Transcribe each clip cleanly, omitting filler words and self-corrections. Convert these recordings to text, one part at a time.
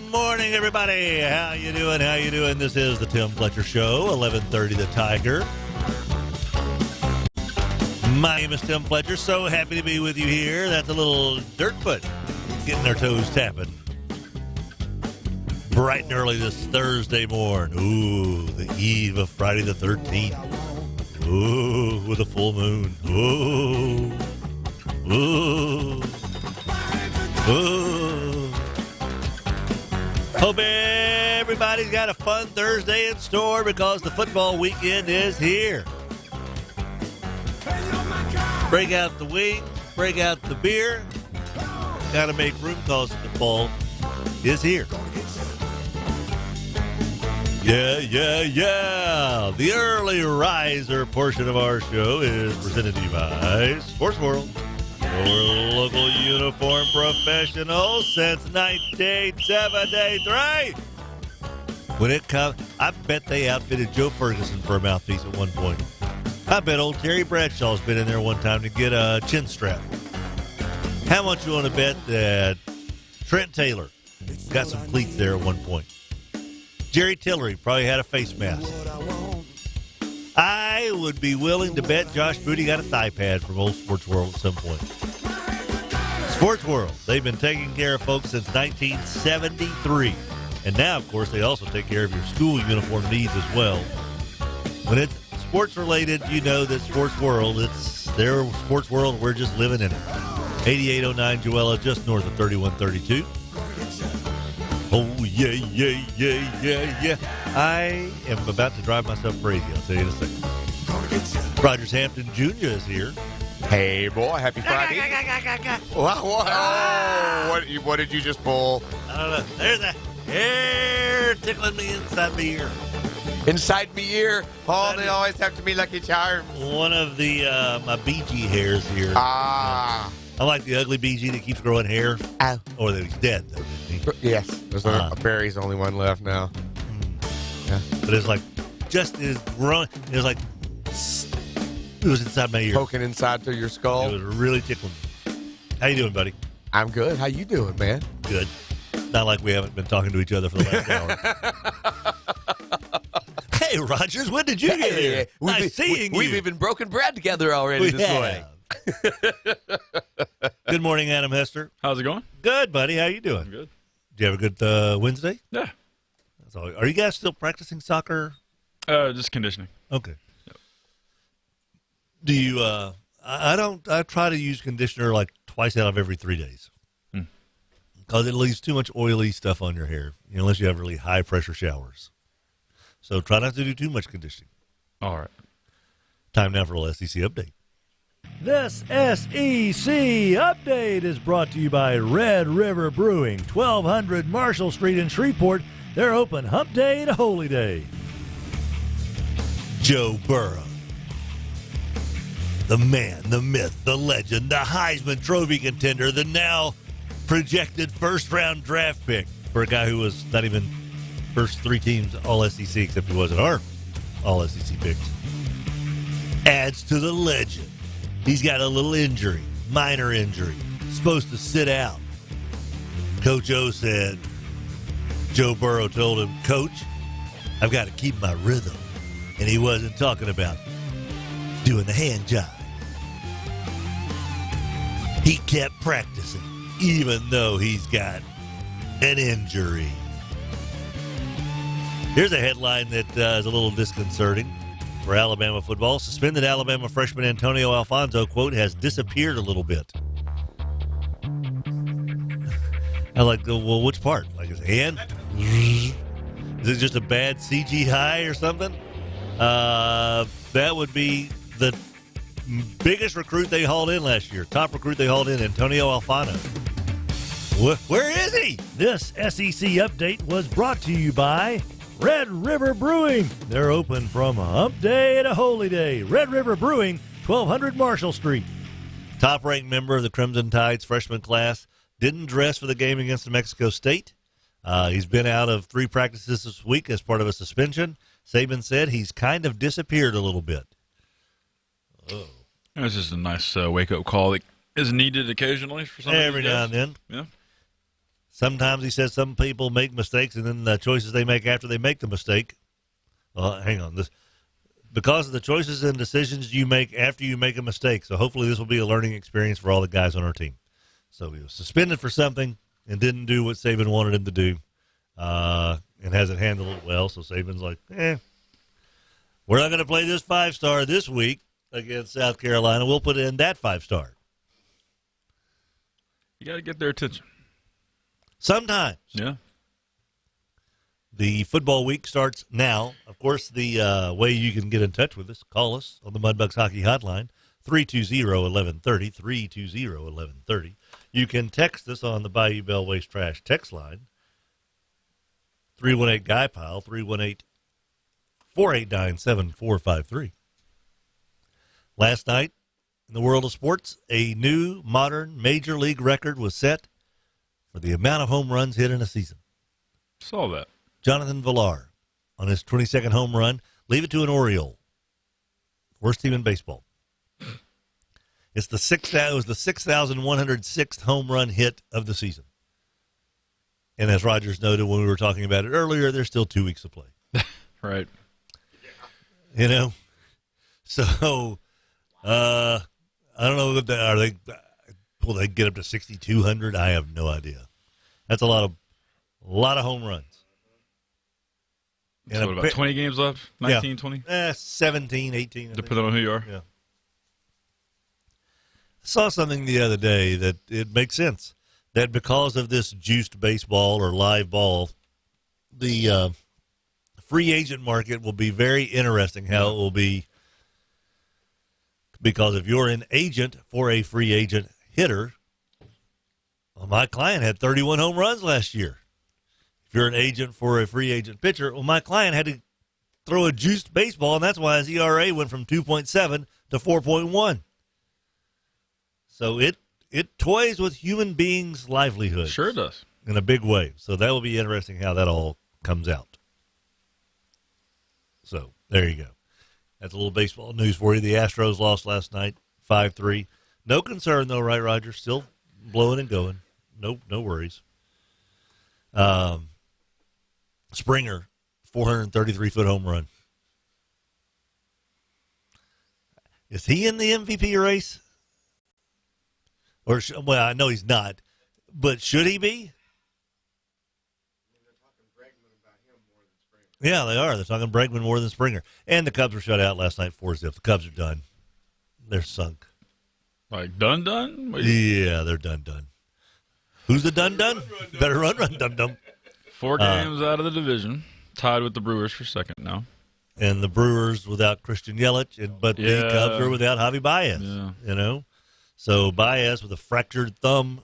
morning, everybody. How you doing? How you doing? This is the Tim Fletcher Show, 11:30 The Tiger. My name is Tim Fletcher. So happy to be with you here. That's a little Dirtfoot getting their toes tapping. Bright and early this Thursday morning. Ooh, the eve of Friday the 13th. Ooh, with a full moon. Ooh. Ooh. Ooh. Hope everybody's got a fun Thursday in store because the football weekend is here. Break out the wings, break out the beer. Got to make room because football is here. Yeah. The early riser portion of our show is presented to you by Sports World. Your local uniform professional since 1973. When it comes, I bet they outfitted Joe Ferguson for a mouthpiece at one point. I bet old Terry Bradshaw's been in there one time to get a chin strap. How much you want to bet that Trent Taylor got some cleats there at one point? Jerry Tillery probably had a face mask. I would be willing to bet Josh Booty got a thigh pad from Old Sports World at some point. Sports World, they've been taking care of folks since 1973. And now, of course, they also take care of your school uniform needs as well. When it's sports related, you know that Sports World, it's their Sports World. We're just living in it. 8809 Joella, just north of 3132. Oh, yeah. I am about to drive myself crazy. I'll tell you in a second. Rogers Hampton Jr. is here. Hey, boy. Happy Friday. What did you just pull? I don't know. There's a hair tickling me inside my ear. Inside me ear. Oh, they always have to be Lucky Charms. One of the my BG hairs here. Ah. I like the ugly BG that keeps growing hair. Ow. Or that he's dead, though, isn't he? Yes. There's Barry's the only one left now. Yeah. But it's like, just is growing. It was like, it was inside my ear. Poking inside through your skull. It was really tickling me. How you doing, buddy? I'm good. How you doing, man? Good. Not like we haven't been talking to each other for the last hour. Hey, Rogers, when did you get here? Nice seeing you. We've even broken bread together already this morning. Good morning, Adam Hester. How's it going? Good, buddy. How you doing? I'm good. Did you have a good Wednesday? Yeah. That's all. Are you guys still practicing soccer? Just conditioning. Okay. Yep. Do you? I try to use conditioner like twice out of every 3 days because it leaves too much oily stuff on your hair, unless you have really high pressure showers. So try not to do too much conditioning. All right. Time now for a little SEC update. This SEC update is brought to you by Red River Brewing, 1200 Marshall Street in Shreveport. They're open hump day to holy day. Joe Burrow. The man, the myth, the legend, the Heisman Trophy contender, the now projected first-round draft pick for a guy who was not even first three teams All-SEC, except he wasn't our All-SEC picks. Adds to the legend. He's got a little injury, minor injury, supposed to sit out. Coach O said, Joe Burrow told him, Coach, I've got to keep my rhythm. And he wasn't talking about doing the hand jive. He kept practicing, even though he's got an injury. Here's a headline that is a little disconcerting for Alabama football. Suspended Alabama freshman Antonio Alfonso, quote, has disappeared a little bit. I like, well, which part? Like his hand? Is it just a bad CG high or something? That would be the biggest recruit they hauled in last year. Top recruit they hauled in, Antonio Alfano. Where is he? This SEC update was brought to you by Red River Brewing. They're open from hump day to holy day. Red River Brewing, 1200 Marshall Street. Top-ranked member of the Crimson Tide's freshman class. Didn't dress for the game against New Mexico State. He's been out of 3 practices this week as part of a suspension. Saban said he's kind of disappeared a little bit. Oh. It's just a nice wake-up call that is needed occasionally for some every now and then. Yeah. Sometimes he says some people make mistakes, and then the choices they make after they make the mistake. Well, hang on. Because of the choices and decisions you make after you make a mistake. So hopefully this will be a learning experience for all the guys on our team. So he was suspended for something and didn't do what Saban wanted him to do, and hasn't handled it well. So Saban's like, we're not going to play this 5-star this week against South Carolina. We'll put in that 5-star. You got to get their attention. Sometimes. Yeah. The football week starts now. Of course, the way you can get in touch with us, call us on the Mudbugs Hockey Hotline, 320-1130, 320-1130. You can text us on the Bayou Bell Waste Trash text line, 318-GUY-PILE, 318-489-7453. Last night, in the world of sports, a new modern major league record was set for the amount of home runs hit in a season. Saw that. Jonathan Villar on his 22nd home run. Leave it to an Oriole. Worst team in baseball. It was the 6,106th home run hit of the season. And as Rogers noted when we were talking about it earlier, there's still 2 weeks to play. Right. You know? So, I don't know if will they get up to 6,200? I have no idea. That's a lot of home runs. So what, about 20 games left? 19, 20? 17, 18. Depending on who you are. Yeah. I saw something the other day that it makes sense. That because of this juiced baseball or live ball, the free agent market will be very interesting how it will be. Because if you're an agent for a free agent hitter, well, my client had 31 home runs last year. If you're an agent for a free agent pitcher, well, my client had to throw a juiced baseball, and that's why his ERA went from 2.7 to 4.1. So it toys with human beings' livelihoods. Sure does. In a big way. So that will be interesting how that all comes out. So there you go. That's a little baseball news for you. The Astros lost last night, 5-3. No concern, though, right, Roger? Still blowing and going. No worries. Springer, 433-foot home run. Is he in the MVP race? Or well, I know he's not, but should he be? Yeah, they are. They're talking Bregman more than Springer. And the Cubs were shut out last night 4-0. The Cubs are done. They're sunk. Like done? Yeah, they're done. Who's the done? Better run, dum-dum. 4 games out of the division. Tied with the Brewers for second now. And the Brewers without Christian Yelich, but the Cubs are without Javi Baez. Yeah. You know? So Baez with a fractured thumb.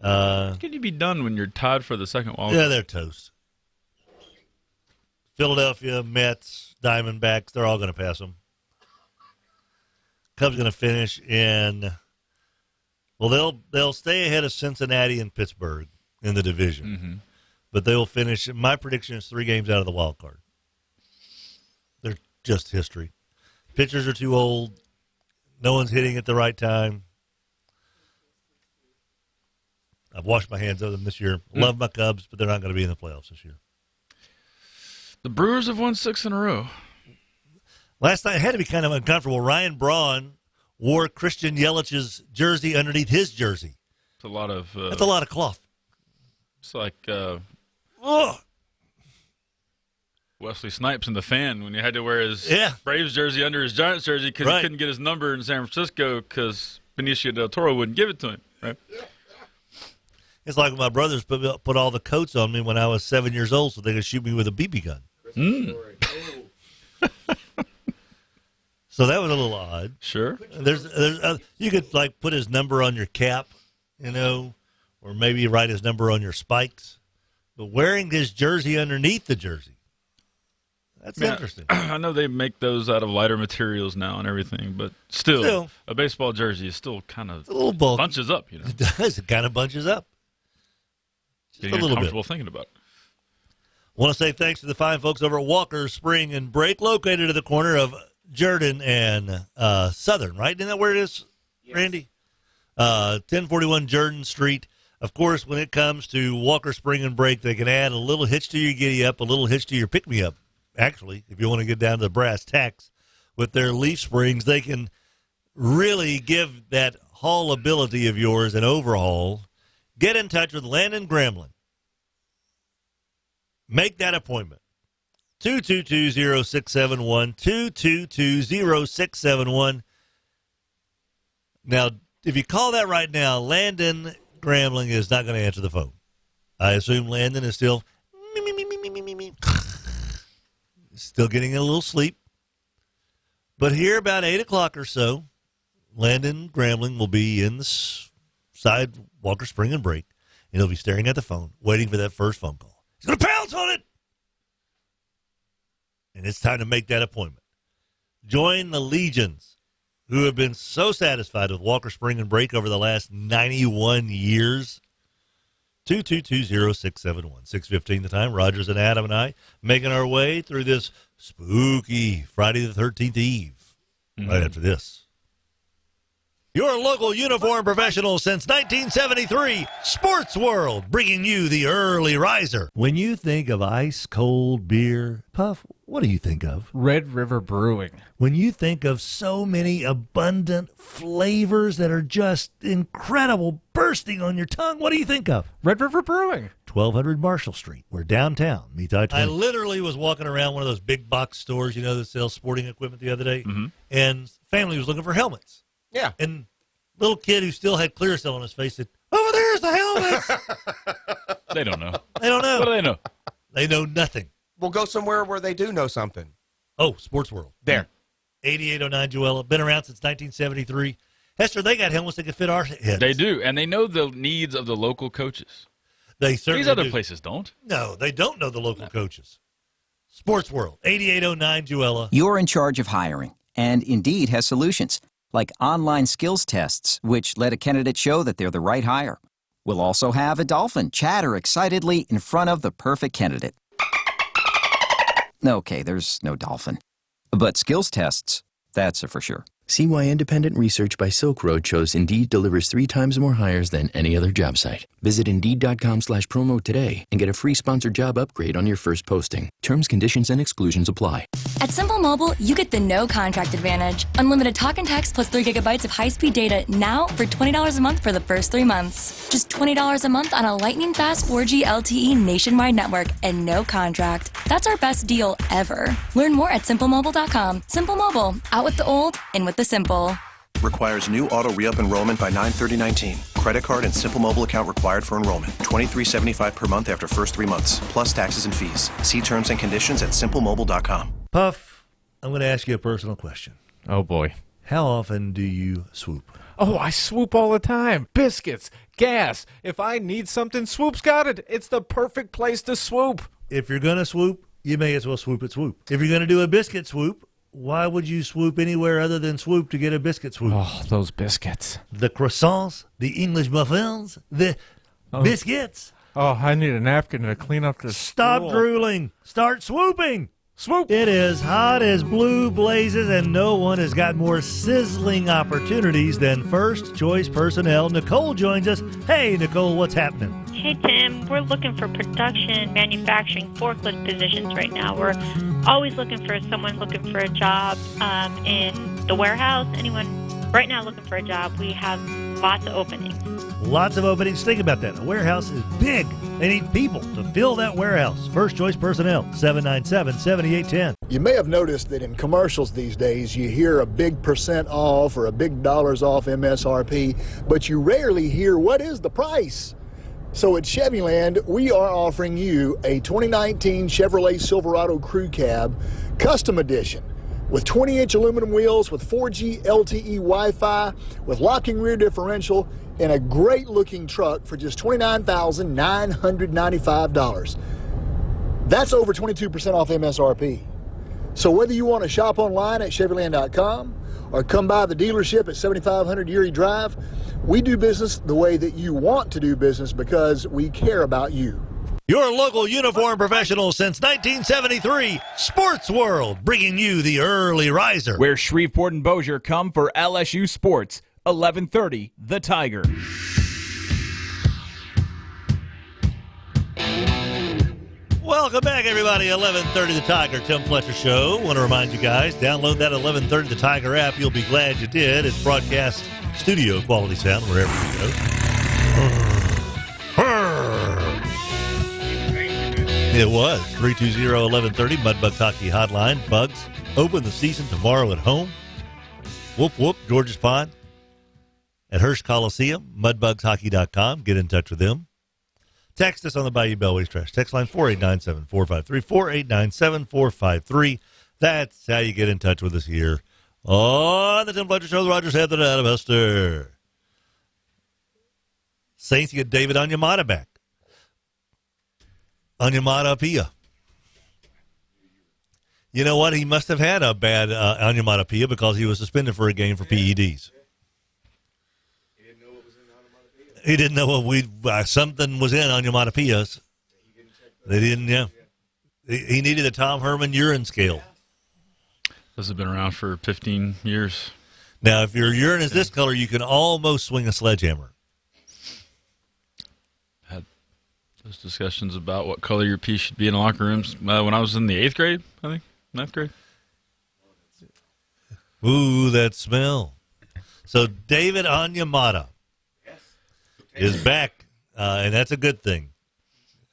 How can you be done when you're tied for the second wild? Yeah, they're toast. Philadelphia, Mets, Diamondbacks, they're all going to pass them. Cubs going to finish in, well, they'll stay ahead of Cincinnati and Pittsburgh in the division. Mm-hmm. But they will finish, my prediction is 3 games out of the wild card. They're just history. Pitchers are too old. No one's hitting at the right time. I've washed my hands of them this year. Love my Cubs, but they're not going to be in the playoffs this year. The Brewers have won 6 in a row. Last night, it had to be kind of uncomfortable. Ryan Braun wore Christian Yelich's jersey underneath his jersey. It's a lot of... That's a lot of cloth. It's like Wesley Snipes in The Fan when he had to wear his Braves jersey under his Giants jersey because he couldn't get his number in San Francisco because Benicio del Toro wouldn't give it to him. Right? It's like my brothers put all the coats on me when I was 7 years old so they could shoot me with a BB gun. So that was a little odd. Sure. There's you could like put his number on your cap, you know, or maybe write his number on your spikes. But wearing his jersey underneath the jersey, that's interesting. I know they make those out of lighter materials now and everything, but still a baseball jersey is still kind of a little bulky. Bunches up, you know. It does. It kind of bunches up. Just Getting a little uncomfortable bit. thinking about it. Want to say thanks to the fine folks over at Walker's Spring and Break, located at the corner of Jordan and Southern, right? Isn't that where it is, Randy? 1041 Jordan Street. Of course, when it comes to Walker Spring and Break, they can add a little hitch to your giddy-up, a little hitch to your pick-me-up. Actually, if you want to get down to the brass tacks, with their leaf springs, they can really give that haulability of yours an overhaul. Get in touch with Landon Gremlin. Make that appointment. 222-0671, 222-0671. Now, if you call that right now, Landon Grambling is not going to answer the phone. I assume Landon is still still getting a little sleep. But here about 8 o'clock or so, Landon Grambling will be in the side Walker Spring and Break, and he'll be staring at the phone, waiting for that first phone call. He's going to pounce on it! And it's time to make that appointment. Join the legions who have been so satisfied with Walker Spring and Break over the last 91 years. 222-0671. 6:15 the time. Rogers and Adam and I making our way through this spooky Friday the 13th Eve. Right after this. Your local uniform professional since 1973, Sports World, bringing you the early riser. When you think of ice-cold beer, Puff, what do you think of? Red River Brewing. When you think of so many abundant flavors that are just incredible, bursting on your tongue, what do you think of? Red River Brewing. 1200 Marshall Street. We're downtown. Meet I-20. I literally was walking around one of those big box stores, that sells sporting equipment the other day, and family was looking for helmets. Yeah. And little kid who still had Clearasil on his face said, "Over there's the helmets." They don't know. They don't know. What do they know? They know nothing. We'll go somewhere where they do know something. Oh, Sports World. There. 8809 Joella. Been around since 1973. Hester, they got helmets that can fit our heads. They do, and they know the needs of the local coaches. They certainly These other do. places don't. No, they don't know the local coaches. Sports World. 8809 Joella. You're in charge of hiring, and Indeed has solutions, like online skills tests, which let a candidate show that they're the right hire. We'll also have a dolphin chatter excitedly in front of the perfect candidate. Okay, there's no dolphin. But skills tests, that's a for sure. See why independent research by Silk Road shows Indeed delivers 3 times more hires than any other job site. Visit Indeed.com/promo today and get a free sponsored job upgrade on your first posting. Terms, conditions, and exclusions apply. At Simple Mobile, you get the no contract advantage. Unlimited talk and text plus 3 gigabytes of high-speed data now for $20 a month for the first 3 months. Just $20 a month on a lightning-fast 4G LTE nationwide network and no contract. That's our best deal ever. Learn more at simplemobile.com. Simple Mobile, out with the old, in with the simple. Requires new auto re-up enrollment by 9/30/19. Credit card and Simple Mobile account required for enrollment. $23.75 per month after first 3 months, plus taxes and fees. See terms and conditions at simplemobile.com. Puff, I'm going to ask you a personal question. Oh, boy. How often do you swoop? Oh, I swoop all the time. Biscuits, gas. If I need something, Swoop's got it. It's the perfect place to swoop. If you're going to swoop, you may as well swoop at Swoop. If you're going to do a biscuit swoop, why would you swoop anywhere other than Swoop to get a biscuit swoop? Oh, those biscuits. The croissants, the English muffins, the biscuits. Oh, I need a napkin to clean up this. Stop drooling. Start swooping. Swoop. It is hot as blue blazes, and no one has got more sizzling opportunities than First Choice Personnel. Nicole joins us. Hey, Nicole, what's happening? Hey, Tim. We're looking for production, manufacturing, forklift positions right now. We're always looking for someone looking for a job in the warehouse. Anyone right now looking for a job. We have lots of openings. Lots of openings. Think about that. A warehouse is big. They need people to fill that warehouse. First Choice Personnel, 797-7810. You may have noticed that in commercials these days, you hear a big % off or a big dollars off MSRP, but you rarely hear what is the price. So at Chevyland, we are offering you a 2019 Chevrolet Silverado Crew Cab Custom Edition with 20-inch aluminum wheels with 4G LTE Wi-Fi with locking rear differential in a great-looking truck for just $29,995. That's over 22% off MSRP. So whether you want to shop online at Chevyland.com or come by the dealership at 7500 Erie Drive, we do business the way that you want to do business because we care about you. Your local uniform professional since 1973, Sports World, bringing you the early riser. Where Shreveport and Bossier come for LSU Sports, 1130, The Tiger. Welcome back, everybody. 11:30 The Tiger, Tim Fletcher Show. Want to remind you guys, download that 11:30 The Tiger app. You'll be glad you did. It's broadcast studio quality sound wherever you go. It was 320-1130 Mudbugs Hockey Hotline. Bugs open the season tomorrow at home. Whoop, whoop, George's Pond at Hirsch Coliseum, mudbugshockey.com. Get in touch with them. Text us on the Bayou Bellways Trash Text line, 489-7453, 489-7453. That's how you get in touch with us here on the Tim Fletcher Show. The Rogers have the Databuster. Saints get David Onyemata back. Onyemata-Pia. You know what? He must have had a bad Onyemata-Pia because he was suspended for a game for PEDs. He didn't know what something was in Onyemata-Pia's. They didn't, yeah. He needed a Tom Herman urine scale. Those have been around for 15 years. Now, if your urine is this color, you can almost swing a sledgehammer. Had those discussions about what color your pee should be in locker rooms when I was in the 8th grade, I think, 9th grade. Ooh, that smell. So, David Onyemata is back, and that's a good thing.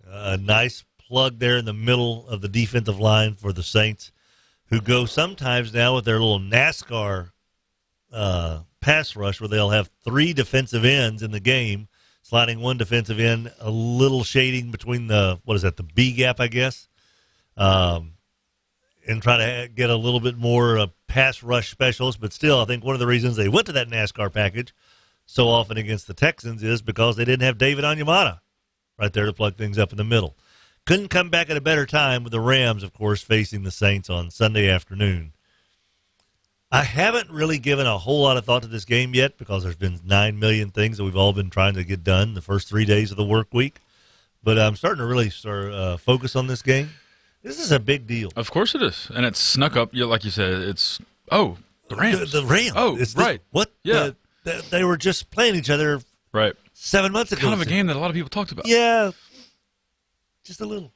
A nice plug there in the middle of the defensive line for the Saints, who go sometimes now with their little NASCAR pass rush where they'll have 3 defensive ends in the game, sliding 1 defensive end, a little shading between the B gap, I guess, and try to get a little bit more pass rush specialist. But still, I think one of the reasons they went to that NASCAR package so often against the Texans is because they didn't have David Onyemata right there to plug things up in the middle. Couldn't come back at a better time with the Rams, of course, facing the Saints on Sunday afternoon. I haven't really given a whole lot of thought to this game yet because there's been 9 million things that we've all been trying to get done the first 3 days of the work week. But I'm starting to really focus on this game. This is a big deal. Of course it is. And it's snuck up, like you said, the Rams. The Rams. Oh, right. What? Yeah. They were just playing each other 7 months ago. Kind of a game that a lot of people talked about. Yeah, just a little.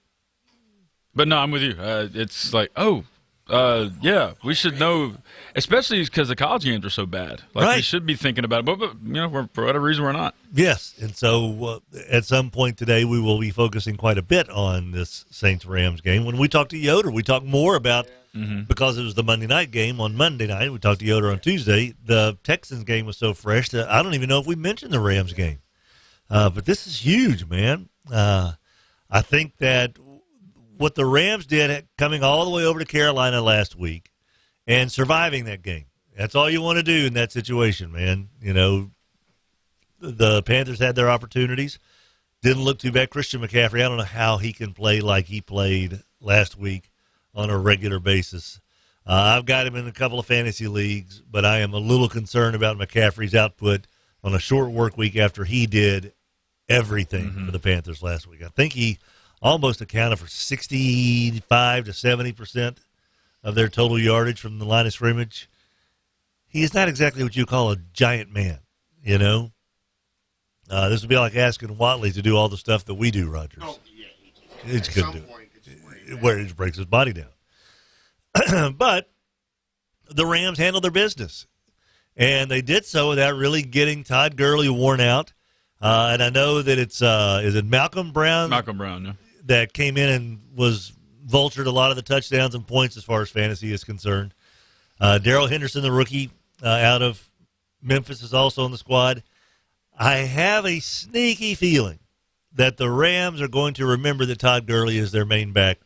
But no, I'm with you. It's like, yeah, we should know, especially because the college games are so bad. We should be thinking about it, but for whatever reason, we're not. Yes, and so at some point today, we will be focusing quite a bit on this Saints-Rams game. When we talk to Yoder, we talk more about, because it was the Monday night game on Monday night, we talked to Yoder on Tuesday, the Texans game was so fresh that I don't even know if we mentioned the Rams game. But this is huge, man. I think that what the Rams did coming all the way over to Carolina last week and surviving that game, that's all you want to do in that situation, man. You know, the Panthers had their opportunities. Didn't look too bad. Christian McCaffrey, I don't know how he can play like he played last week on a regular basis. I've got him in a couple of fantasy leagues, but I am a little concerned about McCaffrey's output on a short work week after he did everything for the Panthers last week. I think he almost accounted for 65 to 70% of their total yardage from the line of scrimmage. He is not exactly what you call a giant man, you know. This would be like asking Watley to do all the stuff that we do, Rogers. Oh, yeah. He just couldn't do it. Where he just breaks his body down. But the Rams handled their business, and they did so without really getting Todd Gurley worn out. And I know that it's is it Malcolm Brown? Malcolm Brown, yeah. That came in and was vultured a lot of the touchdowns and points as far as fantasy is concerned. Darrell Henderson, the rookie out of Memphis, is also on the squad. I have a sneaky feeling that the Rams are going to remember that Todd Gurley is their main back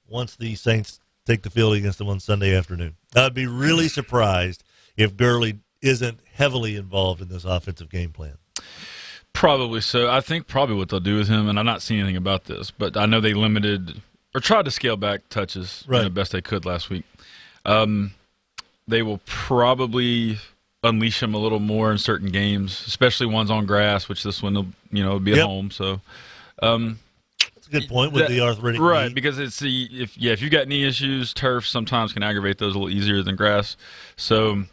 once the Saints take the field against them on Sunday afternoon. I'd be really surprised if Gurley isn't heavily involved in this offensive game plan. Probably so. I think probably what they'll do with him, and I'm not seeing anything about this, but I know they limited or tried to scale back touches the best they could last week. They will probably unleash him a little more in certain games, especially ones on grass, which this one will be at home. So that's a good point with the arthritic knee. Because it's if you've got knee issues, turf sometimes can aggravate those a little easier than grass. So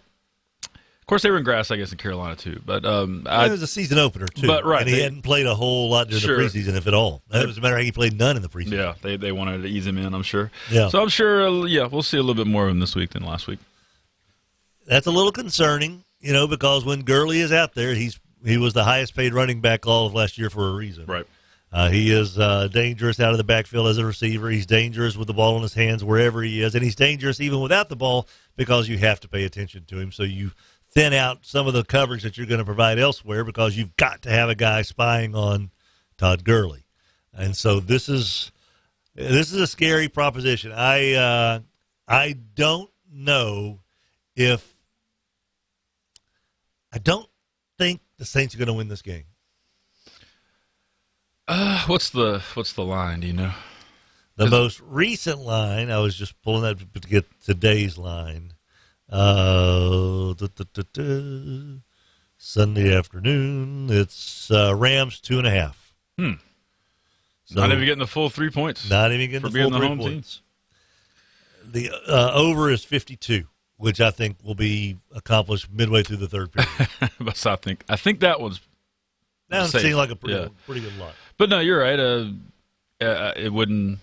Of course, they were in grass, I guess, in Carolina too. But it was a season opener too. But right, and he hadn't played a whole lot during the preseason, if at all. As a matter of fact, he played none in the preseason. Yeah, they wanted to ease him in, I'm sure. Yeah. So I'm sure, we'll see a little bit more of him this week than last week. That's a little concerning, because when Gurley is out there, he was the highest paid running back all of last year for a reason. Right. He is dangerous out of the backfield as a receiver. He's dangerous with the ball in his hands wherever he is, and he's dangerous even without the ball because you have to pay attention to him. So you thin out some of the coverage that you're going to provide elsewhere because you've got to have a guy spying on Todd Gurley. And so this is a scary proposition. I don't know if – I don't think the Saints are going to win this game. What's the line? Do you know? The most recent line, I was just pulling that to get today's line. Sunday afternoon, it's Rams 2.5. So not even getting the full 3 points. Not even getting the full 3 points. The over is 52, which I think will be accomplished midway through the third period. I think that one's. That seems like a pretty good lot. But no, you're right. It wouldn't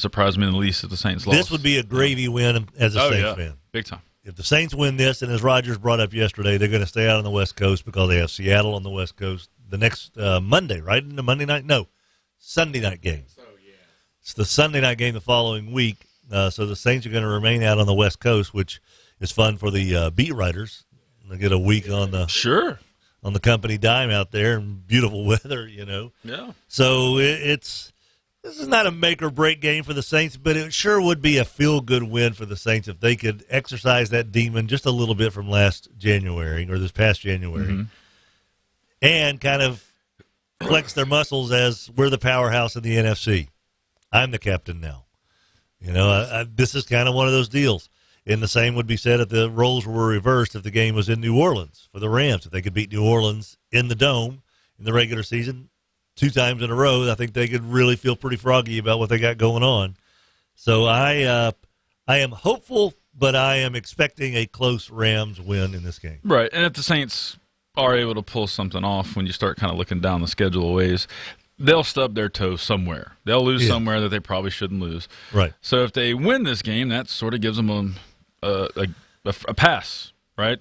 surprise me in the least if the Saints lost. This would be a gravy win as a Saints fan. Big time. If the Saints win this, and as Rodgers brought up yesterday, they're going to stay out on the West Coast because they have Seattle on the West Coast the next Monday, right? In the Monday night? No, Sunday night game. It's the Sunday night game the following week. So the Saints are going to remain out on the West Coast, which is fun for the beat writers. They get a week on the on the company dime out there and beautiful weather, Yeah. So this is not a make or break game for the Saints, but it sure would be a feel good win for the Saints if they could exercise that demon just a little bit from last January or this past January, and kind of flex their muscles as we're the powerhouse in the NFC. I'm the captain now. This is kind of one of those deals. And the same would be said if the roles were reversed if the game was in New Orleans for the Rams. If they could beat New Orleans in the Dome in the regular season 2 times in a row, I think they could really feel pretty froggy about what they got going on. So I am hopeful, but I am expecting a close Rams win in this game. Right, and if the Saints are able to pull something off when you start kind of looking down the schedule a ways, they'll stub their toe somewhere. They'll lose somewhere that they probably shouldn't lose. Right. So if they win this game, that sort of gives them a pass, right?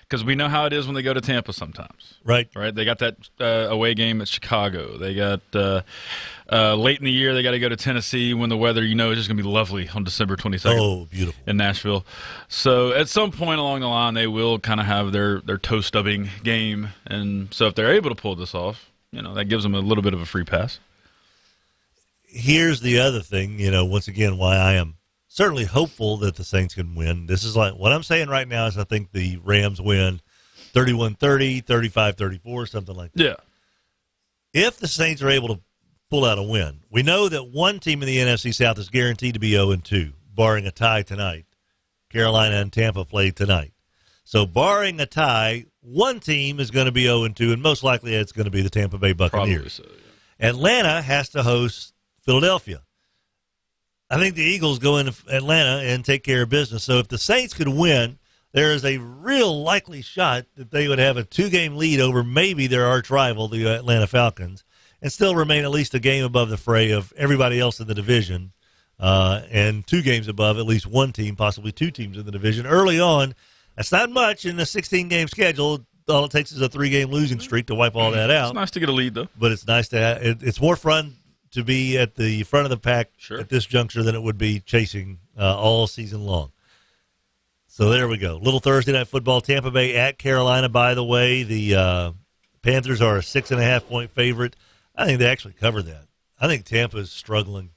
Because we know how it is when they go to Tampa sometimes. Right. Right. They got that away game at Chicago. They got late in the year, they got to go to Tennessee when the weather, is just going to be lovely on December 22nd. Oh, beautiful. In Nashville. So at some point along the line, they will kind of have their toe stubbing game. And so if they're able to pull this off, that gives them a little bit of a free pass. Here's the other thing, once again, why I am certainly hopeful that the Saints can win. This is like what I'm saying right now is I think the Rams win 31-30, 35-34, something like that. Yeah. If the Saints are able to pull out a win, we know that one team in the NFC South is guaranteed to be 0-2, barring a tie tonight. Carolina and Tampa play tonight. So barring a tie, one team is going to be 0-2, and most likely it's going to be the Tampa Bay Buccaneers. Probably so, yeah. Atlanta has to host Philadelphia. I think the Eagles go into Atlanta and take care of business. So if the Saints could win, there is a real likely shot that they would have a 2-game lead over maybe their arch rival, the Atlanta Falcons, and still remain at least a game above the fray of everybody else in the division, and 2 games above at least one team, possibly 2 teams in the division. Early on, that's not much in a 16-game schedule. All it takes is a 3-game losing streak to wipe all that out. It's nice to get a lead, though. But it's nice to have, it's more fun to be at the front of the pack at this juncture than it would be chasing all season long. So there we go. Little Thursday night football, Tampa Bay at Carolina. By the way, the Panthers are a 6.5-point favorite. I think they actually cover that. I think Tampa is struggling.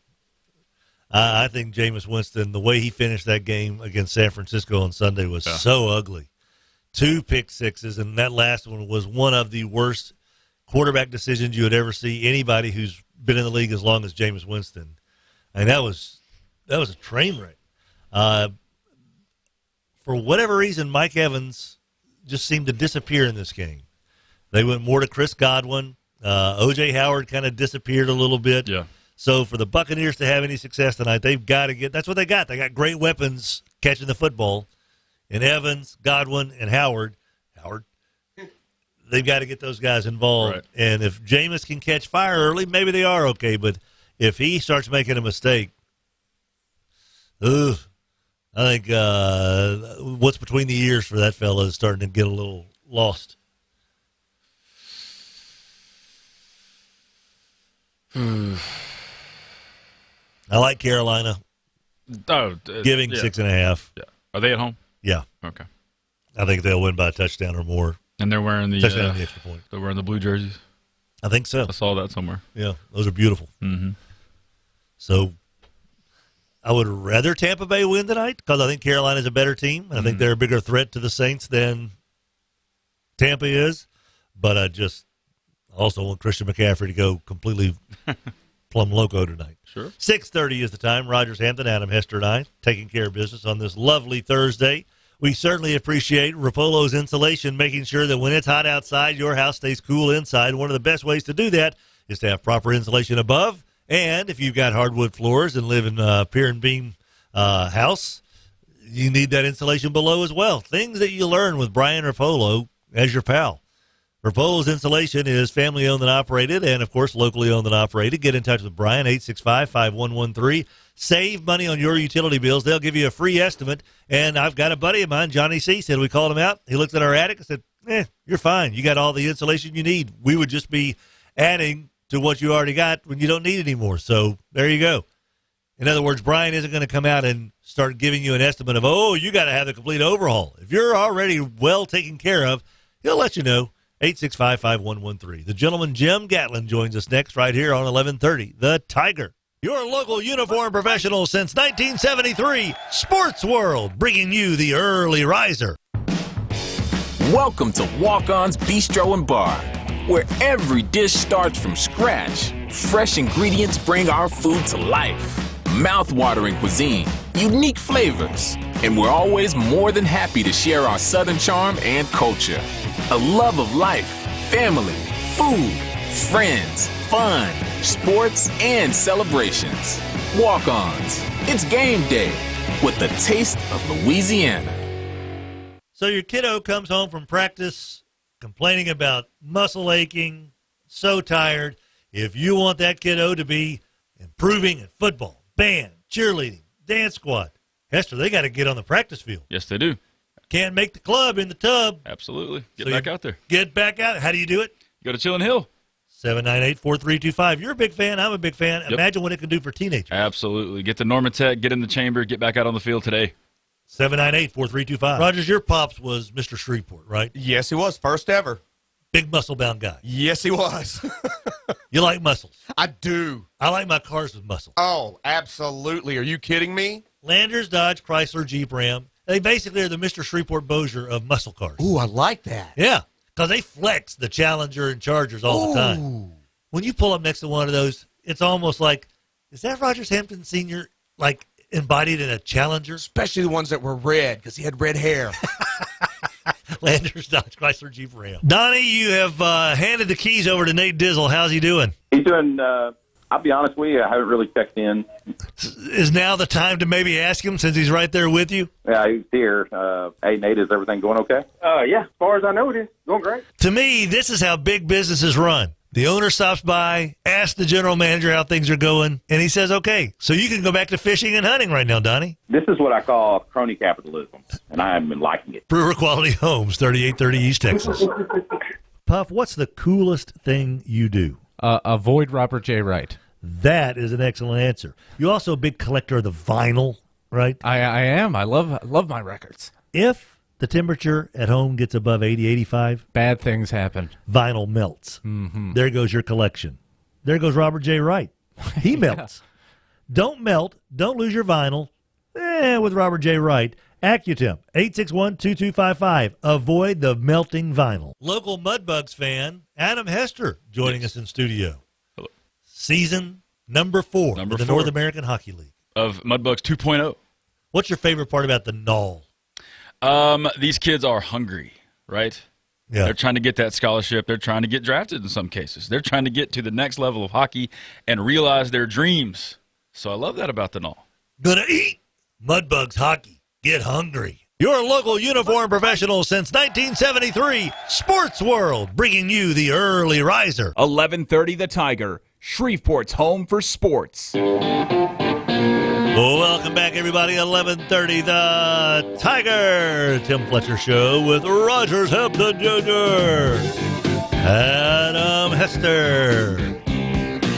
I think Jameis Winston, the way he finished that game against San Francisco on Sunday was so ugly. 2 pick sixes, and that last one was one of the worst quarterback decisions you would ever see anybody who's been in the league as long as Jameis Winston. And that was a train wreck. For whatever reason, Mike Evans just seemed to disappear in this game. They went more to Chris Godwin. O.J. Howard kind of disappeared a little bit. Yeah. So for the Buccaneers to have any success tonight, they've got to get – that's what they got. They got great weapons catching the football in Evans, Godwin, and Howard. Howard. They've got to get those guys involved. Right. And if Jameis can catch fire early, maybe they are okay. But if he starts making a mistake, I think what's between the ears for that fella is starting to get a little lost. I like Carolina. Giving 6.5. Yeah. Are they at home? Yeah. Okay. I think they'll win by a touchdown or more. And they're wearing the touchdown the extra point. They're wearing the blue jerseys. I think so. I saw that somewhere. Yeah, those are beautiful. Mm-hmm. So I would rather Tampa Bay win tonight because I think Carolina's a better team. And I think they're a bigger threat to the Saints than Tampa is. But I just also want Christian McCaffrey to go completely plumb loco tonight. Sure. 6:30 is the time. Rogers Hampton, Adam Hester, and I taking care of business on this lovely Thursday. We certainly appreciate Rapolo's insulation, making sure that when it's hot outside, your house stays cool inside. One of the best ways to do that is to have proper insulation above. And if you've got hardwood floors and live in a pier and beam house, you need that insulation below as well. Things that you learn with Brian Rapolo as your pal. Rapolo's Insulation is family-owned and operated, and, of course, locally owned and operated. Get in touch with Brian, 865-5113. Save money on your utility bills. They'll give you a free estimate. And I've got a buddy of mine, Johnny C., said we called him out. He looked at our attic and said, you're fine. You got all the insulation you need. We would just be adding to what you already got when you don't need it anymore. So there you go. In other words, Brian isn't going to come out and start giving you an estimate of, you got to have the complete overhaul. If you're already well taken care of, he'll let you know. 865-5113. The gentleman Jim Gatlin joins us next right here on 1130. The Tiger. Your local uniform professional since 1973. Sports World, bringing you the early riser. Welcome to Walk-On's Bistro and Bar, where every dish starts from scratch. Fresh ingredients bring our food to life. Mouth-watering cuisine, unique flavors, and we're always more than happy to share our Southern charm and culture. A love of life, family, food, friends, fun, sports, and celebrations. Walk-Ons. It's game day with the taste of Louisiana. So your kiddo comes home from practice complaining about muscle aching, so tired. If you want that kiddo to be improving in football, band, cheerleading, dance squad, Hester, they got to get on the practice field. Yes, they do. Can't make the club in the tub. Absolutely. Get back out there. Get back out. How do you do it? Go to Chillin' Hill. 798-4325. You're a big fan. I'm a big fan. Yep. Imagine what it can do for teenagers. Absolutely. Get to Norman Tech, get in the chamber, get back out on the field today. 798-4325. Rogers, your pops was Mr. Shreveport, right? Yes, he was. First ever. Big muscle-bound guy. Yes, he was. You like muscles? I do. I like my cars with muscle. Oh, absolutely. Are you kidding me? Landers, Dodge, Chrysler, Jeep, Ram. They basically are the Mr. Shreveport Bossier of muscle cars. Ooh, I like that. Yeah, because they flex the Challenger and Chargers all the time. When you pull up next to one of those, it's almost like, is that Rogers Hampton Sr., like, embodied in a Challenger? Especially the ones that were red, because he had red hair. Landers, Dodge, Chrysler, Jeep, Ram. Donnie, you have handed the keys over to Nate Dizzle. How's he doing? He's doing, I'll be honest with you, I haven't really checked in. Is now the time to maybe ask him since he's right there with you? Yeah, he's here. Hey, Nate, is everything going okay? Yeah, as far as I know, it is going great. To me, this is how big businesses run. The owner stops by, asks the general manager how things are going, and he says, okay, so you can go back to fishing and hunting right now, Donnie. This is what I call crony capitalism, and I haven't been liking it. Brewer Quality Homes, 3830 East Texas. Puff, what's the coolest thing you do? Avoid Robert J. Wright. That is an excellent answer. You're also a big collector of the vinyl, right? I am. I love my records. If the temperature at home gets above 80, 85, bad things happen. Vinyl melts. Mm-hmm. There goes your collection. There goes Robert J. Wright. He melts. Don't melt. Don't lose your vinyl. With Robert J. Wright. Accutemp, 861-2255. Avoid the melting vinyl. Local Mudbugs fan, Adam Hester, joining us in studio. Hello. Season number 4 in the North American Hockey League. Of Mudbugs 2.0. What's your favorite part about the Knoll? These kids are hungry, right? Yeah. They're trying to get that scholarship. They're trying to get drafted in some cases. They're trying to get to the next level of hockey and realize their dreams. So I love that about the Knoll. Gonna eat Mudbugs hockey. Get hungry. Your local uniform professional since 1973, Sports World, bringing you the early riser. 11:30 The Tiger, Shreveport's home for sports. Welcome back, everybody. 11:30 The Tiger. Tim Fletcher Show with Rogers Hampton Jr. Adam Hester.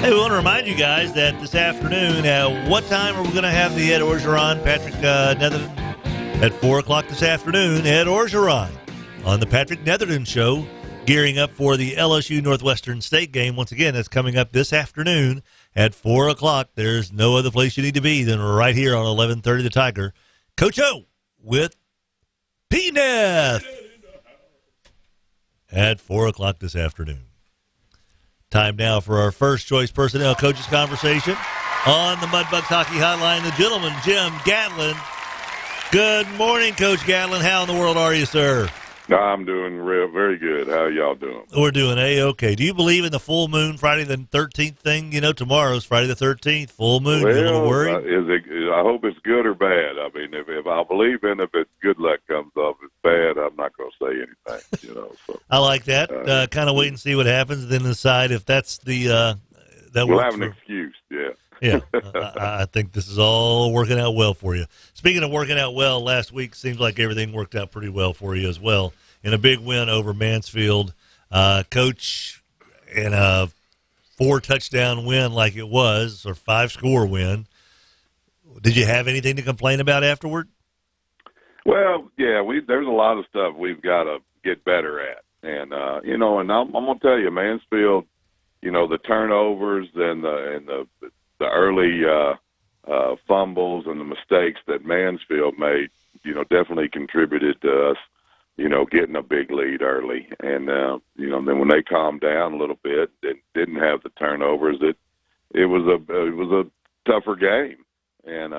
Hey, we want to remind you guys that this afternoon, at what time are we going to have the Ed Orgeron, Patrick Netherton? At 4 o'clock this afternoon, Ed Orgeron on the Patrick Netherton Show, gearing up for the LSU Northwestern State game. Once again, that's coming up this afternoon at 4 o'clock. There's no other place you need to be than right here on 11:30 The Tiger. Coach O with P-Neth at 4 o'clock this afternoon. Time now for our first choice personnel coaches conversation on the Mudbugs Hockey Hotline. The gentleman, Jim Gatlin. Good morning, Coach Gatlin. How in the world are you, sir? I'm doing very good. How y'all doing? We're doing A-okay. Do you believe in the full moon Friday the 13th thing? You know, tomorrow's Friday the 13th, full moon. Well, you a little worried? I hope it's good or bad. I mean, if I believe in it, if it's good luck comes off, if it's bad, I'm not going to say anything, you know. So I like that. Kind of wait and see what happens, then decide if that's the that we'll works have an excuse, yeah. Yeah, I think this is all working out well for you. Speaking of working out well, last week seems like everything worked out pretty well for you as well. In a big win over Mansfield, Coach, in a 4-touchdown win like it was, or 5-score win. Did you have anything to complain about afterward? Well, yeah, there's a lot of stuff we've got to get better at, and you know, and I'm going to tell you, Mansfield, you know, the turnovers and the early fumbles and the mistakes that Mansfield made, you know, definitely contributed to us, you know, getting a big lead early. And, you know, then when they calmed down a little bit and didn't have the turnovers, it was a tougher game. And,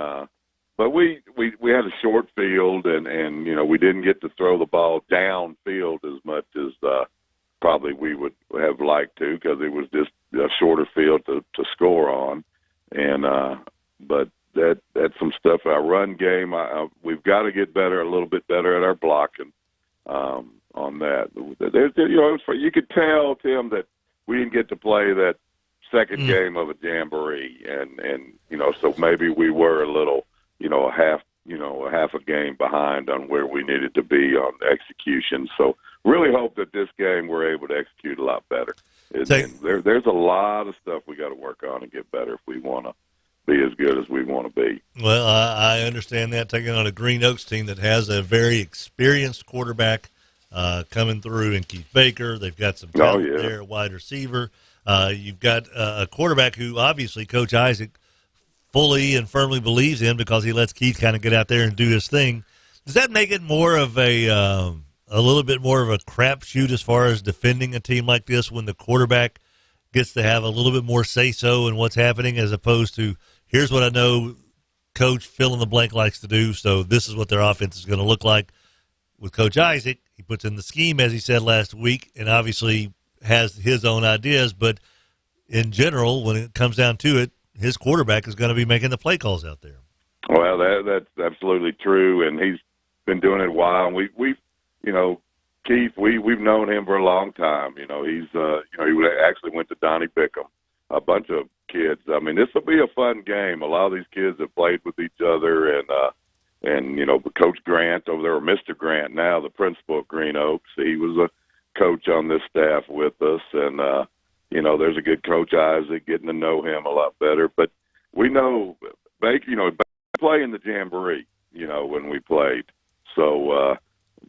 but we had a short field and, you know, we didn't get to throw the ball downfield as much as probably we would have liked to, because it was just a shorter field to score on. And but that's some stuff. Our run game, we've got to get better, a little bit better at our blocking on that. There's, you know, you could tell, Tim, that we didn't get to play that second game of a jamboree, and you know, so maybe we were a little, you know, a half a game behind on where we needed to be on execution. So really hope that this game we're able to execute a lot better. There's a lot of stuff we got to work on and get better if we want to be as good as we want to be. Well, I understand that, taking on a Green Oaks team that has a very experienced quarterback coming through in Keith Baker. They've got some talent there at wide receiver. You've got a quarterback who obviously Coach Isaac fully and firmly believes in, because he lets Keith kind of get out there and do his thing. Does that make it more of a little bit more of a crapshoot as far as defending a team like this, when the quarterback gets to have a little bit more say-so in what's happening, as opposed to, here's what I know Coach fill in the blank likes to do, so this is what their offense is going to look like? With Coach Isaac, he puts in the scheme, as he said last week, and obviously has his own ideas, but in general, when it comes down to it, his quarterback is going to be making the play calls out there. Well, that's absolutely true, and he's been doing it a while. And we've you know, Keith, we've known him for a long time. You know, he's you know, he actually went to Donnie Bickham, a bunch of kids. I mean, this will be a fun game. A lot of these kids have played with each other, and you know, Coach Grant over there, or Mr. Grant now, the principal of Green Oaks, he was a coach on this staff with us, and you know, there's a good Coach Isaac, getting to know him a lot better. But we know Baker, you know, play in the jamboree, you know, when we played. So,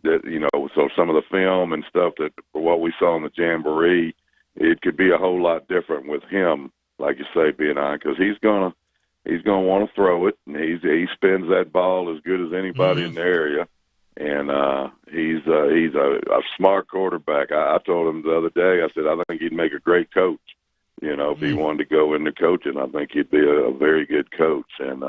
you know, so some of the film and stuff that for what we saw in the jamboree, it could be a whole lot different with him, like you say, being on, because he's gonna want to throw it, and he spins that ball as good as anybody in the area, and he's a smart quarterback. I told him the other day, I said, I think he'd make a great coach. You know, if he wanted to go into coaching, I think he'd be a very good coach. And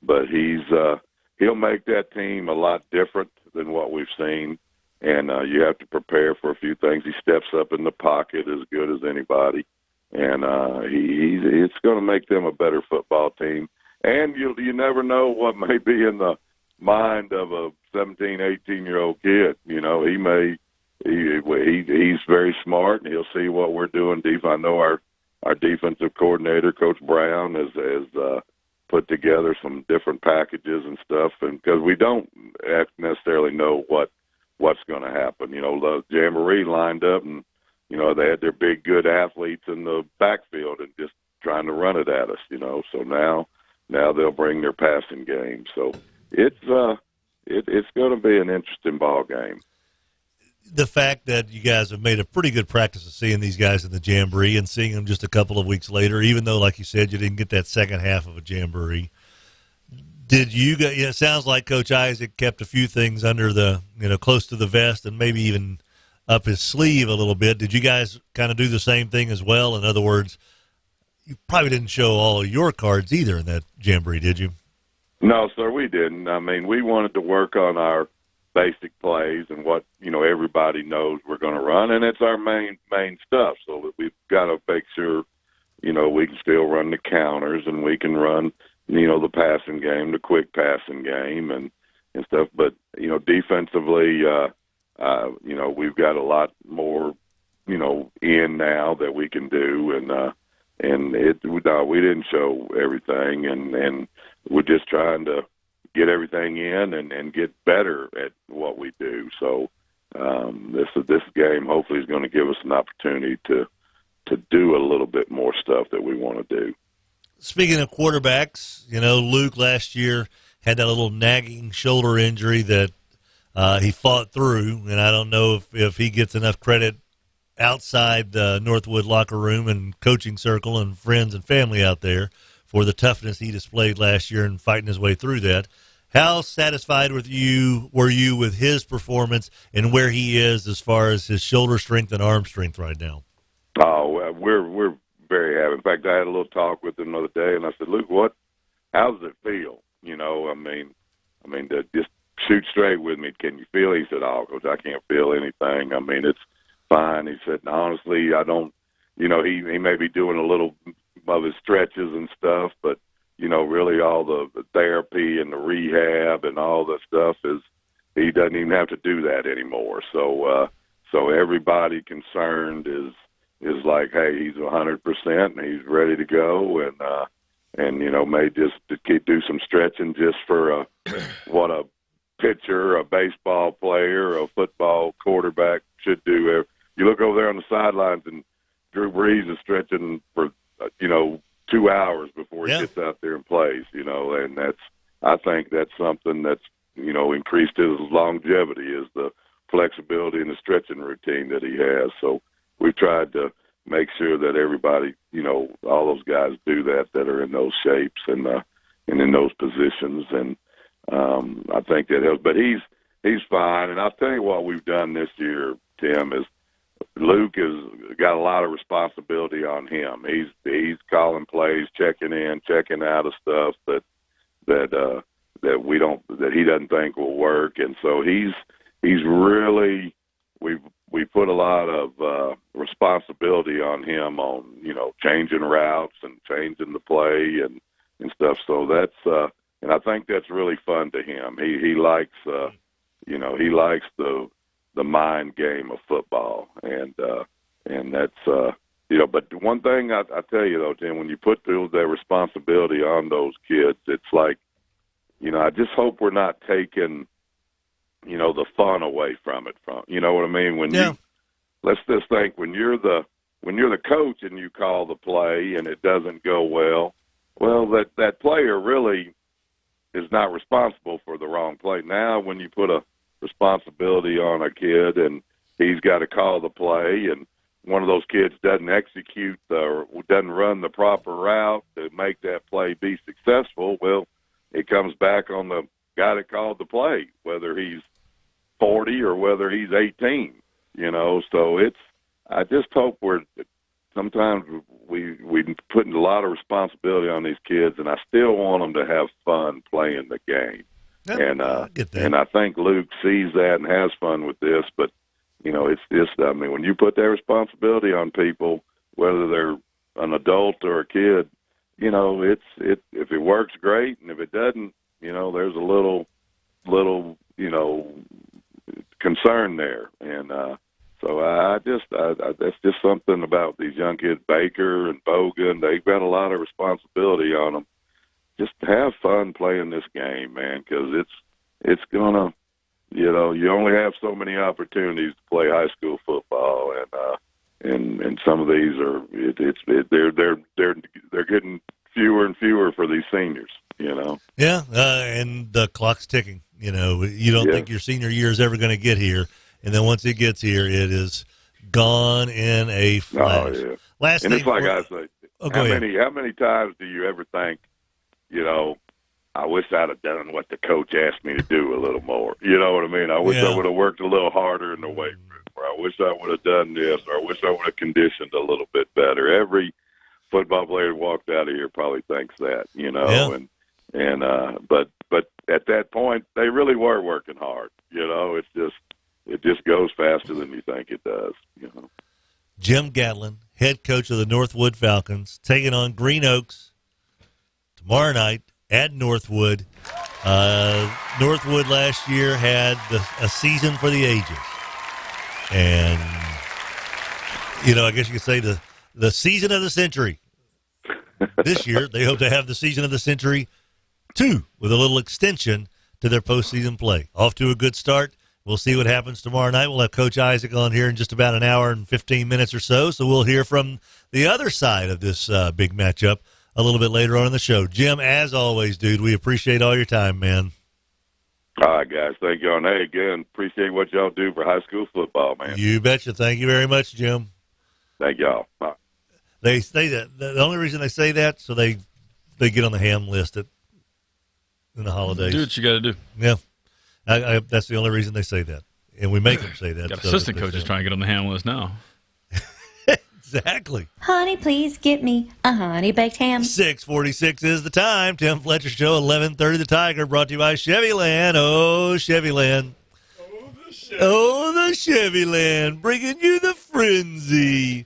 but he'll make that team a lot different than what we've seen. And you have to prepare for a few things. He steps up in the pocket as good as anybody, and it's going to make them a better football team. And you never know what may be in the mind of a 17, 18-year-old kid. You know, he's very smart, and he'll see what we're doing. I know our defensive coordinator, Coach Brown, has put together some different packages and stuff, and because we don't necessarily know what's going to happen. You know, the Jamboree lined up, and you know they had their big, good athletes in the backfield and just trying to run it at us. You know, so now they'll bring their passing game. So it's going to be an interesting ball game. The fact that you guys have made a pretty good practice of seeing these guys in the Jamboree and seeing them just a couple of weeks later, even though, like you said, you didn't get that second half of a Jamboree. Did you get, it sounds like Coach Isaac kept a few things under the, close to the vest and maybe even up his sleeve a little bit. Did you guys kind of do the same thing as well? In other words, you probably didn't show all of your cards either in that Jamboree, did you? No, sir, we didn't. I mean, we wanted to work on our basic plays and what, everybody knows we're going to run, and it's our main stuff. So we've got to make sure, we can still run the counters and we can run, the passing game, the quick passing game and stuff. But, defensively, we've got a lot more, in now that we can do. We didn't show everything, and we're just trying to get everything in and get better at what we do. So this game hopefully is going to give us an opportunity to do a little bit more stuff that we want to do. Speaking of quarterbacks, Luke last year had that little nagging shoulder injury that he fought through, and I don't know if he gets enough credit outside the Northwood locker room and coaching circle and friends and family out there for the toughness he displayed last year and fighting his way through that. How satisfied were you with his performance and where he is as far as his shoulder strength and arm strength right now? Oh, we're very happy. In fact, I had a little talk with him the other day, and I said, "Luke, how does it feel? I mean, to just shoot straight with me. Can you feel it?" He said, "Oh, Coach, I can't feel anything. I mean, it's fine." He said, "Honestly, I don't. He may be doing a little of his stretches and stuff, but." Really all the therapy and the rehab and all the stuff he doesn't even have to do that anymore. So everybody concerned is like, hey, he's 100% and he's ready to go, and may just do some stretching just for what a pitcher, a baseball player, a football quarterback should do. You look over there on the sidelines and Drew Brees is stretching for 2 hours before he gets out there and plays, and I think that's something that's, increased his longevity is the flexibility and the stretching routine that he has. So we've tried to make sure that everybody, all those guys do that are in those shapes and in those positions. And I think that helps, but he's fine. And I'll tell you what we've done this year, Tim, is Luke has got a lot of responsibility on him. He's calling plays, checking in, checking out of stuff that he doesn't think will work, and so he's really we put a lot of responsibility on him on changing routes and changing the play and stuff. So that's and I think that's really fun to him. He likes he likes the mind game of football, and that's but one thing I tell you though, Tim, when you put that responsibility on those kids, it's like I just hope we're not taking the fun away from it. You know what I mean? Let's just think when you're the coach and you call the play and it doesn't go well, that player really is not responsible for the wrong play. Now when you put a responsibility on a kid and he's got to call the play and one of those kids doesn't execute doesn't run the proper route to make that play be successful, it comes back on the guy that called the play, whether he's 40 or whether he's 18, so I just hope sometimes we putting a lot of responsibility on these kids, and I still want them to have fun playing the game. And I think Luke sees that and has fun with this, but it's just when you put that responsibility on people, whether they're an adult or a kid, if it works, great, and if it doesn't, there's a little little, concern there. And so that's just something about these young kids, Baker and Bogan. They've got a lot of responsibility on them. Just have fun playing this game, man, because it's gonna, you only have so many opportunities to play high school football, and some of these are they're getting fewer and fewer for these seniors. Yeah, and the clock's ticking. You don't think your senior year is ever going to get here, and then once it gets here, it is gone in a flash. Oh, yeah. Last and thing, it's like I say, how many times do you ever think, I wish I'd have done what the coach asked me to do a little more. You know what I mean? I wish I would have worked a little harder in the weight room, or I wish I would have done this, or I wish I would have conditioned a little bit better. Every football player who walked out of here probably thinks that, but at that point they really were working hard. It just goes faster than you think it does. Jim Gatlin, head coach of the Northwood Falcons, taking on Green Oaks tomorrow night at Northwood. Northwood last year had a season for the ages. And, I guess you could say the season of the century. This year, they hope to have the season of the century, too, with a little extension to their postseason play. Off to a good start. We'll see what happens tomorrow night. We'll have Coach Isaac on here in just about an hour and 15 minutes or so we'll hear from the other side of this big matchup a little bit later on in the show. Jim, as always, dude, we appreciate all your time, man. All right, guys. Thank you. And hey, again, appreciate what y'all do for high school football, man. You betcha. Thank you very much, Jim. Thank y'all. Bye. They say that the only reason they say that so they get on the ham list in the holidays. Do what you got to do. Yeah, that's the only reason they say that, and we make them say that. Got assistant coaches trying to get on the ham list now. Exactly. Honey, please get me a honey-baked ham. 6:46 is the time. Tim Fletcher Show, 11:30 The Tiger, brought to you by Chevyland. Oh, Chevyland. Oh, the Chevyland, bringing you the frenzy.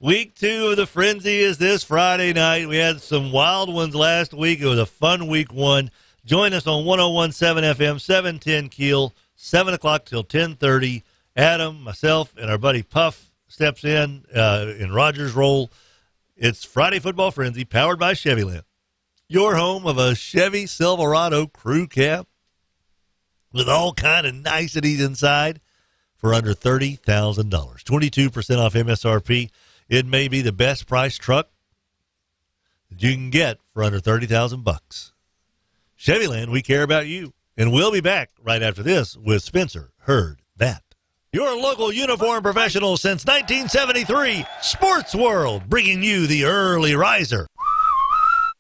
Week 2 of the frenzy is this Friday night. We had some wild ones last week. It was a fun week 1. Join us on 101.7 FM, 710 Keel, 7 o'clock till 10:30. Adam, myself, and our buddy Puff steps in Roger's role. It's Friday Football Frenzy, powered by Chevyland. Your home of a Chevy Silverado crew cab with all kind of niceties inside for under $30,000. 22% off MSRP. It may be the best price truck that you can get for under $30,000. Chevyland, we care about you. And we'll be back right after this with Spencer Heard That. Your local uniform professional since 1973, Sports World, bringing you the early riser.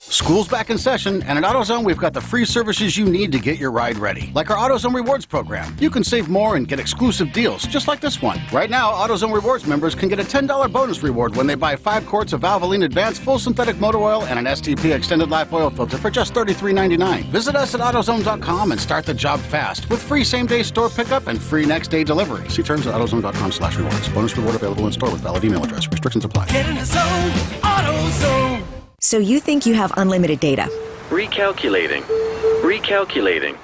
School's back in session, and at AutoZone, we've got the free services you need to get your ride ready. Like our AutoZone Rewards program. You can save more and get exclusive deals, just like this one. Right now, AutoZone Rewards members can get a $10 bonus reward when they buy 5 quarts of Valvoline Advanced Full Synthetic Motor Oil and an STP Extended Life Oil Filter for just $33.99. Visit us at AutoZone.com and start the job fast with free same-day store pickup and free next-day delivery. See terms at AutoZone.com/rewards. Bonus reward available in store with valid email address. Restrictions apply. Get in the zone, AutoZone. So you think you have unlimited data? Recalculating.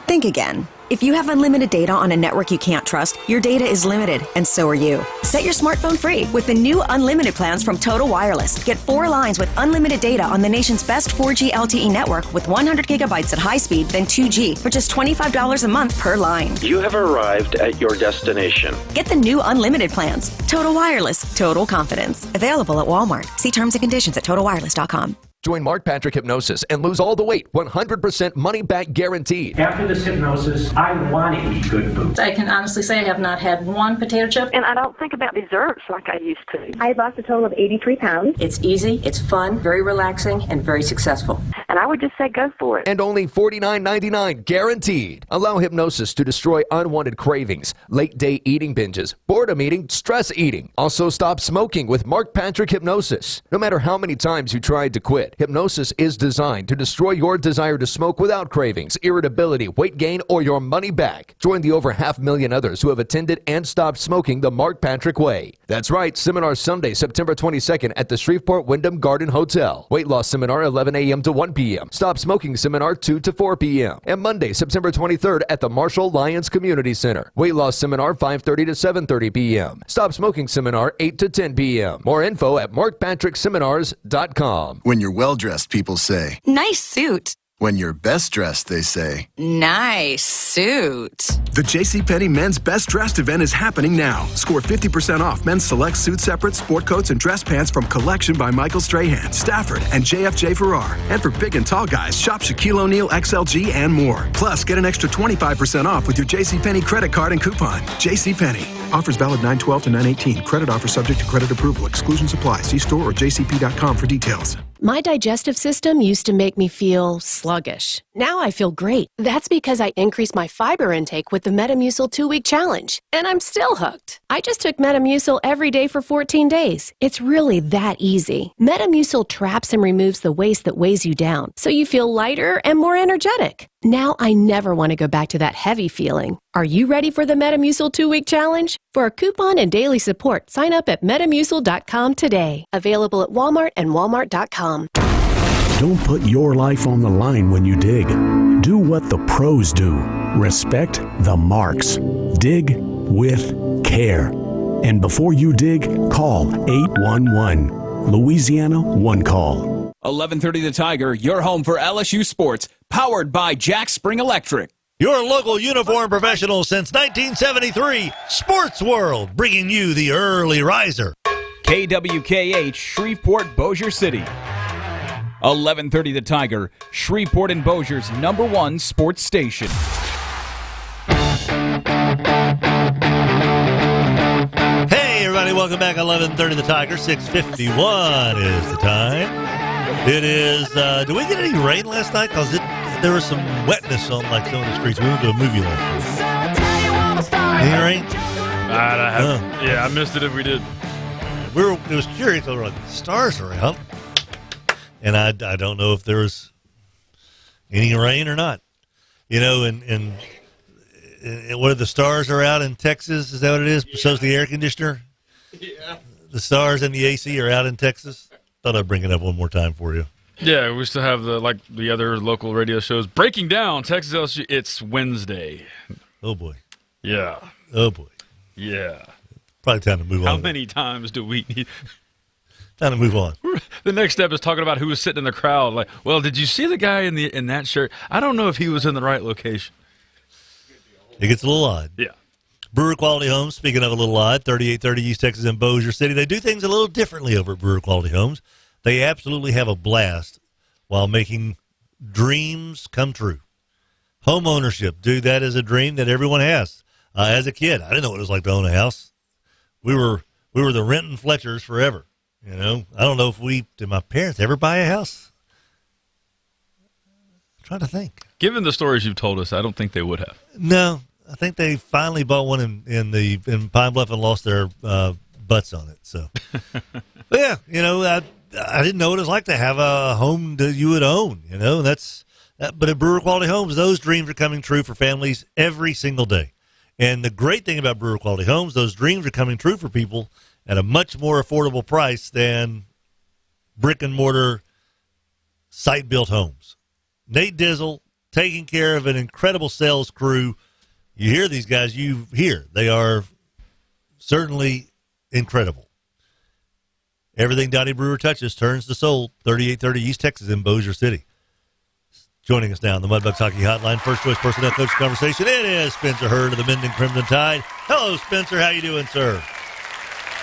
Think again. If you have unlimited data on a network you can't trust, your data is limited, and so are you. Set your smartphone free with the new unlimited plans from Total Wireless. Get 4 lines with unlimited data on the nation's best 4G LTE network with 100 gigabytes at high speed, then 2G for just $25 a month per line. You have arrived at your destination. Get the new unlimited plans. Total Wireless. Total confidence. Available at Walmart. See terms and conditions at TotalWireless.com. Join Mark Patrick Hypnosis and lose all the weight. 100% money back guaranteed. After this hypnosis, I want to eat good food. I can honestly say I have not had one potato chip. And I don't think about desserts like I used to. I lost a total of 83 pounds. It's easy, it's fun, very relaxing, and very successful. And I would just say go for it. And only $49.99 guaranteed. Allow hypnosis to destroy unwanted cravings, late-day eating binges, boredom eating, stress eating. Also stop smoking with Mark Patrick Hypnosis. No matter how many times you tried to quit, Hypnosis is designed to destroy your desire to smoke without cravings, irritability, weight gain, or your money back. Join the over 500,000 others who have attended and stopped smoking the Mark Patrick way. That's right, Seminar Sunday, September 22nd at the Shreveport Wyndham Garden Hotel. Weight loss seminar 11 a.m. to 1 p.m. Stop smoking seminar 2 to 4 p.m. And Monday, September 23rd at the Marshall Lyons Community Center. Weight loss seminar 5:30 to 7:30 p.m. Stop smoking seminar 8 to 10 p.m. More info at markpatrickseminars.com. When you're well-dressed, people say, "Nice suit." When you're best dressed, they say, "Nice suit." The JCPenney Men's Best Dressed event is happening now. Score 50% off men's select suit separates, sport coats, and dress pants from Collection by Michael Strahan, Stafford, and JFJ Farrar. And for big and tall guys, shop Shaquille O'Neal, XLG, and more. Plus, get an extra 25% off with your JCPenney credit card and coupon. JCPenney. Offers valid 9/12 to 9/18. Credit offer subject to credit approval. Exclusions apply. See store or jcp.com for details. My digestive system used to make me feel sluggish. Now I feel great. That's because I increased my fiber intake with the Metamucil 2-week challenge. And I'm still hooked. I just took Metamucil every day for 14 days. It's really that easy. Metamucil traps and removes the waste that weighs you down, so you feel lighter and more energetic. Now I never want to go back to that heavy feeling. Are you ready for the Metamucil 2-week challenge? For a coupon and daily support, sign up at Metamucil.com today. Available at Walmart and Walmart.com. Don't put your life on the line when you dig. Do what the pros do. Respect the marks. Dig with care. And before you dig, call 811. Louisiana One Call. 11:30 The Tiger, your home for LSU sports, powered by Jack Spring Electric. Your local uniform professional since 1973, Sports World, bringing you the early riser. KWKH, Shreveport, Bossier City. 11:30 The Tiger, Shreveport and Bossier's #1 sports station. Hey, everybody, welcome back. 11:30 The Tiger, 6:51 is the time. It is, did we get any rain last night? Because there was some wetness on like some of the streets. We went to a movie last night. Any rain? Yeah, I missed it if we did. It was curious. We were like, the stars are out. And I don't know if there was any rain or not. You know, and what the stars are out in Texas? Is that what it is? So's the air conditioner? Yeah. The stars and the AC are out in Texas? Thought I'd bring it up one more time for you. Yeah, we still have the other local radio shows. Breaking Down, Texas LSU. It's Wednesday. Oh, boy. Yeah. Oh, boy. Yeah. Probably time to move on. How many times do we need? Time to move on. The next step is talking about who was sitting in the crowd. Like, well, did you see the guy in that shirt? I don't know if he was in the right location. It gets a little odd. Yeah. Brewer Quality Homes, speaking of a little odd, 3830 East Texas in Bossier City. They do things a little differently over at Brewer Quality Homes. They absolutely have a blast while making dreams come true. Home ownership, dude, that is a dream that everyone has. As a kid, I didn't know what it was like to own a house. We were the Renton Fletchers forever. You know, I don't know if did my parents ever buy a house? I'm trying to think. Given the stories you've told us, I don't think they would have. No, I think they finally bought one in Pine Bluff and lost their butts on it. So, but yeah, you know, I didn't know what it was like to have a home that you would own. You know, but at Brewer Quality Homes, those dreams are coming true for families every single day. And the great thing about Brewer Quality Homes, those dreams are coming true for people at a much more affordable price than brick and mortar site-built homes. Nate Dizzle taking care of an incredible sales crew. You hear these guys, they are certainly incredible. Everything Donnie Brewer touches turns to sold. 3830 East Texas in Bossier City. Joining us now on the Mudbugs Hockey Hotline, first choice personnel coach conversation. It is Spencer Hurd of the Minden Crimson Tide. Hello, Spencer. How you doing, sir?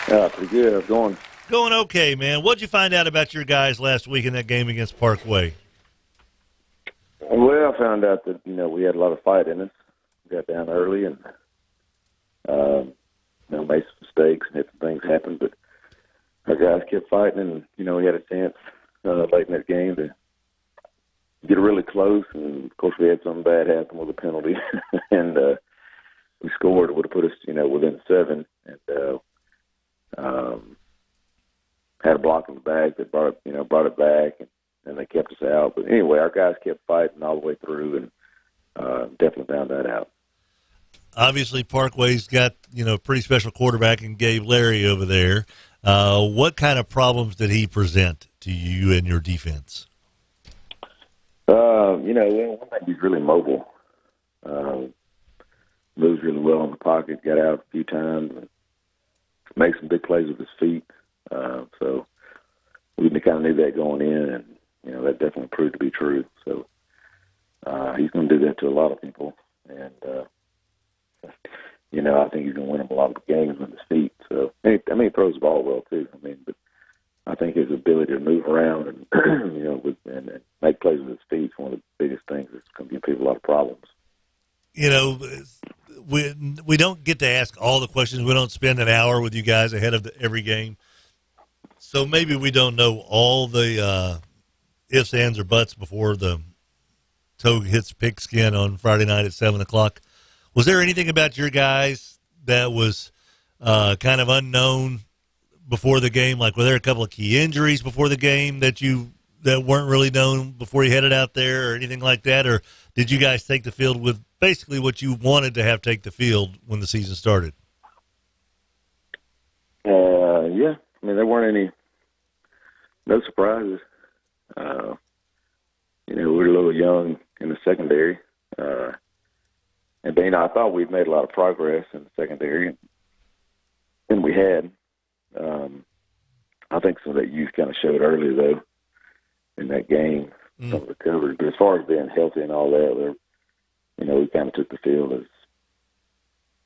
Pretty good. How's it going? Going okay, man. What'd you find out about your guys last week in that game against Parkway? Well, I found out that, we had a lot of fight in us. We got down early and, made some mistakes and had some things happen, but our guys kept fighting and, we had a chance late in that game to get really close, and of course we had something bad happen with a penalty, and we scored. It would have put us, within 7, and had a block in the back that brought it back, and and they kept us out. But anyway, our guys kept fighting all the way through, and definitely found that out. Obviously, Parkway's got, a pretty special quarterback in Gabe Larry over there. What kind of problems did he present to you and your defense? One thing, he's really mobile. Moves really well in the pocket, got out a few times, and makes some big plays with his feet. So we kind of knew that going in, and, that definitely proved to be true. So he's going to do that to a lot of people. And, I think he's going to win them a lot of games with his feet. So, he throws the ball well, too. But I think his ability to move around and, and make plays with his feet is one of the biggest things that's going to give people a lot of problems. We don't get to ask all the questions. We don't spend an hour with you guys ahead of every game. So maybe we don't know all the ifs, ands, or buts before the toe hits pigskin on Friday night at 7 o'clock. Was there anything about your guys that was kind of unknown before the game? Like, were there a couple of key injuries before the game that weren't really known before you headed out there or anything like that? Or did you guys take the field with basically what you wanted to have take the field when the season started? Yeah. There weren't no surprises. We were a little young in the secondary. And I thought we'd made a lot of progress in the secondary, and we had. I think some of that youth kind of showed early, though, in that game, some of the coverage. But as far as being healthy and all that, we kind of took the field as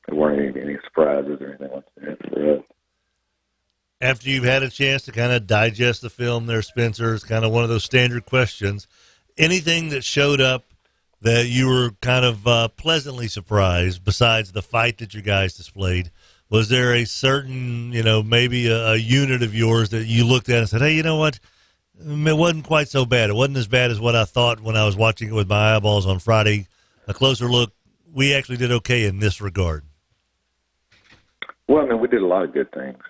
there weren't any surprises or anything like that for us. After you've had a chance to kind of digest the film there, Spencer, it's kind of one of those standard questions. Anything that showed up that you were kind of pleasantly surprised besides the fight that you guys displayed? Was there a certain, maybe a unit of yours that you looked at and said, hey, you know what? It wasn't quite so bad. It wasn't as bad as what I thought when I was watching it with my eyeballs on Friday. A closer look, we actually did okay in this regard. Well, we did a lot of good things.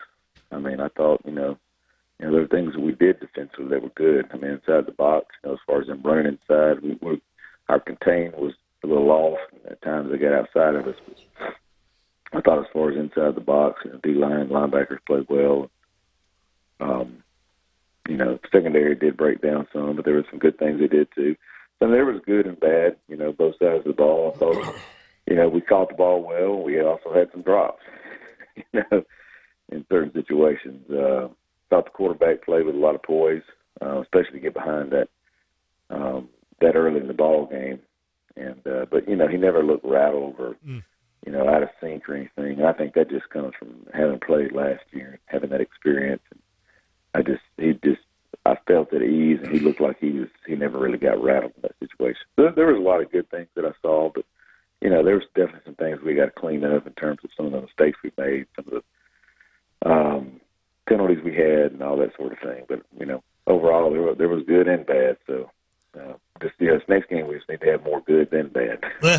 I thought, there were things that we did defensively that were good. Inside the box, as far as them running inside, our contain was a little off. At times they got outside of us. But I thought as far as inside the box, D-line, linebackers played well. Secondary did break down some, but there were some good things they did too. So there was good and bad, both sides of the ball. I thought, we caught the ball well. We also had some drops, in certain situations. Thought the quarterback played with a lot of poise, especially to get behind that early in the ball game. And but he never looked rattled or out of sync or anything. And I think that just comes from having played last year, having that experience. And I felt at ease, and he looked like he never really got rattled in that situation. There was a lot of good things that I saw, but there was definitely some things we got to clean up in terms of some of the mistakes we made, some of the penalties we had, and all that sort of thing. But overall, there was good and bad. So this next game, we just need to have more good than bad. Well,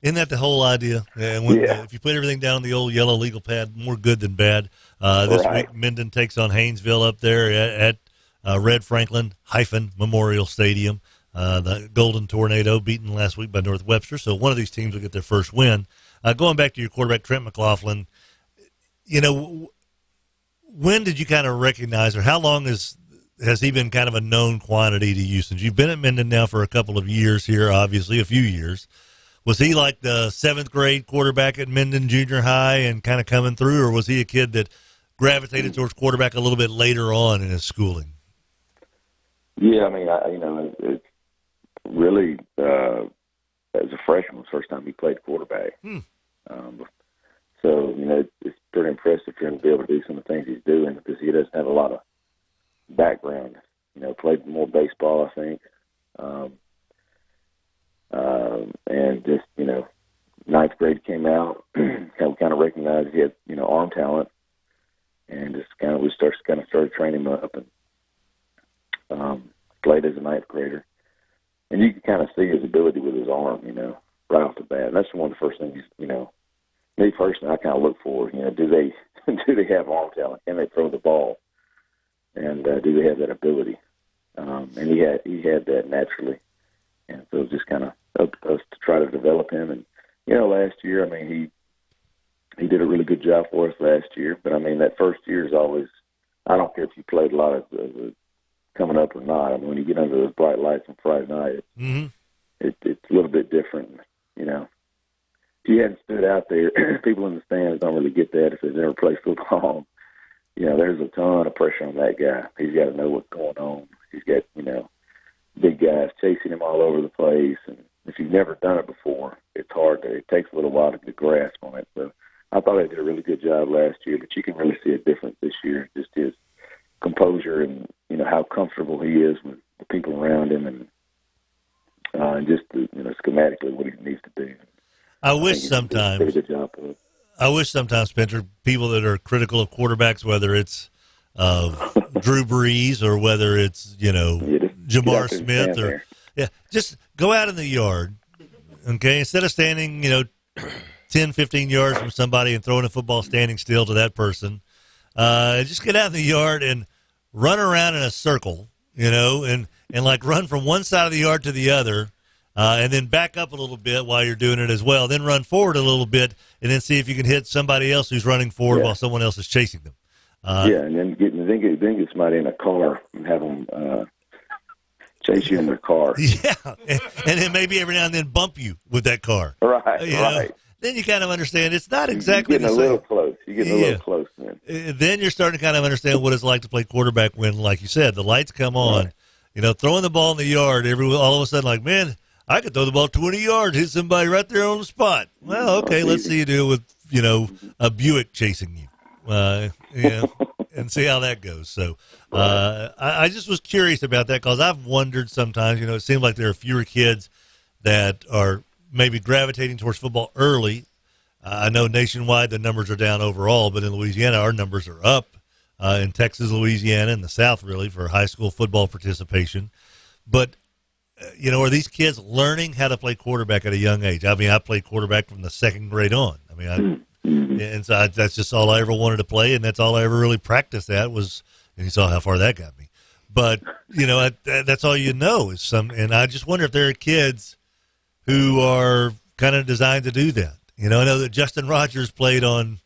isn't that the whole idea? If you put everything down on the old yellow legal pad, more good than bad. This week, Minden takes on Haynesville up there at Red Franklin - Memorial Stadium. The Golden Tornado beaten last week by North Webster. So one of these teams will get their first win. Going back to your quarterback, Trent McLaughlin, when did you kind of recognize, or how long has he been kind of a known quantity to you? Since you've been at Minden now for a couple of years here, obviously a few years. Was he like the 7th grade quarterback at Minden Junior High and kind of coming through, or was he a kid that gravitated towards quarterback a little bit later on in his schooling? Yeah, it's really as a freshman, the first time he played quarterback. So, it's pretty impressive for him to be able to do some of the things he's doing because he doesn't have a lot of background. Played more baseball, I think. And just, 9th grade came out, kind of recognized he had, arm talent, and just we started training him up and played as a 9th grader. And you can kind of see his ability with his arm, right off the bat. And that's one of the first things, me personally, I kind of look for, do they have arm talent? Can they throw the ball? And do they have that ability? And he had that naturally. And so it was just kind of up to us to try to develop him. And, last year, I mean, he did a really good job for us last year. But, I mean, that first year is always, I don't care if you played a lot of coming up or not. I mean, when you get under those bright lights on Friday night, it's a little bit different, If you hadn't stood out there, people in the stands don't really get that if they've never played football. There's a ton of pressure on that guy. He's got to know what's going on. He's got, big guys chasing him all over the place. And if you've never done it before, it's hard it takes a little while to get a grasp on it. So I thought I did a really good job last year, but you can really see a difference this year, just his composure and, how comfortable he is with the people around him and just, schematically what he needs to do. I wish sometimes, Spencer, people that are critical of quarterbacks, whether it's Drew Brees or whether it's, Jamar Smith just go out in the yard, okay? Instead of standing, 10, 15 yards from somebody and throwing a football standing still to that person, just get out in the yard and run around in a circle, and like run from one side of the yard to the other, and then back up a little bit while you're doing it as well. Then run forward a little bit and then see if you can hit somebody else who's running forward while someone else is chasing them. And then get somebody in a car and have them chase you in their car. Yeah, and then maybe every now and then bump you with that car. Right, right. Then you kind of understand it's not exactly the same. You're getting a little close, man. Then you're starting to kind of understand what it's like to play quarterback when, like you said, the lights come on. Right. Throwing the ball in the yard, all of a sudden, like, man, I could throw the ball 20 yards, hit somebody right there on the spot. Well, okay, let's see you do it with, a Buick chasing you. And see how that goes. So I just was curious about that because I've wondered sometimes, it seems like there are fewer kids that are maybe gravitating towards football early. I know nationwide the numbers are down overall, but in Louisiana our numbers are up in Texas, Louisiana, and the South really for high school football participation. But, are these kids learning how to play quarterback at a young age? I mean, I played quarterback from the second grade on. I mean, and so that's just all I ever wanted to play, and that's all I ever really practiced at was, and you saw how far that got me. But, that's all is some, and I just wonder if there are kids who are kind of designed to do that. I know that Justin Rogers played on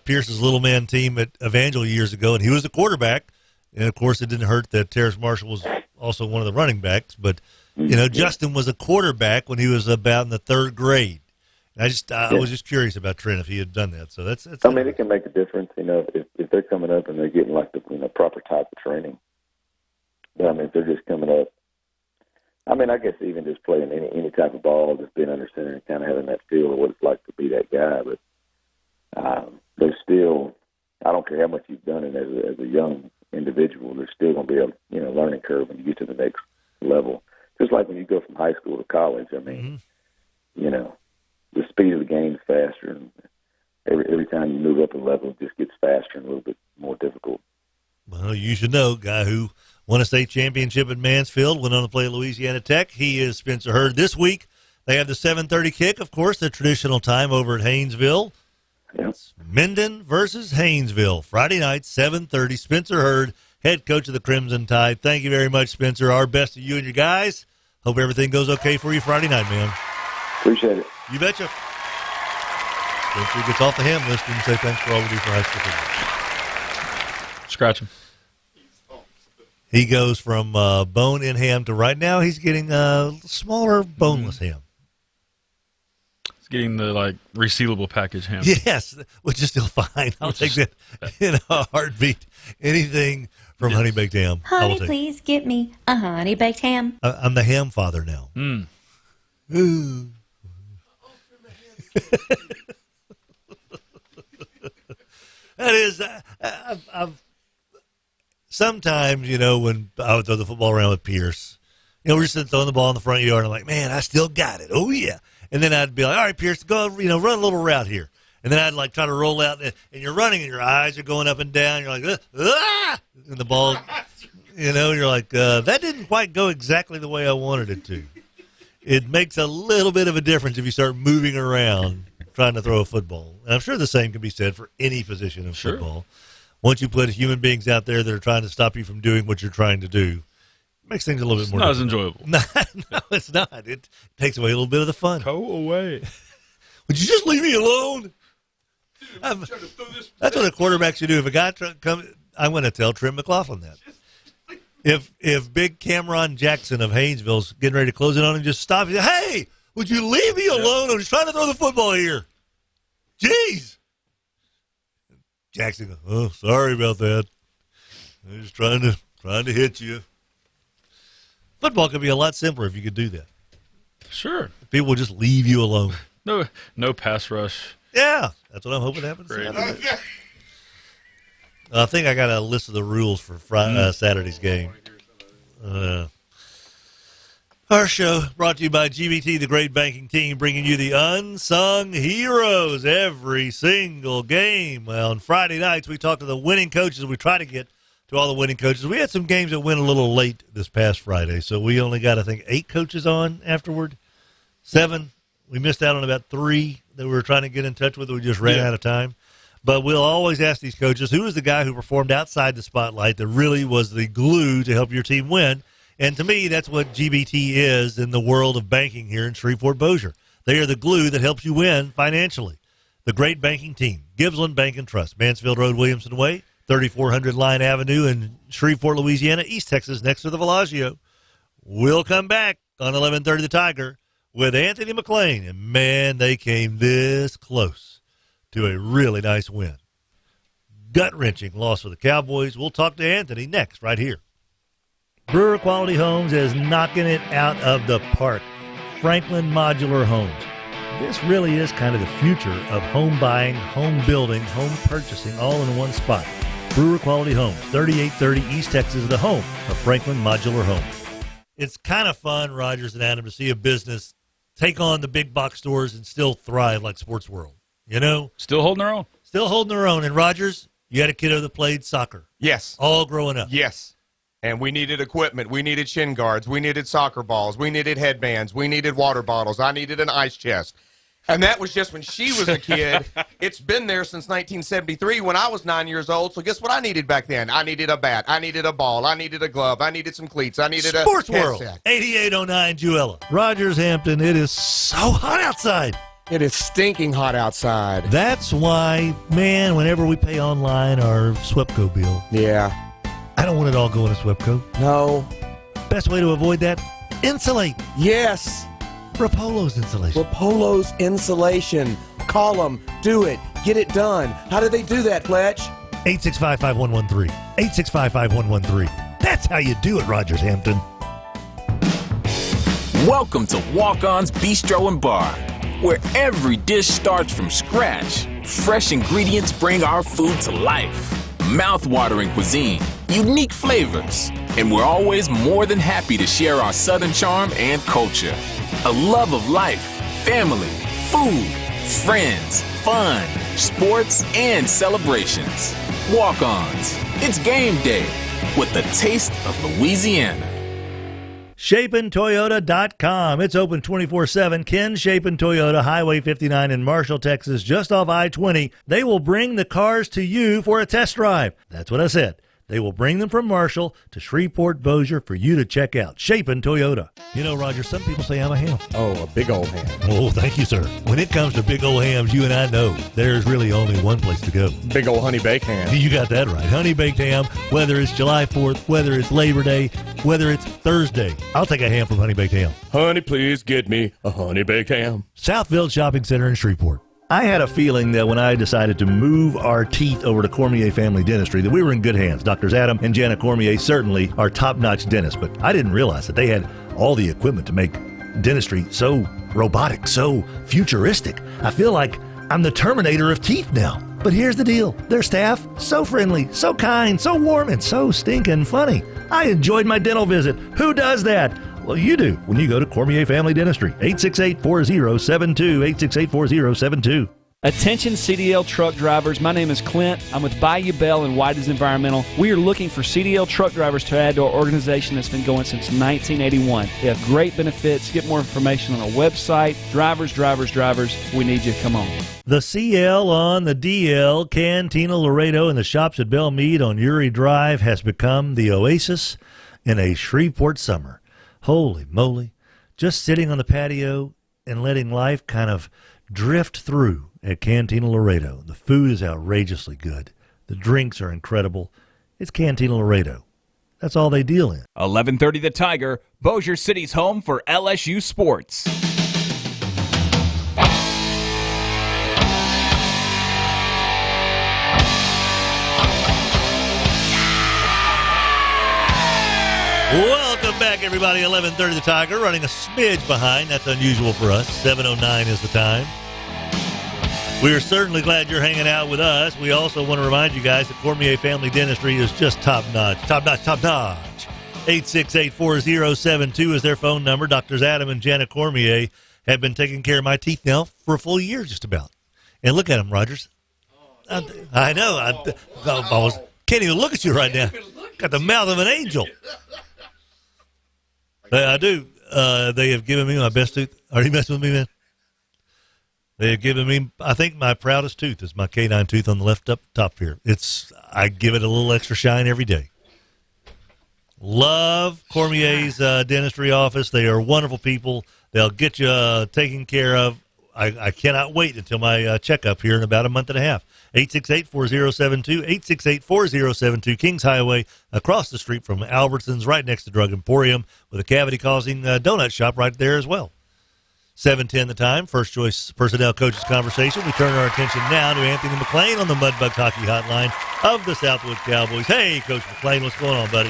Pierce's little man team at Evangel years ago, and he was the quarterback. And, of course, it didn't hurt that Terrace Marshall was also one of the running backs. But, Justin was a quarterback when he was about in the third grade. I was just curious about Trent if he had done that. So that's I mean, it can make a difference, if they're coming up and they're getting like the proper type of training. But I mean, if they're just coming up, I mean, I guess even just playing any type of ball, just being under center and kind of having that feel of what it's like to be that guy. But there's still, I don't care how much you've done it as a young individual, there's still going to be a learning curve when you get to the next level. Just like when you go from high school to college. I mean, the speed of the game is faster, and every time you move up a level, it just gets faster and a little bit more difficult. Well, you should know, guy who won a state championship at Mansfield, went on to play at Louisiana Tech. He is Spencer Hurd. This week, they have the 7:30 kick, of course, the traditional time over at Haynesville. Yep. It's Minden versus Haynesville, Friday night, 7:30. Spencer Hurd, head coach of the Crimson Tide. Thank you very much, Spencer. Our best to you and your guys. Hope everything goes okay for you Friday night, man. Appreciate it. You betcha. Spencer gets off the ham list and say thanks for all we do for high school football. Scratch him. He goes from bone-in ham to right now he's getting a smaller boneless ham. He's getting the resealable package ham. Yes, which is still fine. I'll take that in a heartbeat. Anything from Honey Baked Ham. Honey, please get me a Honey Baked Ham. I'm the ham father now. Ooh. That is, I've sometimes, when I would throw the football around with Pierce, we're just throwing the ball in the front yard, and I'm like, man, I still got it. Oh, yeah. And then I'd be like, all right, Pierce, go, run a little route here. And then I'd try to roll out, and you're running, and your eyes are going up and down. You're like, and the ball, you're like, that didn't quite go exactly the way I wanted it to. It makes a little bit of a difference if you start moving around trying to throw a football. And I'm sure the same can be said for any position of football. Once you put human beings out there that are trying to stop you from doing what you're trying to do, Makes things a little bit more. Not as enjoyable. No, it's not. It takes away a little bit of the fun. Go away. Would you just leave me alone? That's what a quarterback should do. If a guy comes, I'm going to tell Trent McLaughlin that. If big Cameron Jackson of Haynesville's getting ready to close it on him, just stop. Hey, would you leave me alone? I'm just trying to throw the football here. Jeez. Jackson goes, oh, sorry about that. I'm just trying to hit you. Football could be a lot simpler if you could do that. Sure. People would just leave you alone. No pass rush. Yeah, that's what I'm hoping happens. I think I got a list of the rules for Saturday's game. Our show brought to you by GBT, the great banking team, bringing you the unsung heroes every single game. Well, on Friday nights, we talk to the winning coaches. We try to get to all the winning coaches. We had some games that went a little late this past Friday, so we only got, I think, 8 coaches on afterward. 7. We missed out on about 3 that we were trying to get in touch with. We just ran out of time. But we'll always ask these coaches, who was the guy who performed outside the spotlight that really was the glue to help your team win? And to me, that's what GBT is in the world of banking here in Shreveport-Bossier. They are the glue that helps you win financially. The great banking team, Gibbsland Bank and Trust, Mansfield Road, Williamson Way, 3400 Line Avenue in Shreveport, Louisiana, East Texas, next to the Villaggio. We'll come back on 1130 The Tiger with Anthony McLean. And, man, they came this close to a really nice win. Gut-wrenching loss for the Cowboys. We'll talk to Anthony next right here. Brewer Quality Homes is knocking it out of the park. Franklin Modular Homes. This really is kind of the future of home buying, home building, home purchasing, all in one spot. Brewer Quality Homes, 3830 East Texas, the home of Franklin Modular Homes. It's kind of fun, Rogers and Adam, to see a business take on the big box stores and still thrive like Sports World. You know? Still holding their own. Still holding their own. And, Rogers, you had a kiddo that played soccer. Yes. All growing up. Yes. And we needed equipment. We needed shin guards. We needed soccer balls. We needed headbands. We needed water bottles. I needed an ice chest. And that was just when she was a kid. It's been there since 1973 when I was 9 years old. So guess what I needed back then? I needed a bat. I needed a ball. I needed a glove. I needed some cleats. I needed a Sports World, headset. 8809 Juella. Rogers Hampton, it is so hot outside. It is stinking hot outside. That's why, man, whenever we pay online our SWEPCO bill. Yeah. I don't want it all going to SWEPCO. No. Best way to avoid that, insulate. Yes. Rapolo's insulation. Rapolo's insulation. Call them. Do it. Get it done. How do they do that, Fletch? 865-5113. 865-5113. That's how you do it, Rogers Hampton. Welcome to Walk-On's Bistro and Bar, where every dish starts from scratch. Fresh ingredients bring our food to life. Mouth-watering cuisine, unique flavors, and we're always more than happy to share our Southern charm and culture. A love of life, family, food, friends, fun, sports, and celebrations. Walk-Ons. It's game day with the taste of Louisiana. ShapenToyota.com. It's open 24/7. Ken Shapen Toyota, Highway 59 in Marshall, Texas, just off I-20. They will bring the cars to you for a test drive. That's what I said. They will bring them from Marshall to Shreveport-Bossier for you to check out. Shapen Toyota. You know, Roger, some people say I'm a ham. Oh, a big old ham. Oh, thank you, sir. When it comes to big old hams, you and I know there's really only one place to go. Big old honey baked ham. You got that right. Honey baked ham, whether it's July 4th, whether it's Labor Day, whether it's Thursday. I'll take a ham from Honey Baked Ham. Honey, please get me a honey baked ham. Southfield Shopping Center in Shreveport. I had a feeling that when I decided to move our teeth over to Cormier Family Dentistry that we were in good hands. Doctors Adam and Jana Cormier certainly are top-notch dentists, but I didn't realize that they had all the equipment to make dentistry so robotic, so futuristic. I feel like I'm the Terminator of teeth now. But here's the deal. Their staff, so friendly, so kind, so warm, and so stinking funny. I enjoyed my dental visit. Who does that? Well, you do when you go to Cormier Family Dentistry. 868-4072, 868-4072. Attention CDL truck drivers, my name is Clint. I'm with Bayou Bell and Whitey's Environmental. We are looking for CDL truck drivers to add to our organization that's been going since 1981. They have great benefits. Get more information on our website. Drivers, we need you. Come on. The CL on the DL, Cantina Laredo, and the shops at Bell Mead on Uri Drive has become the oasis in a Shreveport summer. Holy moly. Just sitting on the patio and letting life kind of drift through at Cantina Laredo. The food is outrageously good. The drinks are incredible. It's Cantina Laredo. That's all they deal in. 11:30 The Tiger, Bossier City's home for LSU sports. Welcome back, everybody. 11:30 The Tiger, running a smidge behind. That's unusual for us. 7:09 is the time. We are certainly glad you're hanging out with us. We also want to remind you guys that Cormier Family Dentistry is just top-notch. Top-notch, top-notch. 868-4072 is their phone number. Doctors Adam and Janet Cormier have been taking care of my teeth now for a full year just about. And look at them, Rogers. I know. I can't even look at you right now. Got the mouth of an angel. I do. They have given me my best tooth. Are you messing with me, man? They have given me, I think, my proudest tooth is my canine tooth on the left up top here. I give it a little extra shine every day. Love Cormier's dentistry office. They are wonderful people. They'll get you taken care of. I cannot wait until my checkup here in about a month and a half. 868-4072, 868-4072, Kings Highway, across the street from Albertsons, right next to Drug Emporium, with a cavity-causing donut shop right there as well. 7:10 the time, First Choice Personnel Coaches Conversation. We turn our attention now to Anthony McLean on the Mudbugs Hockey Hotline of the Southwood Cowboys. Hey, Coach McLean, what's going on, buddy?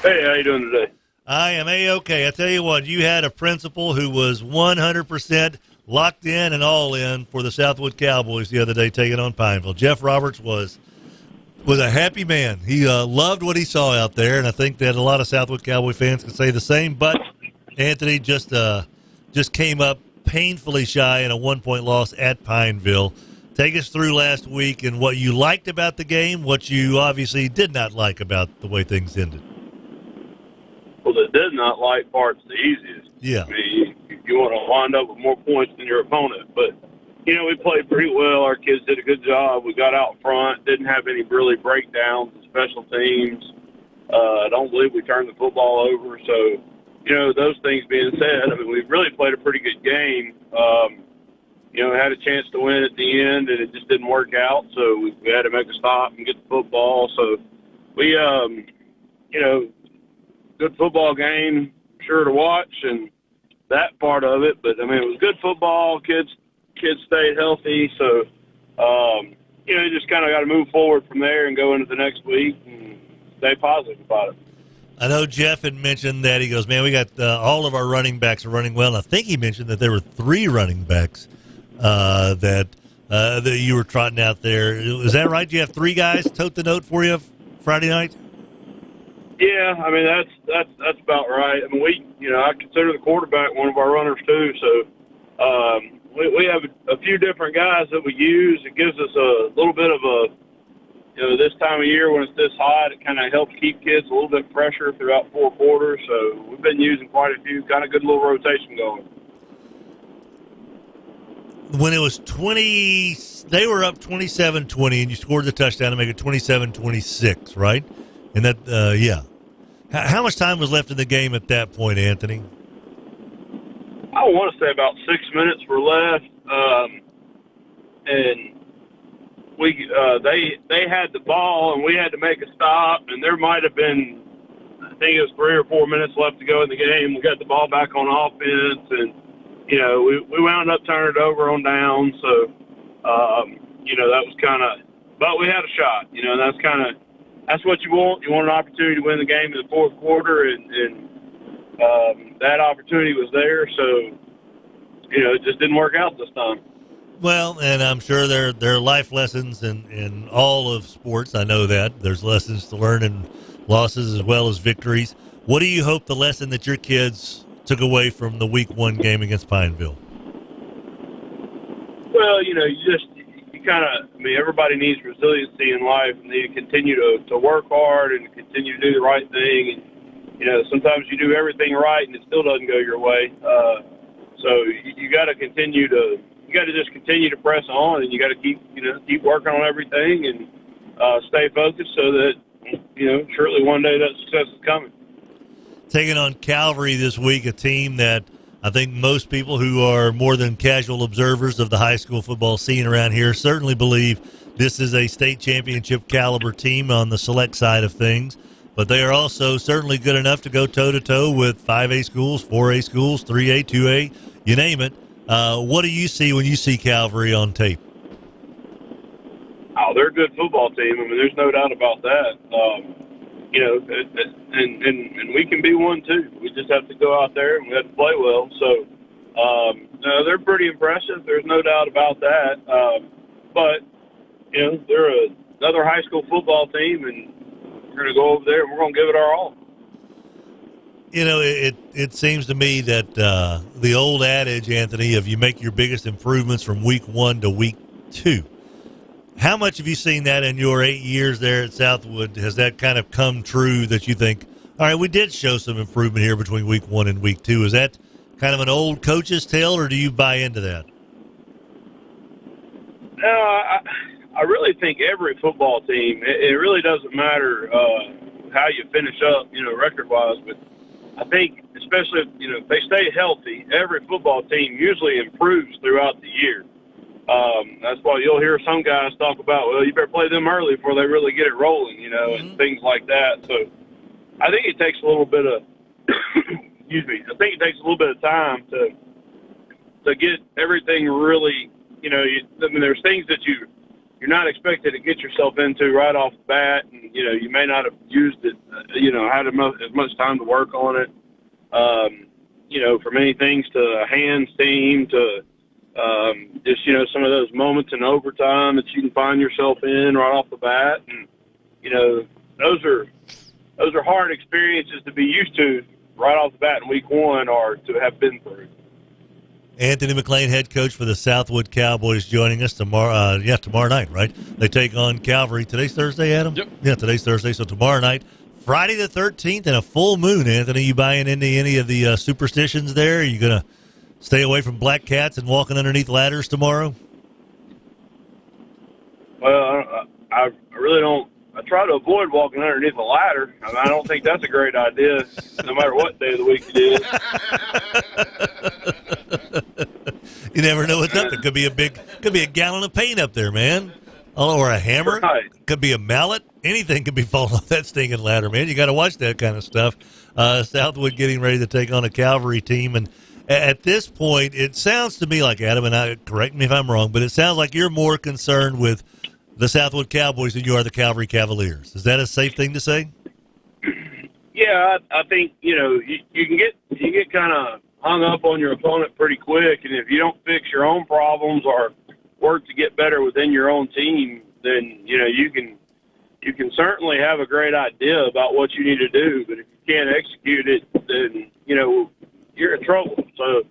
Hey, how you doing today? I am A-OK. I tell you what, you had a principal who was 100% locked in and all in for the Southwood Cowboys the other day taking on Pineville. Jeff Roberts was a happy man. He loved what he saw out there, and I think that a lot of Southwood Cowboy fans can say the same, but Anthony just came up painfully shy in a 1-point loss at Pineville. Take us through last week and what you liked about the game, what you obviously did not like about the way things ended. Well, the did not like part's the easiest. Yeah. I mean, you want to wind up with more points than your opponent. But, we played pretty well. Our kids did a good job. We got out front, didn't have any really breakdowns in special teams. I don't believe we turned the football over. So, those things being said, I mean, we really played a pretty good game. We had a chance to win at the end, and it just didn't work out. So we had to make a stop and get the football. So we, good football game, sure to watch, and that part of it. But, I mean, it was good football. Kids stayed healthy. So, you just kind of got to move forward from there and go into the next week and stay positive about it. I know Jeff had mentioned that. He goes, man, we got all of our running backs are running well. And I think he mentioned that there were 3 running backs that you were trotting out there. Is that right? Do you have 3 guys tote the note for you Friday night? Yeah, I mean, that's about right. I mean, I consider the quarterback one of our runners too. So we have a few different guys that we use. It gives us a little bit of a, this time of year when it's this hot, it kind of helps keep kids a little bit fresher throughout 4 quarters. So we've been using quite a few, kind of good little rotation going. When it was 20, they were up 27-20, and you scored the touchdown to make it 27-26, right? And that, yeah. How much time was left in the game at that point, Anthony? I want to say about 6 minutes were left, and they had the ball, and we had to make a stop, and there might have been, I think it was 3 or 4 minutes left to go in the game. We got the ball back on offense, and we wound up turning it over on down. So that was kind of, but we had a shot. And that's what you want. You want an opportunity to win the game in the 4th quarter, and that opportunity was there. So it just didn't work out this time. Well, and I'm sure there are life lessons in all of sports. I know that. There's lessons to learn in losses as well as victories. What do you hope the lesson that your kids took away from the Week 1 game against Pineville? Well, everybody needs resiliency in life, and they continue to work hard and continue to do the right thing. And, sometimes you do everything right and it still doesn't go your way. So you got to continue to, just continue to press on, and you got to keep working on everything and stay focused so that, surely one day that success is coming. taking on Calvary this week, a team that I think most people who are more than casual observers of the high school football scene around here certainly believe this is a state championship caliber team on the select side of things. But they are also certainly good enough to go toe-to-toe with 5A schools, 4A schools, 3A, 2A, you name it. What do you see when you see Calvary on tape? Oh, they're a good football team. I mean, there's no doubt about that. You know, and we can be one too. We just have to go out there and we have to play well. So, no, they're pretty impressive. There's no doubt about that. But, you know, they're another high school football team, and we're going to go over there and we're going to give it our all. You know, it seems to me that the old adage, Anthony, of you make your biggest improvements from week 1 to week 2. How much have you seen that in your 8 years there at Southwood? Has that kind of come true that you think, all right, we did show some improvement here between week 1 and week 2? Is that kind of an old coach's tale, or do you buy into that? No, I really think every football team, it really doesn't matter how you finish up, you know, record-wise, but I think especially, you know, if they stay healthy, every football team usually improves throughout the year. That's why you'll hear some guys talk about, well, you better play them early before they really get it rolling, you know, and things like that. So I think it takes a little bit of, excuse me, I think it takes a little bit of time to get everything really, you know, I mean, there's things that you're not expected to get yourself into right off the bat, and, you know, you may not have used it, you know, had as much time to work on it, you know, from many things to a hands team to, just, you know, some of those moments in overtime that you can find yourself in right off the bat. And, you know, those are hard experiences to be used to right off the bat in week 1 or to have been through. Anthony McLean, head coach for the Southwood Cowboys, joining us tomorrow. Tomorrow night, right? They take on Calvary. Today's Thursday, Adam? Yep. Yeah, today's Thursday. So tomorrow night, Friday the 13th, and a full moon, Anthony. You buying into any of the superstitions there? Are you going to stay away from black cats and walking underneath ladders tomorrow? Well, I really don't. I try to avoid walking underneath a ladder. I mean, I don't think that's a great idea, no matter what day of the week it is. You never know what's up. It could be a gallon of paint up there, man. Or a hammer. Right. Could be a mallet. Anything could be falling off that stinking ladder, man. You got to watch that kind of stuff. Southwood getting ready to take on a Calvary team, and at this point, it sounds to me like, Adam, and correct me if I'm wrong, but it sounds like you're more concerned with the Southwood Cowboys than you are the Calvary Cavaliers. Is that a safe thing to say? Yeah, I think, you know, you can get kind of hung up on your opponent pretty quick, and if you don't fix your own problems or work to get better within your own team, then, you know, you can certainly have a great idea about what you need to do, but if you can't execute it, then, you know, you're in trouble. So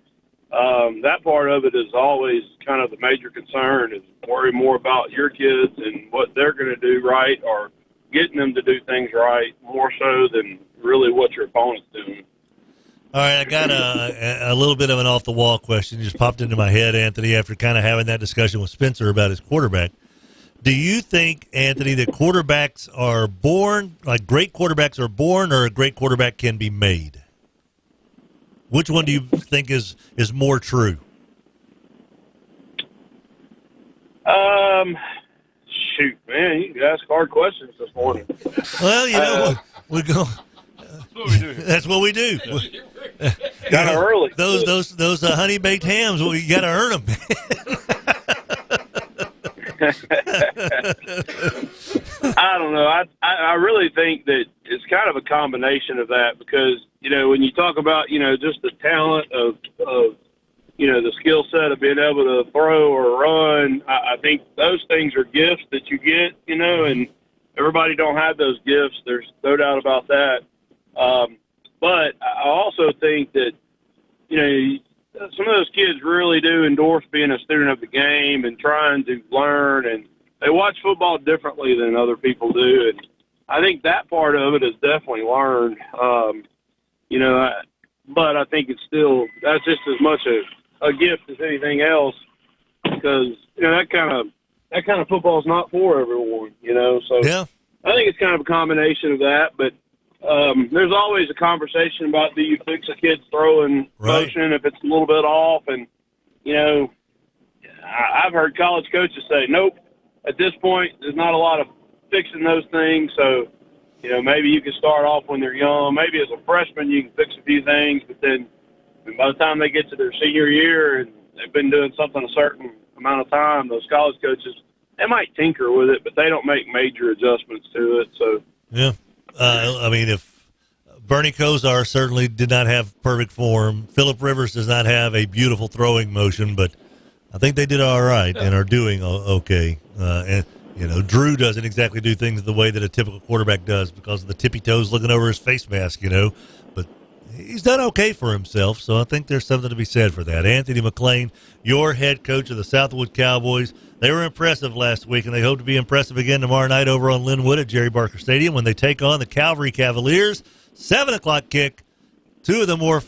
that part of it is always kind of the major concern, is worry more about your kids and what they're going to do right, or getting them to do things right, more so than really what your opponent's doing. All right, I got a little bit of an off-the-wall question. Just popped into my head, Anthony, after kind of having that discussion with Spencer about his quarterback. Do you think, Anthony, that quarterbacks are born, like great quarterbacks are born, or a great quarterback can be made? Which one do you think is more true? Shoot, man, you ask hard questions this morning. Well, you know, we go. That's what we do. Kind of early. Those honey baked hams. Well, you got to earn them. I don't know. I really think that it's kind of a combination of that, because, you know, when you talk about, you know, just the talent of you know, the skill set of being able to throw or run, I think those things are gifts that you get, you know, and everybody don't have those gifts. There's no doubt about that. But I also think that, you know, some of those kids really do endorse being a student of the game and trying to learn, and they watch football differently than other people do. And I think that part of it is definitely learned, you know, but I think it's still, that's just as much a gift as anything else, because, you know, that kind of football is not for everyone, you know. So yeah. I think it's kind of a combination of that, but there's always a conversation about, do you fix a kid's throwing motion if it's a little bit off? And, I've heard college coaches say, nope, at this point, there's not a lot of fixing those things. So, maybe you can start off when they're young. Maybe as a freshman, you can fix a few things, but then by the time they get to their senior year and they've been doing something a certain amount of time, those college coaches, they might tinker with it, but they don't make major adjustments to it. So, yeah. If Bernie Kosar certainly did not have perfect form, Phillip Rivers does not have a beautiful throwing motion, but I think they did all right and are doing okay. And Drew doesn't exactly do things the way that a typical quarterback does because of the tippy toes looking over his face mask, but he's done okay for himself. So I think there's something to be said for that. Anthony McLean, your head coach of the Southwood Cowboys. They were impressive last week, and they hope to be impressive again tomorrow night over on Linwood at Jerry Barker Stadium when they take on the Calvary Cavaliers. 7:00 kick. Two of the more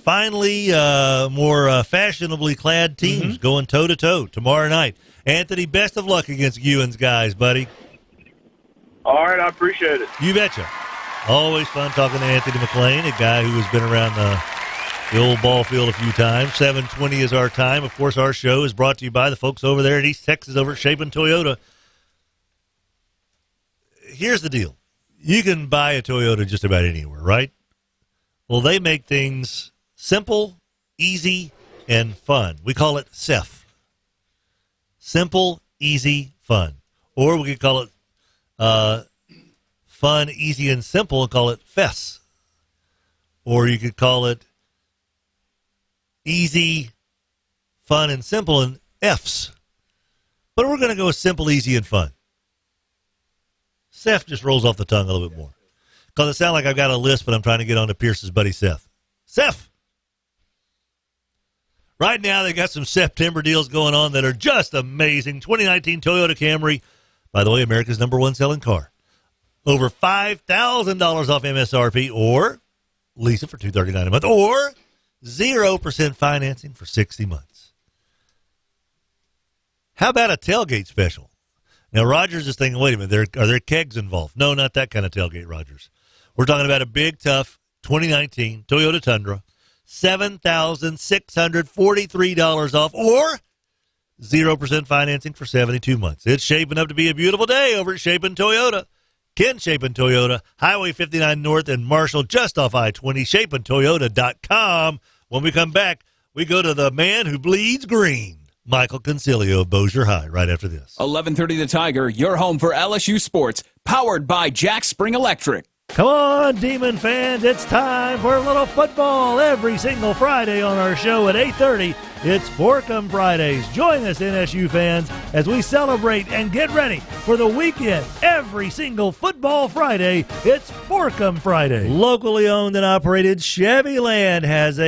fashionably clad teams going toe-to-toe tomorrow night. Anthony, best of luck against Ewan's guys, buddy. All right, I appreciate it. You betcha. Always fun talking to Anthony McLean, a guy who has been around the old ball field a few times. 7:20 is our time. Of course, our show is brought to you by the folks over there in East Texas over at Chapin Toyota. Here's the deal. You can buy a Toyota just about anywhere, right? Well, they make things simple, easy, and fun. We call it SEF. Simple, easy, fun. Or we could call it fun, easy, and simple and call it FES. Or you could call it easy, fun, and simple and Fs. But we're going to go with simple, easy, and fun. SEF just rolls off the tongue a little bit more. Because it sounds like I've got a list, but I'm trying to get on to Pierce's buddy Seth. Seth! Right now, they got some September deals going on that are just amazing. 2019 Toyota Camry, by the way, America's #1 selling car. Over $5,000 off MSRP, or lease it for $239 a month, or 0% financing for 60 months. How about a tailgate special? Now, Rogers is thinking, wait a minute, are there kegs involved? No, not that kind of tailgate, Rogers. We're talking about a big, tough 2019 Toyota Tundra, $7,643 off, or 0% financing for 72 months. It's shaping up to be a beautiful day over at Chapin Toyota. Ken Chapin Toyota, Highway 59 North in Marshall, just off I-20, chapintoyota.com. When we come back, we go to the man who bleeds green, Michael Concilio of Bossier High, right after this. 11:30 The Tiger, your home for LSU sports, powered by Jack Spring Electric. Come on, Demon fans, it's time for a little football every single Friday on our show at 8:30. It's Forkum Fridays. Join us, NSU fans, as we celebrate and get ready for the weekend. Every single football Friday, it's Forkum Friday. Locally owned and operated, Chevyland has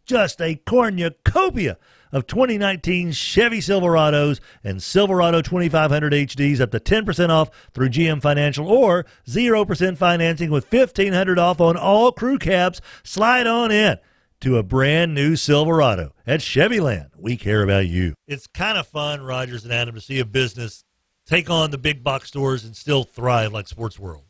just a cornucopia of 2019 Chevy Silverados and Silverado 2500 HDs up to 10% off through GM Financial, or 0% financing with $1,500 off on all crew cabs. Slide on in to a brand new Silverado at Chevyland. We care about you. It's kind of fun, Rogers and Adam, to see a business take on the big box stores and still thrive like Sports World.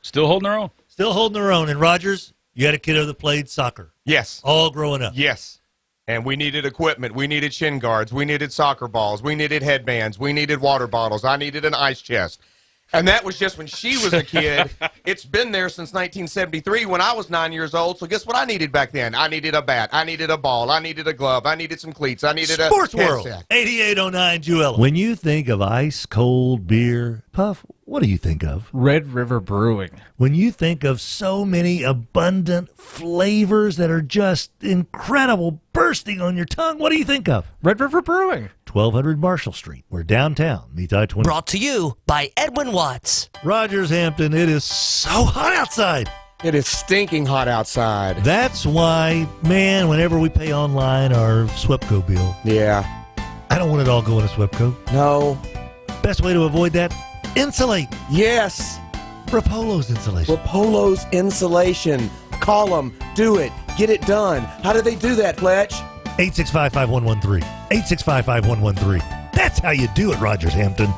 Still holding their own. Still holding their own. And Rogers, you had a kiddo that played soccer. Yes. All growing up. Yes. And we needed equipment. We needed shin guards. We needed soccer balls. We needed headbands. We needed water bottles. I needed an ice chest. And that was just when she was a kid. It's been there since 1973 when I was 9 years old. So guess what I needed back then? I needed a bat. I needed a ball. I needed a glove. I needed some cleats. I needed a Sports World, headset. 8809 Jewel. When you think of ice cold beer, Puff, what do you think of? Red River Brewing. When you think of so many abundant flavors that are just incredible, bursting on your tongue, what do you think of? Red River Brewing. 1200 Marshall Street, where downtown meets I-20. Brought to you by Edwin Watts. Rogers Hampton, it is so hot outside. It is stinking hot outside. That's why, man, whenever we pay online our SWEPCO bill. Yeah. I don't want it all going to SWEPCO. No. Best way to avoid that, insulate. Yes. Rapolo's insulation. Rapolo's insulation. Call them. Do it. Get it done. How do they do that, Fletch? 865-5113. 865-5113. That's how you do it, Rogers Hampton.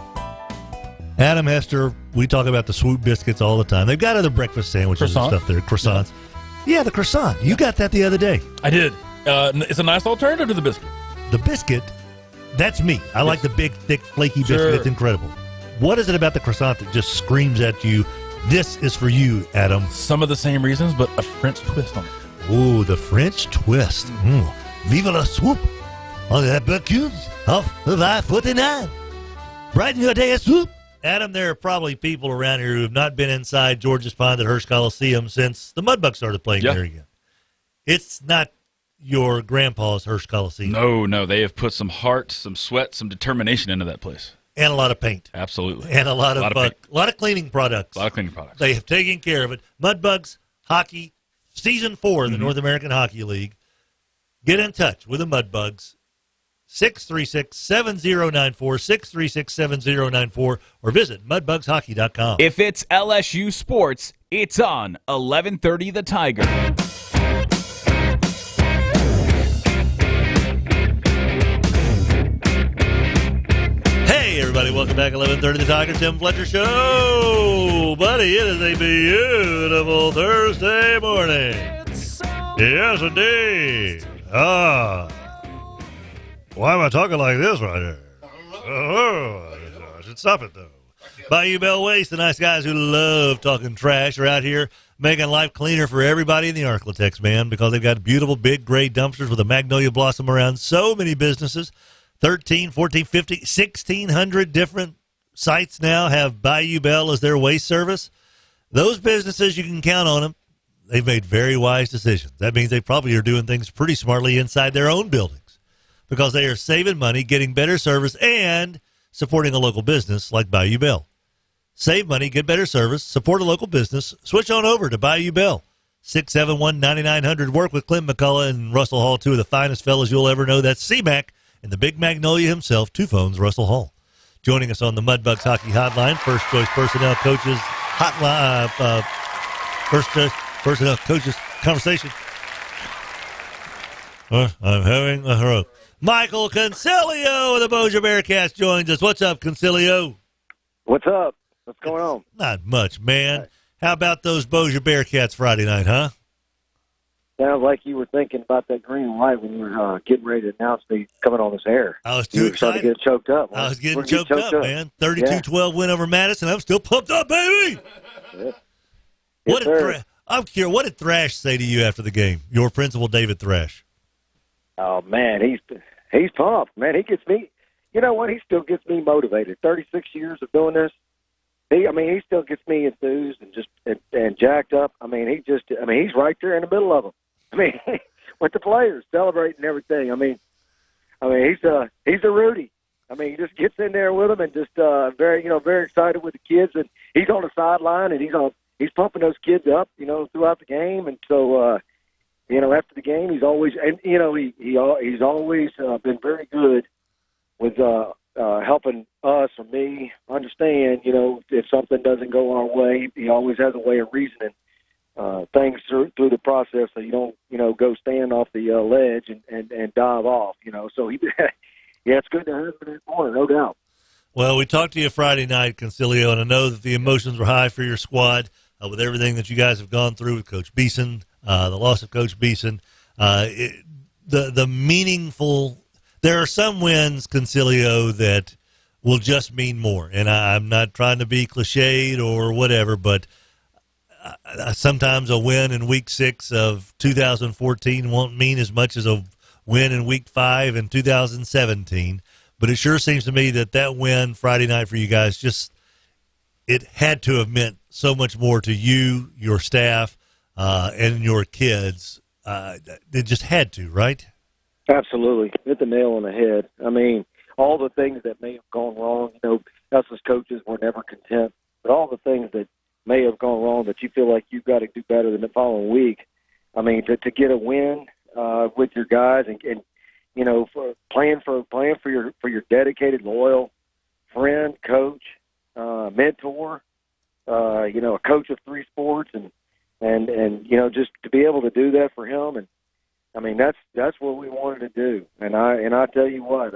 Adam Hester, we talk about the swoop biscuits all the time. They've got other breakfast sandwiches and stuff there. Croissants. Yeah, the croissant. You got that the other day. I did. It's a nice alternative to the biscuit. The biscuit, that's me. I like the big, thick, flaky biscuit. It's incredible. What is it about the croissant that just screams at you, this is for you, Adam? Some of the same reasons, but a French twist on it. Ooh, the French twist. Vive la swoop. On the Bercunes of 549. Brighten your day at swoop. Adam, there are probably people around here who have not been inside George's Pond at Hearst Coliseum since the Mudbucks started playing there again. It's not your grandpa's Hearst Coliseum. No. They have put some heart, some sweat, some determination into that place. And a lot of paint. Absolutely. And a lot of cleaning products. A lot of cleaning products. They have taken care of it. Mudbugs Hockey, Season 4 of the North American Hockey League. Get in touch with the Mudbugs. 636-7094, 636-7094, or visit mudbugshockey.com. If it's LSU sports, it's on 1130 The Tiger. Hey, everybody, welcome back. 1130 The Tiger, Tim Fletcher Show. Buddy, it is a beautiful Thursday morning. Yes, indeed. Why am I talking like this right here? I should stop it, though. Bayou Bell Waste, the nice guys who love talking trash, are out here making life cleaner for everybody in the Arklatex, man, because they've got beautiful, big, gray dumpsters with a magnolia blossom around so many businesses. 13, 14, 15, 1,600 different sites now have Bayou Bell as their waste service. Those businesses, you can count on them. They've made very wise decisions. That means they probably are doing things pretty smartly inside their own buildings, because they are saving money, getting better service, and supporting a local business like Bayou Bell. Save money, get better service, support a local business. Switch on over to Bayou Bell. 671-9900. Work with Clint McCullough and Russell Hall, two of the finest fellas you'll ever know. That's C-Mac and the big Magnolia himself, 2 phones, Russell Hall. Joining us on the Mudbugs Hockey Hotline, First Choice Personnel Coaches Hotline, First Choice Personnel Coaches Conversation. I'm having a stroke. Michael Concilio of the Bossier Bearcats joins us. What's up, Concilio? What's up? What's going on? Not much, man. Right. How about those Bossier Bearcats Friday night, huh? Sounds like you were thinking about that green and white when you were getting ready to announce me coming on this air. I was too excited. To get choked up. I was getting choked up, man. 32-12 win over Madison. I'm still pumped up, baby. Yeah. I'm curious, what did Thrash say to you after the game? Your principal, David Thrash. Oh, man, he's pumped, man. He gets me, you know what, he still gets me motivated. 36 years of doing this, he still gets me enthused and jacked up. He's right there in the middle of them. With the players, celebrating everything. He's a Rudy. He just gets in there with them and just very excited with the kids. And he's on the sideline and he's pumping those kids up, throughout the game. And so, after the game, he's always he's always been very good with helping us or me understand, if something doesn't go our way. He always has a way of reasoning things through the process, so you don't go stand off the ledge and dive off. So he, it's good to have him in that corner, no doubt. Well, we talked to you Friday night, Concilio, and I know that the emotions were high for your squad with everything that you guys have gone through with Coach Beeson. The loss of Coach Beeson, the meaningful. There are some wins, Concilio, that will just mean more. And I'm not trying to be cliched or whatever, but sometimes a win in Week 6 of 2014 won't mean as much as a win in Week 5 in 2017. But it sure seems to me that win Friday night for you guys it had to have meant so much more to you, your staff, and your kids. It just had to, right? Absolutely. Hit the nail on the head. All the things that may have gone wrong, us as coaches were never content, but all the things that may have gone wrong that you feel like you've got to do better than the following week. To get a win with your guys and for playing for your dedicated, loyal friend, coach, mentor, a coach of 3 sports and just to be able to do that for him, and that's what we wanted to do. And I tell you what,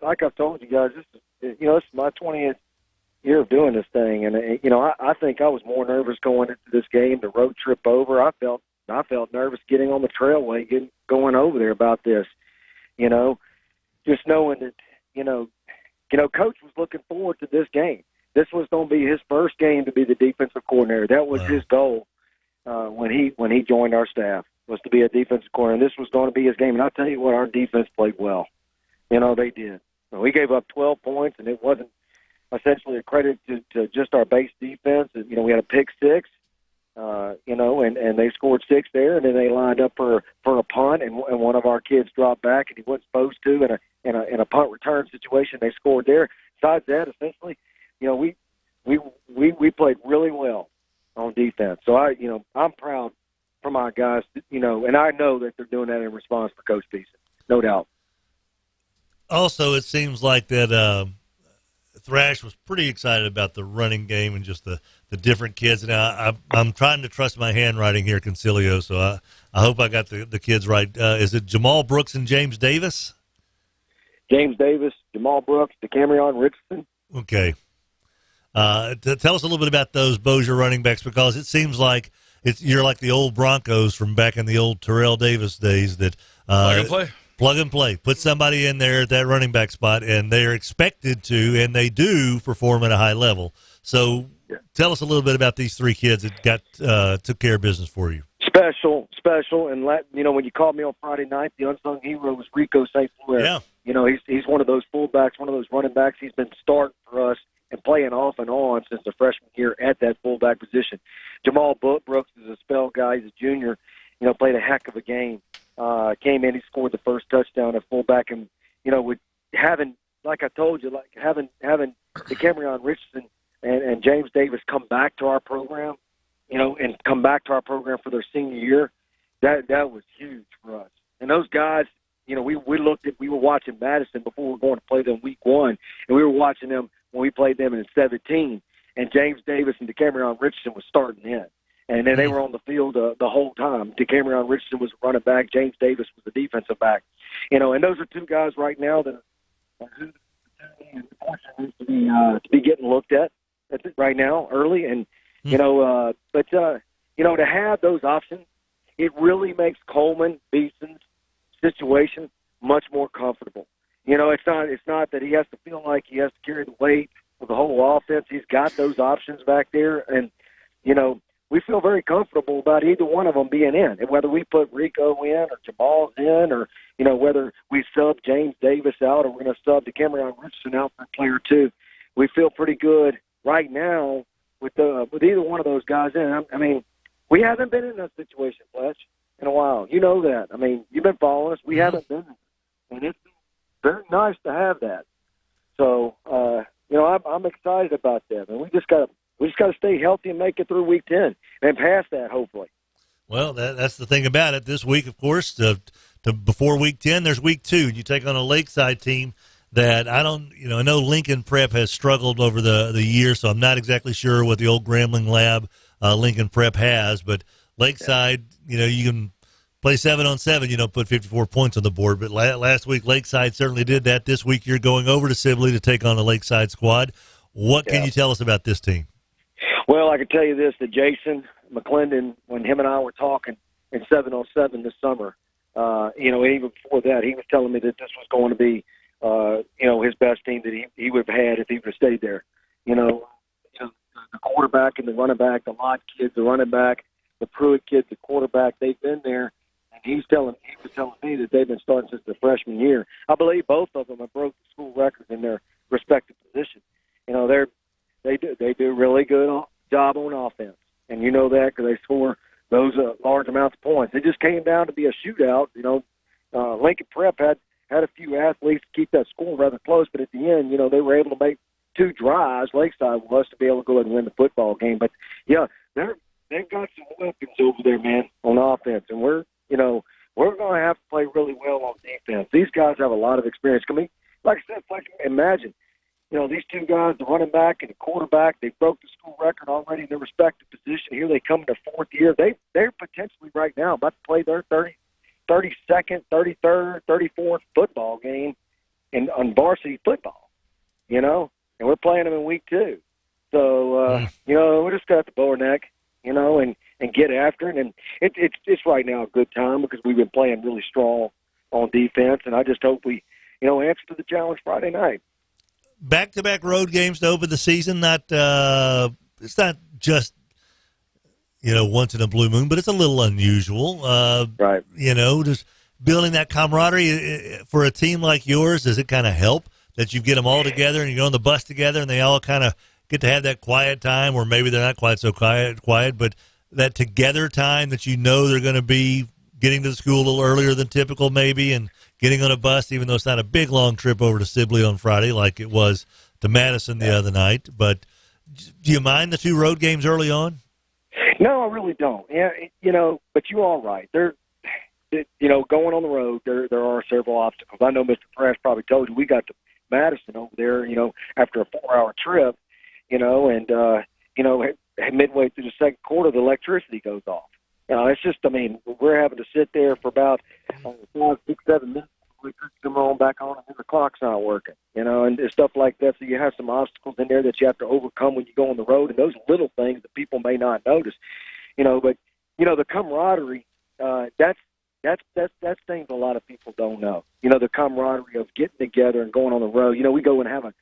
like I've told you guys, this is my 20th year of doing this thing, and I think I was more nervous going into this game, the road trip over. I felt nervous getting on the trailway, going over there about this. Just knowing that Coach was looking forward to this game. This was going to be his first game to be the defensive coordinator. That was his goal when he joined our staff, was to be a defensive coordinator. And this was going to be his game. And I'll tell you what, our defense played well. They did. We gave up 12 points, and it wasn't essentially a credit to just our base defense. We had a pick six, and they scored 6 there, and then they lined up for a punt, and one of our kids dropped back, and he wasn't supposed to, in a punt return situation. They scored there. Besides that, essentially, we played really well on defense. So I'm proud for my guys, and I know that they're doing that in response to Coach Beeson, no doubt. Also, it seems like that Thrash was pretty excited about the running game and just the different kids. Now, I'm trying to trust my handwriting here, Concilio, so I hope I got the kids right. Is it Jamal Brooks and James Davis? James Davis, Jamal Brooks, DeCamerion Richardson. Okay. Tell us a little bit about those Bossier running backs, because it seems like you're like the old Broncos from back in the old Terrell Davis days that plug and play. Plug and play. Put somebody in there at that running back spot, and they're expected to, and they do perform at a high level. So tell us a little bit about these 3 kids that took care of business for you. Special, and when you called me on Friday night, the unsung hero was Rico St. Clair. Yeah. He's one of those fullbacks, one of those running backs. He's been starting for us and playing off and on since the freshman year at that fullback position. Jamal Brooks is a spell guy. He's a junior. Played a heck of a game. Came in, he scored the first touchdown at fullback, and with having, like I told you, having DeCamerion Richardson and James Davis come back to our program, and come back to our program for their senior year, that was huge for us. And those guys, we were watching Madison before we were going to play them week 1, and we were watching them when we played them in 17, and James Davis and DeCamerion Richardson was starting in. And then they were on the field the whole time. DeCamerion Richardson was running back. James Davis was the defensive back. And those are 2 guys right now that are fortunate to be getting looked at right now early. And but to have those options, it really makes Coleman Beeson's situation much more comfortable. It's not that he has to feel like he has to carry the weight of the whole offense. He's got those options back there, and we feel very comfortable about either one of them being in. And whether we put Rico in or Jamal's in, or whether we sub James Davis out or we're going to sub DeCamerion Richardson out for a player 2, we feel pretty good right now with either one of those guys in. I mean, we haven't been in that situation, Fletch, in a while. You know that. I mean, you've been following us. We haven't been there, and it's very nice to have that. So, I'm excited about that, and we just got to stay healthy and make it through week 10 and past that, hopefully. Well, that's the thing about it. This week, of course, before week 10, there's week 2. You take on a Lakeside team that I know Lincoln Prep has struggled over the year, so I'm not exactly sure what the old Grambling Lab Lincoln Prep has, but Lakeside, you can play 7-on-7, put 54 points on the board. But last week, Lakeside certainly did that. This week, you're going over to Sibley to take on a Lakeside squad. What can you tell us about this team? Well, I can tell you this, that Jason McClendon, when him and I were talking in 7-on-7 this summer, and even before that, he was telling me that this was going to be, his best team that he would have had if he would have stayed there. The quarterback and the running back, the Lott kids, the running back, the Pruitt kids, the quarterback, they've been there. And he was telling me that they've been starting since the freshman year. I believe both of them have broke the school records in their respective positions. They do really good job on offense, and you know that because they score those large amounts of points. It just came down to be a shootout. Lincoln Prep had a few athletes to keep that score rather close, but at the end, they were able to make 2 drives. Lakeside was to be able to go ahead and win the football game. But yeah, they've got some weapons over there, man, on offense, and we're going to have to play really well on defense. These guys have a lot of experience. Like I said, imagine. These 2 guys, the running back and the quarterback, they broke the school record already in their respective position. Here they come in their 4th year. They're potentially right now about to play their 32nd, 33rd, 34th football game on varsity football, you know, and we're playing them in week 2. So, you know, we're just got to bow our neck, you know, and get after it. And it's right now a good time because we've been playing really strong on defense, and I just hope we, you know, answer to the challenge Friday night. Back-to-back road games to open the season. It's not just, you know, once in a blue moon, but it's a little unusual. Right. You know, just building that camaraderie for a team like yours. Does it kind of help that you get them all together and you go on the bus together and they all kind of get to have that quiet time, or maybe they're not quite so quiet, but that together time that you know they're going to be getting to the school a little earlier than typical maybe, and getting on a bus, even though it's not a big, long trip over to Sibley on Friday like it was to Madison the other night. But do you mind the 2 road games early on? No, I really don't. Yeah, you know, but you are right. You know, going on the road, there are several obstacles. I know Mr. Press probably told you we got to Madison over there, you know, after a 4-hour trip, you know, and, you know, midway through the second quarter, the electricity goes off. It's just, I mean, we're having to sit there for about 5, 6, 7 minutes. We come on back on, and the clock's not working, you know, and stuff like that. So you have some obstacles in there that you have to overcome when you go on the road, and those little things that people may not notice, you know. But you know, the camaraderie, that's things a lot of people don't know. You know, the camaraderie of getting together and going on the road. You know, we go and have a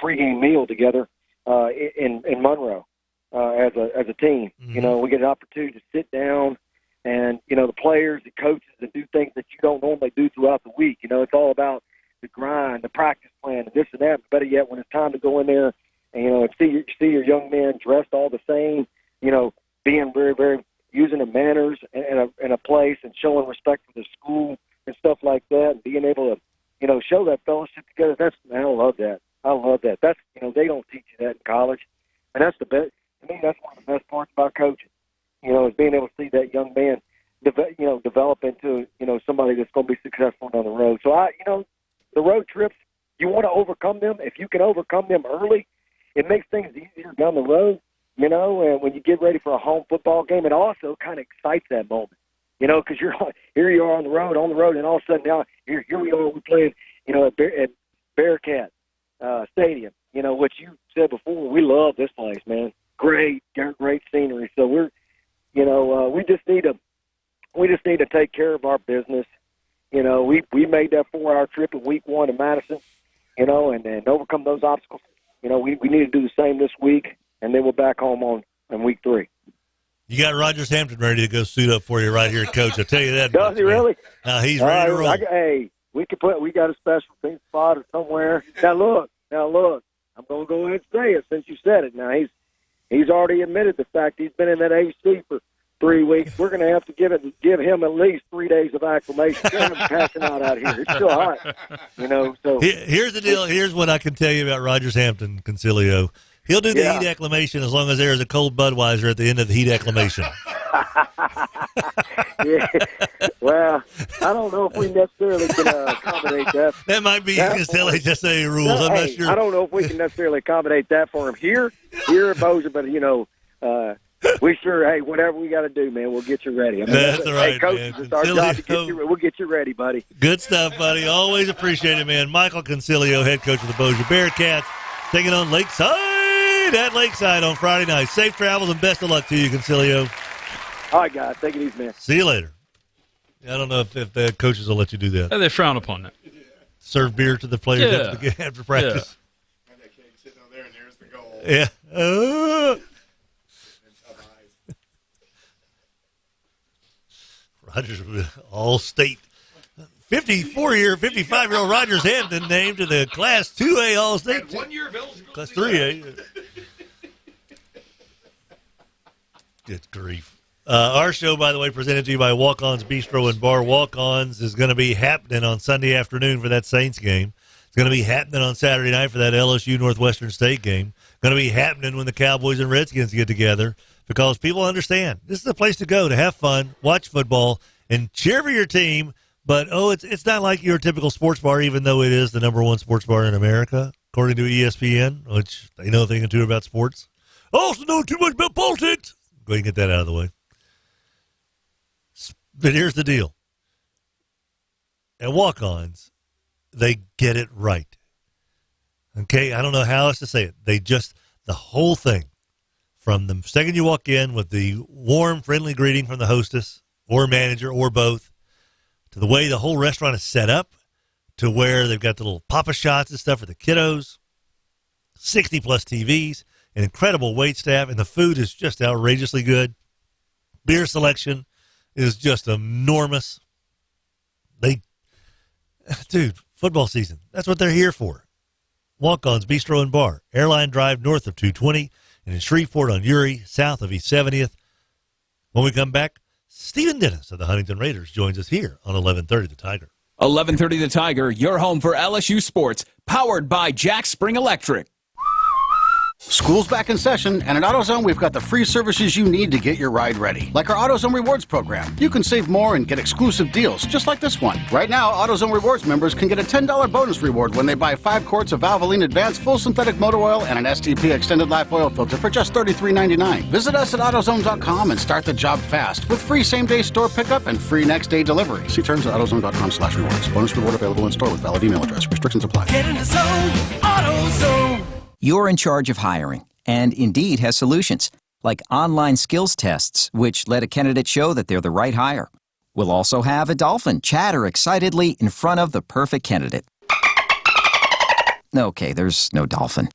pregame meal together in Monroe as a team. Mm-hmm. You know, we get an opportunity to sit down and, you know, the players, the coaches, and do things that you don't normally do throughout the week. You know, it's all about the grind, the practice plan, and this and that. But better yet, when it's time to go in there and, you know, see your young men dressed all the same, you know, being very, very, using the manners in a place and showing respect for the school and stuff like that, and being able to, you know, show that fellowship together. I love that. I love that. That's, you know, they don't teach you that in college. And that's the best. To me, that's one of the best parts about coaching, you know, is being able to see that young man, you know, develop into, you know, somebody that's going to be successful down the road. So, you know, the road trips, you want to overcome them. If you can overcome them early, it makes things easier down the road, you know, and when you get ready for a home football game, it also kind of excites that moment, you know, because here you are on the road, and all of a sudden now here we are, we're playing, you know, at Bearcat Stadium, you know, which you said before, we love this place, man. Great scenery. So we're, you know, we just need to take care of our business. You know, we made that 4-hour trip in week 1 to Madison, you know, and overcome those obstacles. You know, we need to do the same this week, and then we're back home in week 3. You got Rogers Hampton ready to go suit up for you right here, Coach. I'll tell you that. Does he really? He's ready to roll. Hey, we got a special team spot or somewhere. Now look, I'm going to go ahead and say it since you said it. Now he's already admitted the fact he's been in that AC for 3 weeks. We're going to have to give him at least 3 days of acclimation. Get him passing out here. It's still hot, you know. So here's the deal. Here's what I can tell you about Rogers Hampton, Concilio. He'll do the heat acclimation as long as there is a cold Budweiser at the end of the heat acclimation. Yeah. Well, I don't know if we necessarily can accommodate that. That might be his LHSA rules. I'm not sure. I don't know if we can necessarily accommodate that for him here at Bossier, but, you know, we sure, hey, whatever we got to do, man, we'll get you ready. I mean, that's right, hey, Coach, man. it's our job to get you. We'll get you ready, buddy. Good stuff, buddy. Always appreciate it, man. Michael Concilio, head coach of the Bossier Bearcats, taking on Lakeside at Lakeside on Friday night. Safe travels and best of luck to you, Concilio. All right, guys. Take it easy, man. See you later. I don't know if the coaches will let you do that. They frown upon that. Serve beer to the players after practice. And that kid sitting over there, and there's the goal. Yeah. Rogers, All-State. 55-year-old Rogers Hampton named to the Class 2A All-State. 1 year of eligibility. Class 3A. Good grief. Our show, by the way, presented to you by Walk-On's Bistro and Bar. Walk-On's is going to be happening on Sunday afternoon for that Saints game. It's going to be happening on Saturday night for that LSU Northwestern State game. Going to be happening when the Cowboys and Redskins get together, because people understand this is the place to go to have fun, watch football, and cheer for your team. But, it's not like your typical sports bar, even though it is the #1 sports bar in America, according to ESPN, which they know a thing or two about sports. Also know too much about politics. Go ahead and get that out of the way. But here's the deal. At Walk-Ons, they get it right. Okay, I don't know how else to say it. The whole thing, from the second you walk in with the warm, friendly greeting from the hostess or manager or both, to the way the whole restaurant is set up, to where they've got the little Papa shots and stuff for the kiddos, 60-plus TVs, an incredible wait staff, and the food is just outrageously good. Beer selection is just enormous. Dude, football season, that's what they're here for. Walk-Ons Bistro and Bar, Airline Drive north of 220, and in Shreveport on Uri, south of East 70th. When we come back, Stephen Dennis of the Huntington Raiders joins us here on 1130 The Tiger. 1130 The Tiger, your home for LSU sports, powered by Jack Spring Electric. School's back in session, and at AutoZone, we've got the free services you need to get your ride ready. Like our AutoZone Rewards program. You can save more and get exclusive deals, just like this one. Right now, AutoZone Rewards members can get a $10 bonus reward when they buy 5 quarts of Valvoline Advanced Full Synthetic Motor Oil and an STP Extended Life Oil Filter for just $33.99. Visit us at AutoZone.com and start the job fast with free same-day store pickup and free next-day delivery. See terms at AutoZone.com/rewards. Bonus reward available in store with valid email address. Restrictions apply. Get in the zone, AutoZone. You're in charge of hiring, and Indeed has solutions, like online skills tests, which let a candidate show that they're the right hire. We'll also have a dolphin chatter excitedly in front of the perfect candidate. Okay, there's no dolphin.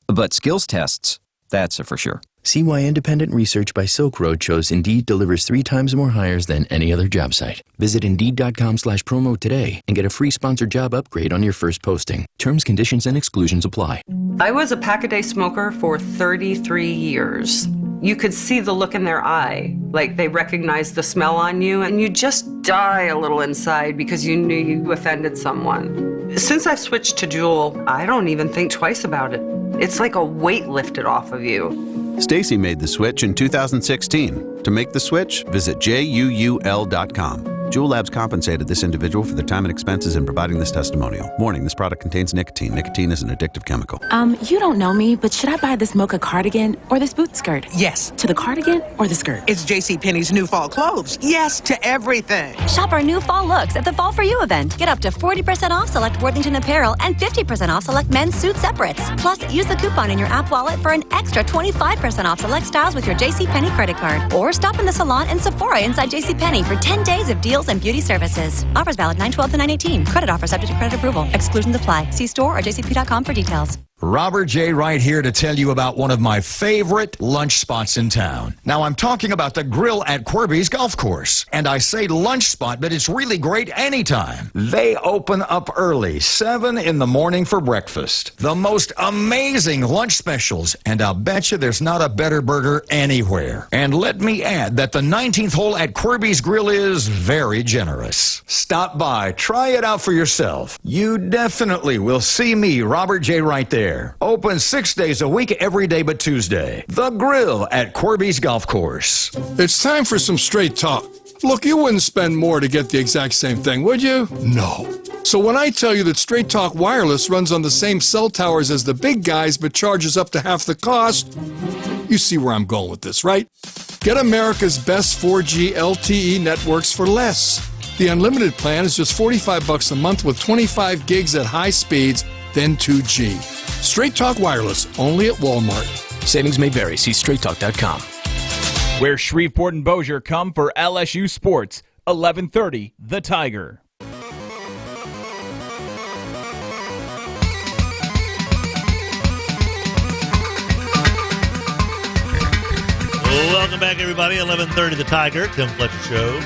But skills tests, that's a for sure. See why independent research by Silk Road shows Indeed delivers 3 times more hires than any other job site. Visit Indeed.com/promo today and get a free sponsored job upgrade on your first posting. Terms, conditions, and exclusions apply. I was a pack-a-day smoker for 33 years. You could see the look in their eye, like they recognized the smell on you, and you just die a little inside because you knew you offended someone. Since I've switched to Juul, I don't even think twice about it. It's like a weight lifted off of you. Stacy made the switch in 2016. To make the switch, visit JUUL.com. Juul Labs compensated this individual for the time and expenses in providing this testimonial. Warning, this product contains nicotine. Nicotine is an addictive chemical. You don't know me, but should I buy this mocha cardigan or this boot skirt? Yes. To the cardigan or the skirt? It's JCPenney's new fall clothes. Yes to everything. Shop our new fall looks at the Fall For You event. Get up to 40% off select Worthington apparel and 50% off select men's suit separates. Plus, use the coupon in your app wallet for an extra 25% off select styles with your JCPenney credit card. Or stop in the salon and Sephora inside JCPenney for 10 days of deals and beauty services. Offers valid 9/12 to 9/18. Credit offer subject to credit approval. Exclusions apply. See store or jcp.com for details. Robert J. Wright here to tell you about one of my favorite lunch spots in town. Now, I'm talking about the grill at Quirby's Golf Course. And I say lunch spot, but it's really great anytime. They open up early, 7 in the morning for breakfast. The most amazing lunch specials, and I'll bet you there's not a better burger anywhere. And let me add that the 19th hole at Quirby's Grill is very generous. Stop by, try it out for yourself. You definitely will see me, Robert J. Wright, there. Open 6 days a week, every day but Tuesday. The Grill at Quirby's Golf Course. It's time for some straight talk. Look, you wouldn't spend more to get the exact same thing, would you? No. So when I tell you that Straight Talk Wireless runs on the same cell towers as the big guys but charges up to half the cost, you see where I'm going with this, right? Get America's best 4G LTE networks for less. The unlimited plan is just $45 a month with 25 gigs at high speeds, then 2G. Straight Talk Wireless, only at Walmart. Savings may vary. See straighttalk.com. Where Shreveport and Bossier come for LSU sports. 1130 The Tiger. Welcome back, everybody. 1130 The Tiger, Tim Fletcher Show.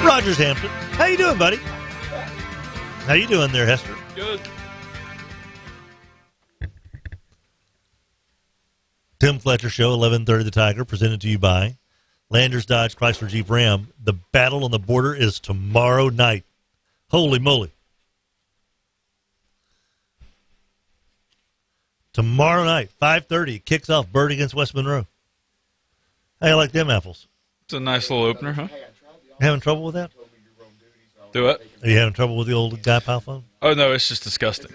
Rogers Hampton. How you doing, buddy? How you doing there, Hester? Good. Tim Fletcher Show, 1130 The Tiger, presented to you by Landers Dodge Chrysler Jeep Ram. The battle on the border is tomorrow night. Holy moly. Tomorrow night, 5:30, kicks off Bird against West Monroe. How you like them apples? It's a nice little opener, huh? Having trouble with that? Do it. Are you having trouble with the old guy pile phone? Oh, no, it's just disgusting.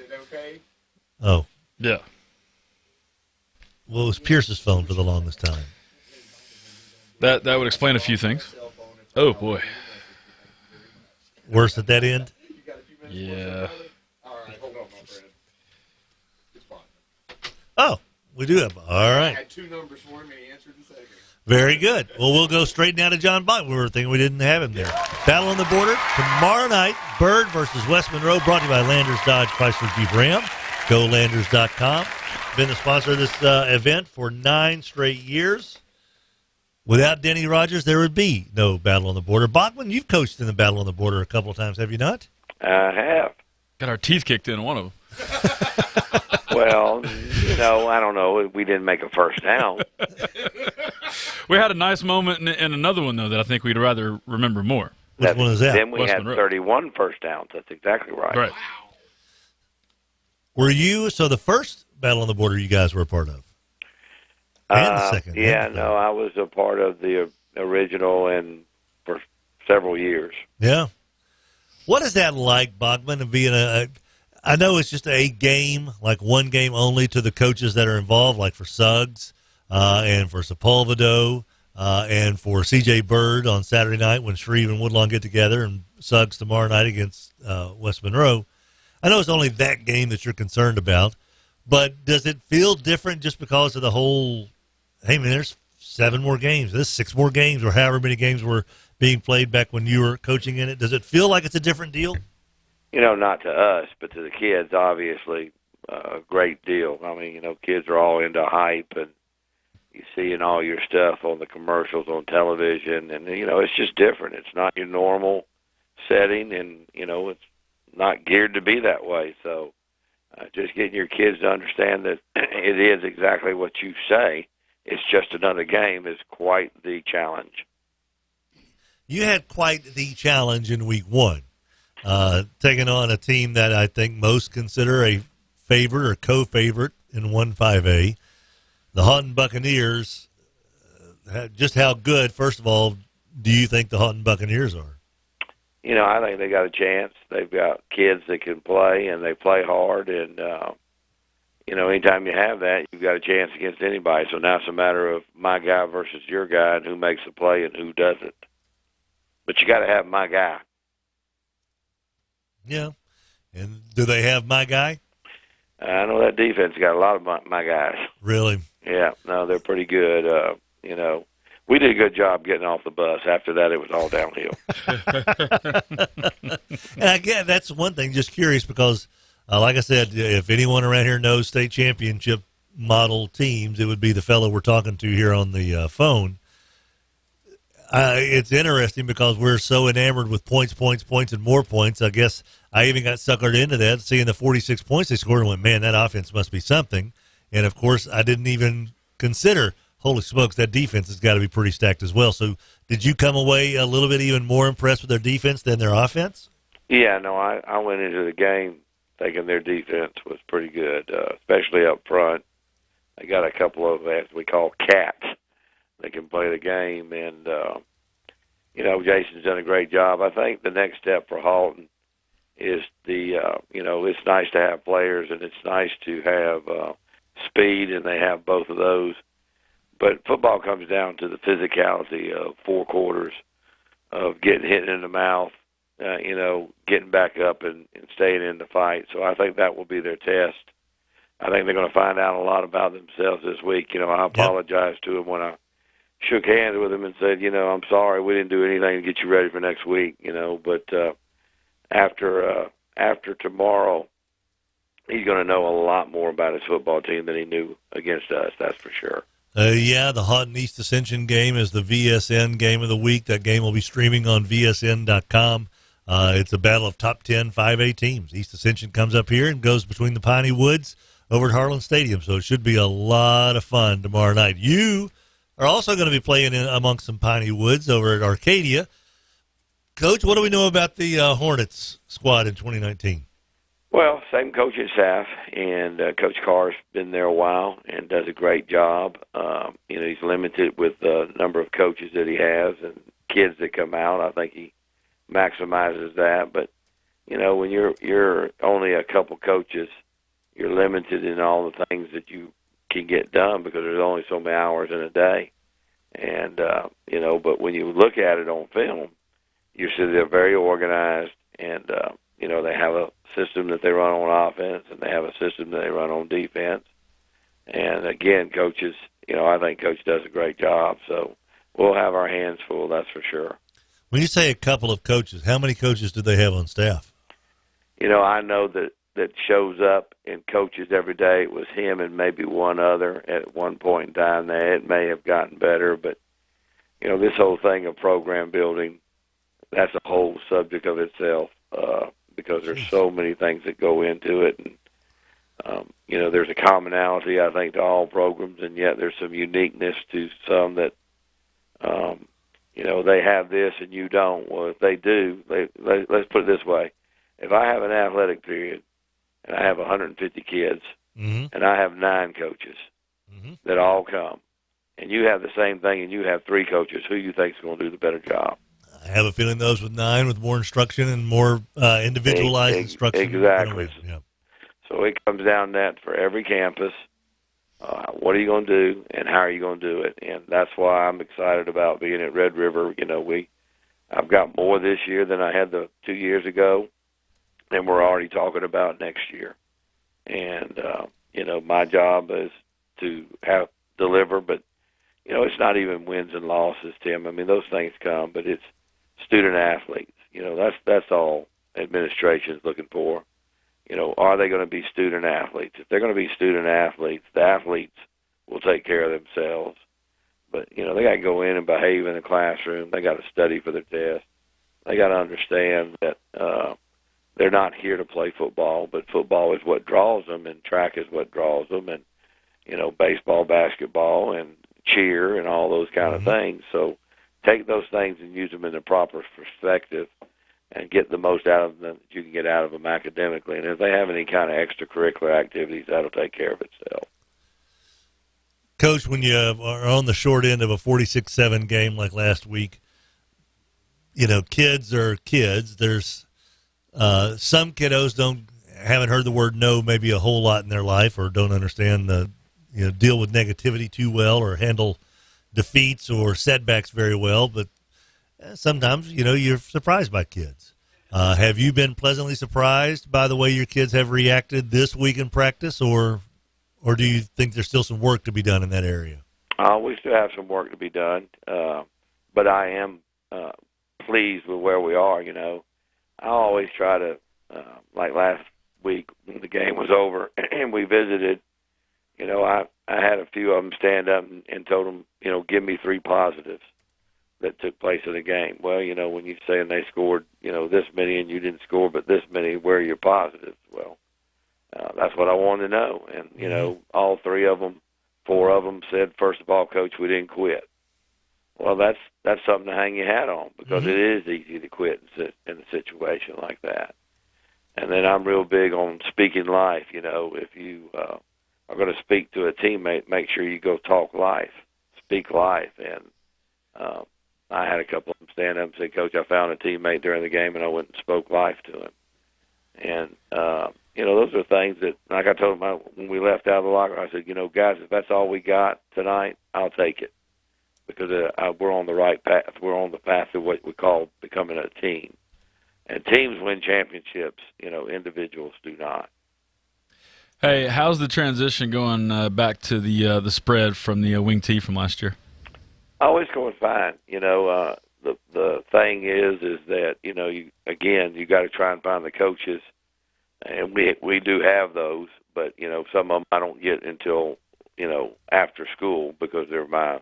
Oh. Yeah. Well, it was Pierce's phone for the longest time. That would explain a few things. Oh, boy. worse at that end? Yeah. Oh, we do have. All right. I had two numbers for him, and he answered the second. Very good. Well, we'll go straight now to John Bach. We were thinking we didn't have him there. Battle on the Border tomorrow night. Bird versus West Monroe, brought to you by Landers Dodge Chrysler Jeep Ram. GoLanders.com. Been the sponsor of this event for 9 straight years. Without Denny Rogers, there would be no Battle on the Border. Bachman, you've coached in the Battle on the Border a couple of times, have you not? I have. Got our teeth kicked in one of them. Well, I don't know. We didn't make a first down. We had a nice moment in another one, though, that I think we'd rather remember more. Which one is that? Then we West had Monroe. 31 first downs. That's exactly right. Right. Were you, so the first Battle on the Border you guys were a part of? And the second. Yeah, no, I was a part of the original and for several years. Yeah. What is that like, Bachman, of being I know it's just a game, like one game only to the coaches that are involved, like for Suggs and for Sepulvedo and for C.J. Bird on Saturday night when Shreve and Woodlawn get together, and Suggs tomorrow night against West Monroe. I know it's only that game that you're concerned about, but does it feel different just because of the whole, hey, man, there's 7 more games, there's 6 more games, or however many games were being played back when you were coaching in it? Does it feel like it's a different deal? Not to us, but to the kids, obviously, a great deal. I mean, kids are all into hype, and you see all your stuff on the commercials on television, and, it's just different. It's not your normal setting, and, it's not geared to be that way. So just getting your kids to understand that it is exactly what you say, it's just another game, is quite the challenge. You had quite the challenge in week 1. Taking on a team that I think most consider a favorite or co-favorite in 1-5A. The Houghton Buccaneers, just how good, first of all, do you think the Houghton Buccaneers are? I think they got a chance. They've got kids that can play, and they play hard. And, anytime you have that, you've got a chance against anybody. So now it's a matter of my guy versus your guy and who makes the play and who doesn't. But you got to have my guy. Yeah. And do they have my guy? I know that defense got a lot of my guys. Really? Yeah. No, they're pretty good. We did a good job getting off the bus. After that, it was all downhill. And again, that's one thing, just curious, because like I said, if anyone around here knows state championship model teams, it would be the fellow we're talking to here on the phone. It's interesting because we're so enamored with points, and more points. I guess I even got suckered into that, seeing the 46 points they scored, and went, man, that offense must be something. And, of course, I didn't even consider, holy smokes, that defense has got to be pretty stacked as well. So did you come away a little bit even more impressed with their defense than their offense? Yeah, no, I went into the game thinking their defense was pretty good, especially up front. They got a couple of, as we call, cats. They can play the game, and, Jason's done a great job. I think the next step for Halton is it's nice to have players, and it's nice to have speed, and they have both of those. But football comes down to the physicality of 4 quarters, of getting hit in the mouth, getting back up and staying in the fight. So I think that will be their test. I think they're going to find out a lot about themselves this week. I apologized to them when I shook hands with him and said, I'm sorry, we didn't do anything to get you ready for next week, but after tomorrow, he's going to know a lot more about his football team than he knew against us, that's for sure. The Houghton East Ascension game is the VSN game of the week. That game will be streaming on VSN.com. It's a battle of top 10 5A teams. East Ascension comes up here and goes between the Piney Woods over at Harlan Stadium, so it should be a lot of fun tomorrow night. You are also going to be playing in amongst some Piney Woods over at Arcadia. Coach, what do we know about the Hornets squad in 2019? Well, same coaching staff, and Coach Carr's been there a while and does a great job. He's limited with the number of coaches that he has and kids that come out. I think he maximizes that. But, when you're only a couple coaches, you're limited in all the things that you can get done because there's only so many hours in a day. And, but when you look at it on film, you see they're very organized, and they have a system that they run on offense, and they have a system that they run on defense. And again, coaches, I think Coach does a great job. So we'll have our hands full, that's for sure. When you say a couple of coaches, how many coaches do they have on staff? I know that shows up and coaches every day. It was him and maybe one other at one point in time. It may have gotten better, but this whole thing of program building, that's a whole subject of itself because there's so many things that go into it. And, there's a commonality, I think, to all programs, and yet there's some uniqueness to some that, they have this and you don't. Well, if they do, let's put it this way. If I have an athletic period and I have 150 kids and I have 9 coaches that all come, and you have the same thing and you have 3 coaches, who you think is going to do the better job? I have a feeling those with 9 with more instruction and more individualized instruction. Exactly. Yeah. So it comes down to that for every campus. What are you going to do, and how are you going to do it? And that's why I'm excited about being at Red River. I've got more this year than I had the 2 years ago, and we're already talking about next year. And my job is to deliver, but it's not even wins and losses, Tim. I mean, those things come, but it's student athletes. That's all administration's looking for. Are they going to be student athletes? If they're going to be student athletes, the athletes will take care of themselves. But, they got to go in and behave in the classroom. They got to study for their test. They got to understand that they're not here to play football, but football is what draws them, and track is what draws them, and, baseball, basketball, and cheer, and all those kind of things. So take those things and use them in the proper perspective and get the most out of them that you can get out of them academically. And if they have any kind of extracurricular activities, that'll take care of itself. Coach, when you are on the short end of a 46-7 game like last week, kids are kids. There's some kiddos haven't heard the word no maybe a whole lot in their life, or don't understand deal with negativity too well, or handle defeats or setbacks very well. But sometimes, you're surprised by kids. Have you been pleasantly surprised by the way your kids have reacted this week in practice, or do you think there's still some work to be done in that area? We still have some work to be done, but I am pleased with where we are. I always try to, like last week when the game was over and we visited, I had a few of them stand up and told them, give me 3 positives that took place in the game. Well, when you say and they scored, this many and you didn't score but this many, where are your positives? Well, that's what I wanted to know. And, all 3 of them, 4 of them said, first of all, Coach, we didn't quit. Well, that's something to hang your hat on, because it is easy to quit in a situation like that. And then I'm real big on speaking life. If you are going to speak to a teammate, make sure you go talk life, speak life. And I had a couple of them stand up and say, Coach, I found a teammate during the game, and I went and spoke life to him. And, those are things that, like I told them when we left out of the locker room, I said, guys, if that's all we got tonight, I'll take it. Because we're on the right path. We're on the path of what we call becoming a team. And teams win championships, individuals do not. Hey, how's the transition going back to the spread from the wing tee from last year? Oh, it's going fine. The thing is that, you got to try and find the coaches. And we do have those, but, some of them I don't get until, after school, because they're my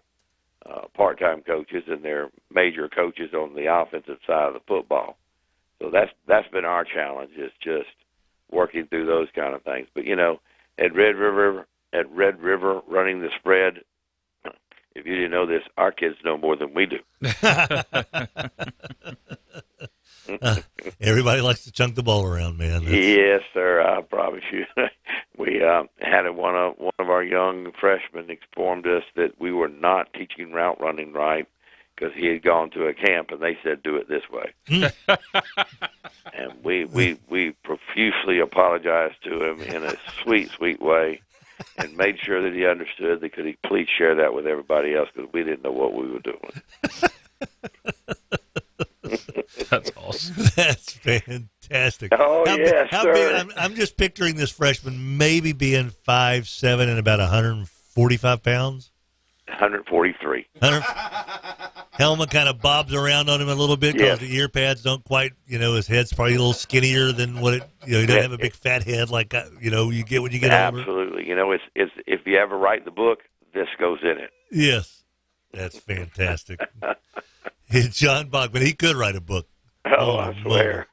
part-time coaches and they're major coaches on the offensive side of the football. So that's been our challenge, is just working through those kind of things. But, at Red River running the spread, if you didn't know this, our kids know more than we do. Everybody likes to chunk the ball around, man. Yes, sir. I promise you. We had one of our young freshmen informed us that we were not teaching route running right, because he had gone to a camp and they said, do it this way. And we profusely apologized to him in a sweet, sweet way, and made sure that he understood that could he please share that with everybody else, because we didn't know what we were doing. That's awesome. That's fantastic. Oh, yes, sir. I'm just picturing this freshman maybe being 5'7" and about 145 pounds. 143. Helmet kind of bobs around on him a little bit because the ear pads don't quite, his head's probably a little skinnier than what it, he doesn't have a big fat head like, you get when you get older. Absolutely. It's if you ever write the book, this goes in it. Yes. That's fantastic. John Bachman, he could write a book. Oh, I swear.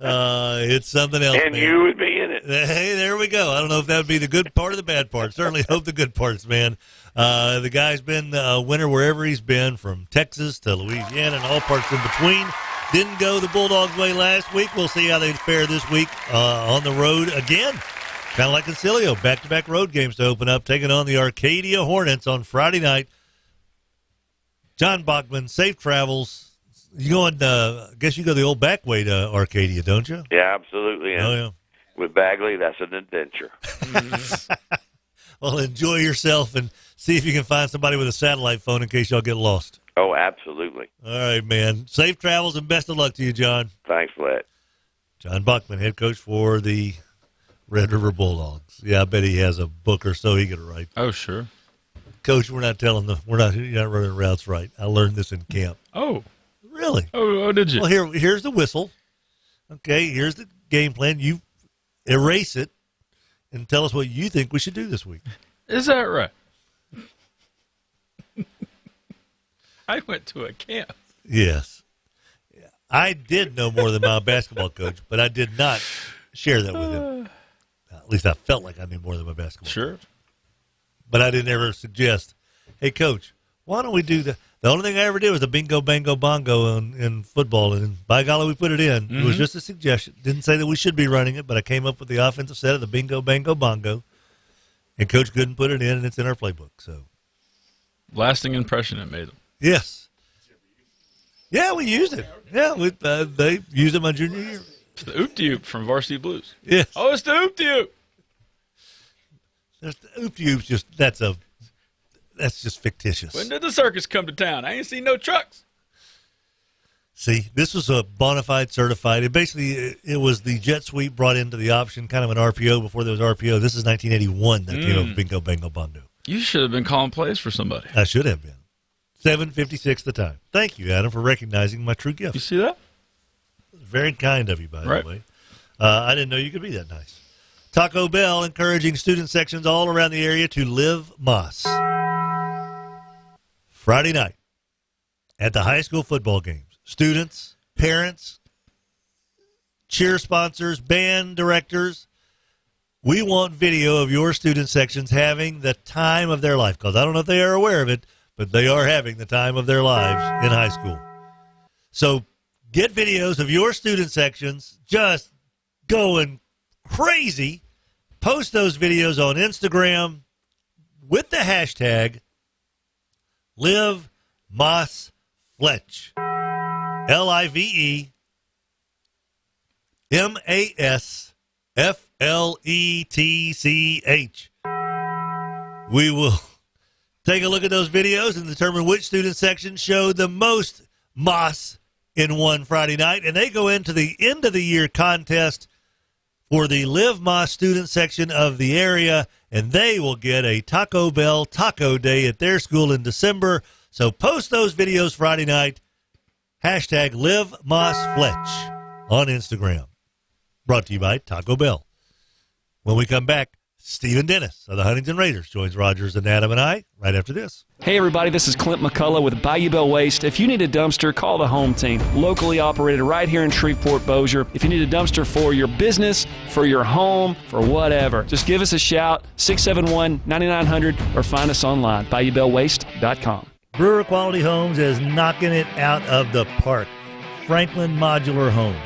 It's something else, and man. you would be in it. Hey, there we go. I don't know if that would be the good part or the bad part. Certainly hope the good parts, man. The guy's been a winner wherever he's been, from Texas to Louisiana and all parts in between. Didn't go the Bulldogs' way last week. We'll see how they fare this week on the road again. Kind of like Concilio, back-to-back road games to open up, taking on the Arcadia Hornets on Friday night. John Bachman, safe travels. You going? I guess you go the old back way to Arcadia, don't you? Yeah, absolutely. And yeah. With Bagley, that's an adventure. Well, enjoy yourself and see if you can find somebody with a satellite phone in case y'all get lost. Oh, absolutely. All right, man. Safe travels and best of luck to you, John. Thanks, Flet. John Bachman, head coach for the Red River Bulldogs. Yeah, I bet he has a book or so he could write. Oh, sure. Coach, you're not running routes right. I learned this in camp. Oh. Really? Oh, did you? Well, here's the whistle. Okay, here's the game plan. You erase it and tell us what you think we should do this week. Is that right? I went to a camp. Yes. I did know more than my basketball coach, but I did not share that with him. At least I felt like I knew more than my basketball coach. But I didn't ever suggest, hey, Coach, why don't we do the only thing I ever did was the bingo, bango, bongo in football, and by golly, we put it in. Mm-hmm. It was just a suggestion. Didn't say that we should be running it, but I came up with the offensive set of the bingo, bango, bongo, and Coach couldn't put it in, and it's in our playbook. So, lasting impression it made them. Yes. Yeah, we used it. Yeah, they used it my junior year. It's the oop-de-oop from Varsity Blues. Yes. Oh, it's the oop-de-oop. The oop-de-oop's that's just fictitious. When did the circus come to town? I ain't seen no trucks. See, this was a bona fide certified. It was the jet sweep brought into the option, kind of an RPO before there was RPO. This is 1981 that came up with bingo, bango, bongo. You should have been calling plays for somebody. I should have been. 7:56 the time. Thank you, Adam, for recognizing my true gift. You see that? Very kind of you, by Right. the way. I didn't know you could be that nice. Taco Bell encouraging student sections all around the area to live Moss. Friday night at the high school football games. Students, parents, cheer sponsors, band directors, we want video of your student sections having the time of their life. Because I don't know if they are aware of it, but they are having the time of their lives in high school. So get videos of your student sections just going crazy. Post those videos on Instagram with the hashtag Live Moss Fletch. LIVEMASFLETCH. We will take a look at those videos and determine which student section showed the most moss in one Friday night. And they go into the end of the year contest for the Live Moss student section of the area. And they will get a Taco Bell Taco Day at their school in December. So post those videos Friday night. Hashtag Live Moss Fletch on Instagram. Brought to you by Taco Bell. When we come back, Stephen Dennis of the Huntington Raiders joins Rogers and Adam and I right after this. Hey everybody, this is Clint McCullough with Bayou Bell Waste. If you need a dumpster, call the home team. Locally operated right here in Shreveport, Bossier. If you need a dumpster for your business, for your home, for whatever, just give us a shout, 671-9900, or find us online, BayouBellWaste.com. Brewer Quality Homes is knocking it out of the park. Franklin Modular Homes.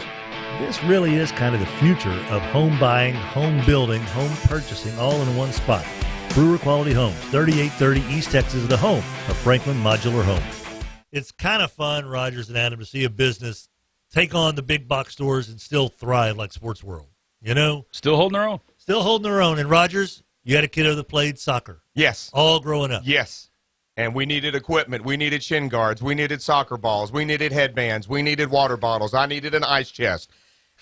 This really is kind of the future of home buying, home building, home purchasing, all in one spot. Brewer Quality Homes, 3830 East Texas, the home of Franklin Modular Homes. It's kind of fun, Rogers and Adam, to see a business take on the big box stores and still thrive like Sports World. You know? Still holding their own. Still holding their own. And Rogers, you had a kiddo that played soccer. Yes. All growing up. Yes. And we needed equipment. We needed shin guards. We needed soccer balls. We needed headbands. We needed water bottles. I needed an ice chest.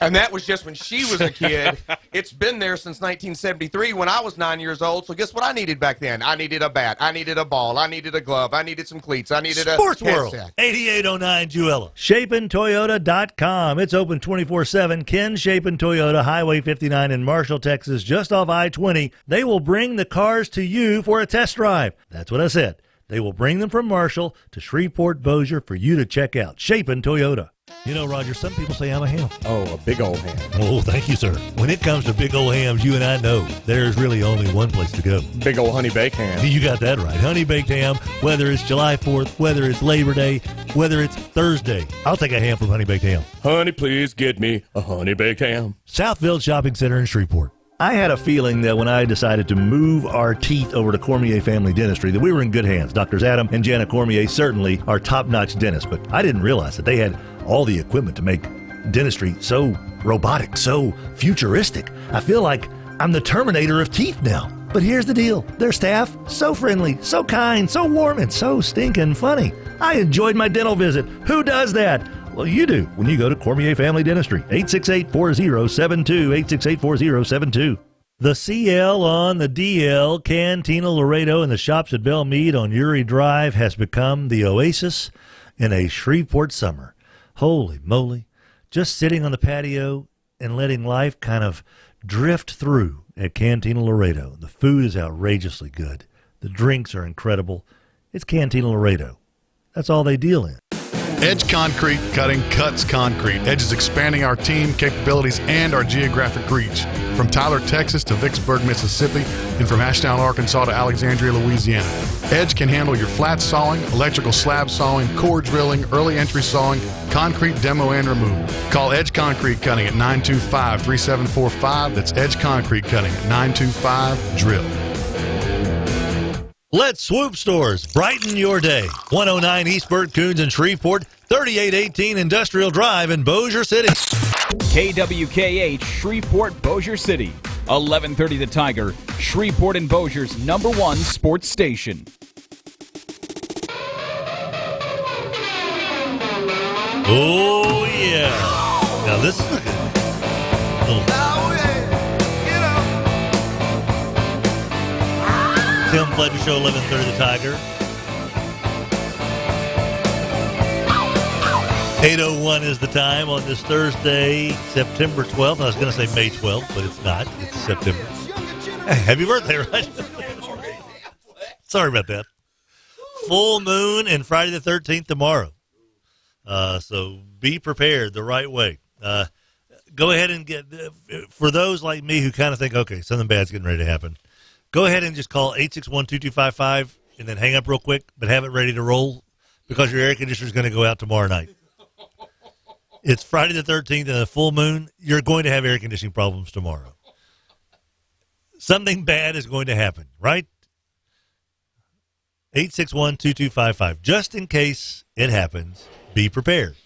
And that was just when she was a kid. It's been there since 1973 when I was 9 years old. So guess what I needed back then? I needed a bat. I needed a ball. I needed a glove. I needed some cleats. I needed Sports a World, headset. 8809 Juella. ShapenToyota.com. It's open 24/7. Ken Shapen Toyota, Highway 59 in Marshall, Texas, just off I-20. They will bring the cars to you for a test drive. That's what I said. They will bring them from Marshall to Shreveport, Bossier for you to check out. Shapen Toyota. You know, Roger, some people say I'm a ham. Oh, a big old ham. Oh, thank you, sir. When it comes to big old hams, you and I know there's really only one place to go. Big old honey baked ham. You got that right. Honey baked ham, whether it's July 4th, whether it's Labor Day, whether it's Thursday. I'll take a ham from Honey Baked Ham. Honey, please get me a honey baked ham. Southfield Shopping Center in Shreveport. I had a feeling that when I decided to move our teeth over to Cormier Family Dentistry that we were in good hands. Doctors Adam and Jana Cormier certainly are top-notch dentists, but I didn't realize that they had all the equipment to make dentistry so robotic, so futuristic. I feel like I'm the Terminator of teeth now. But here's the deal. Their staff, so friendly, so kind, so warm, and so stinking funny. I enjoyed my dental visit. Who does that? Well, you do when you go to Cormier Family Dentistry. 868-4072, 868-4072. The CL on the DL, Cantina Laredo, and the shops at Belle Meade on Uri Drive has become the oasis in a Shreveport summer. Holy moly. Just sitting on the patio and letting life kind of drift through at Cantina Laredo. The food is outrageously good. The drinks are incredible. It's Cantina Laredo. That's all they deal in. Edge Concrete Cutting cuts concrete. Edge is expanding our team capabilities and our geographic reach. From Tyler, Texas to Vicksburg, Mississippi, and from Ashdown, Arkansas to Alexandria, Louisiana. Edge can handle your flat sawing, electrical slab sawing, core drilling, early entry sawing, concrete demo and removal. Call Edge Concrete Cutting at 925-3745. That's Edge Concrete Cutting at 925-DRILL. Let's Swoop Stores. Brighten your day. 109 East Burt Coons in Shreveport, 3818 Industrial Drive in Bossier City. KWKH, Shreveport, Bossier City. 1130 The Tiger, Shreveport and Bossier's #1 sports station. Oh, yeah. Now, this is a little... Tim Fletcher Show, 1130 The Tiger. 8:01 is the time on this Thursday, September 12th. I was going to say May 12th, but it's not. It's September. Hey, happy birthday, right? Sorry about that. Full moon and Friday the 13th tomorrow. So be prepared the right way. Go ahead and get, for those like me who kind of think, okay, something bad's getting ready to happen, go ahead and just call 861-2255 and then hang up real quick, but have it ready to roll because your air conditioner is going to go out tomorrow night. It's Friday the 13th and a full moon. You're going to have air conditioning problems tomorrow. Something bad is going to happen, right? 861-2255. Just in case it happens, be prepared.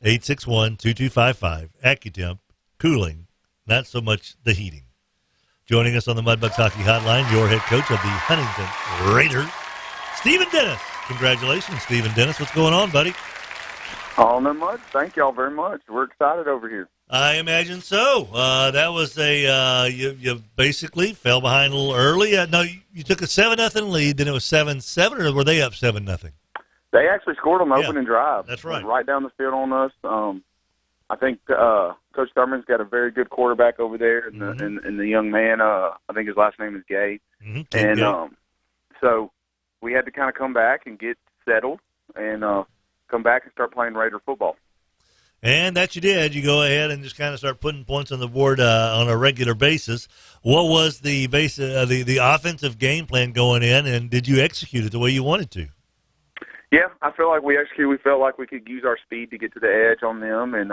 861-2255. AccuTemp, cooling, not so much the heating. Joining us on the Mudbugs Hockey Hotline, your head coach of the Huntington Raiders, Stephen Dennis. Congratulations, Stephen Dennis. What's going on, buddy? Oh, not much. Thank y'all very much. We're excited over here. I imagine so. That was you basically fell behind a little early. No, you took a 7-0 lead, then it was 7-7, or were they up 7-0? They actually scored on the opening drive. That's right. Right down the field on us. I think Coach Thurman's got a very good quarterback over there, and the young man, I think his last name is Gay. And so we had to kind of come back and get settled and come back and start playing Raider football. And that you did. You go ahead and just kind of start putting points on the board on a regular basis. What was the the offensive game plan going in, and did you execute it the way you wanted to? Yeah, I feel like we executed. We felt like we could use our speed to get to the edge on them, and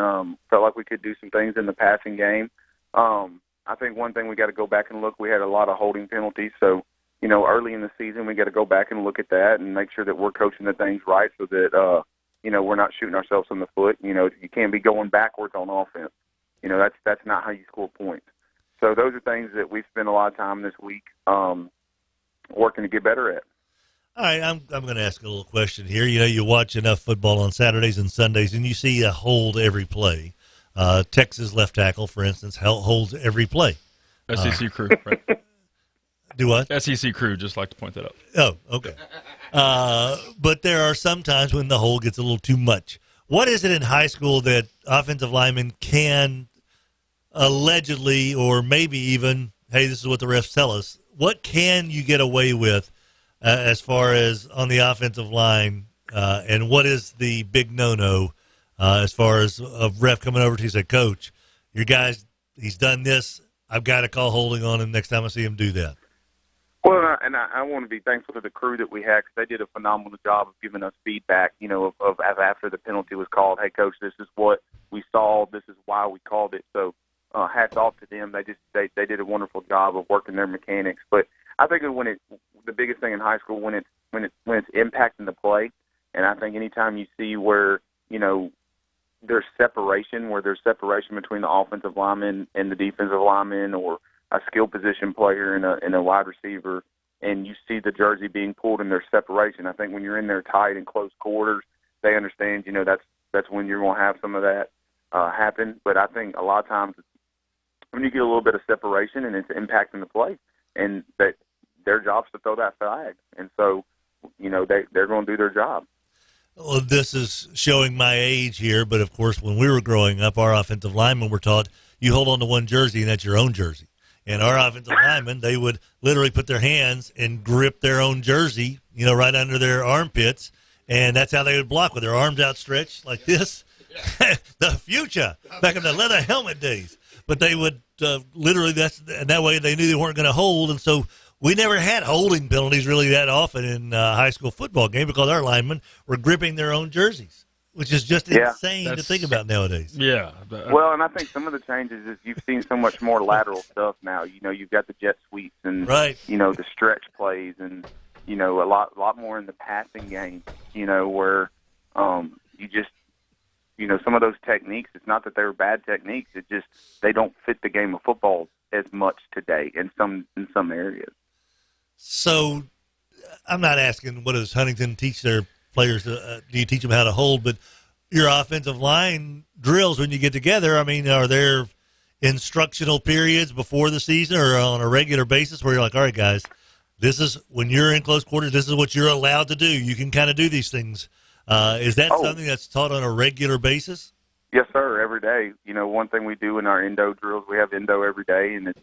felt like we could do some things in the passing game. I think one thing we got to go back and look, we had a lot of holding penalties, so early in the season we got to go back and look at that and make sure that we're coaching the things right so that we're not shooting ourselves in the foot. You can't be going backwards on offense. That's not how you score points. So those are things that we've spent a lot of time this week working to get better at. All right, I'm going to ask a little question here. You know, you watch enough football on Saturdays and Sundays, and you see a hold every play. Texas left tackle, for instance, holds every play. SEC crew, right? Do what? SEC crew, just like to point that out. Oh, okay. But there are some times when the hold gets a little too much. What is it in high school that offensive linemen can allegedly, or maybe even, hey, this is what the refs tell us, what can you get away with as far as on the offensive line, and what is the big no-no as far as a ref coming over to you and say, Coach, your guy's, he's done this, I've got to call holding on him next time I see him do that? Well, and I want to be thankful to the crew that we had because they did a phenomenal job of giving us feedback, you know, of after the penalty was called, hey, Coach, this is what we saw, this is why we called it. So hats off to them. They did a wonderful job of working their mechanics. But I think the biggest thing in high school when it's impacting the play, and I think anytime you see where, you know, there's separation between the offensive lineman and the defensive lineman, or a skill position player and a wide receiver, and you see the jersey being pulled and there's separation. I think when you're in there tight and close quarters, they understand, you know, that's when you're going to have some of that happen. But I think a lot of times when you get a little bit of separation and it's impacting the play, and that their job's to throw that flag. And so, you know, they're going to do their job. Well, this is showing my age here, but of course, when we were growing up, our offensive linemen were taught you hold on to one jersey and that's your own jersey. And our offensive linemen, they would literally put their hands and grip their own jersey, you know, right under their armpits, and that's how they would block, with their arms outstretched like this. The future, back in the leather helmet days. But they would literally, that way they knew they weren't going to hold, and so we never had holding penalties really that often in a high school football game because our linemen were gripping their own jerseys, which is just insane to think about nowadays. Yeah. Well, and I think some of the changes is you've seen so much more lateral stuff now. You know, you've got the jet sweeps and, you know, the stretch plays and, you know, a lot more in the passing game, you know, where you just, you know, some of those techniques, it's not that they were bad techniques. It just, they don't fit the game of football as much today in some areas. So I'm not asking what does Huntington teach their players, do you teach them how to hold, but your offensive line drills when you get together, I mean, are there instructional periods before the season or on a regular basis where you're like, all right, guys, this is when you're in close quarters, this is what you're allowed to do. You can kind of do these things. Is that something that's taught on a regular basis? Yes, sir, every day. You know, one thing we do in our endo drills, we have endo every day, and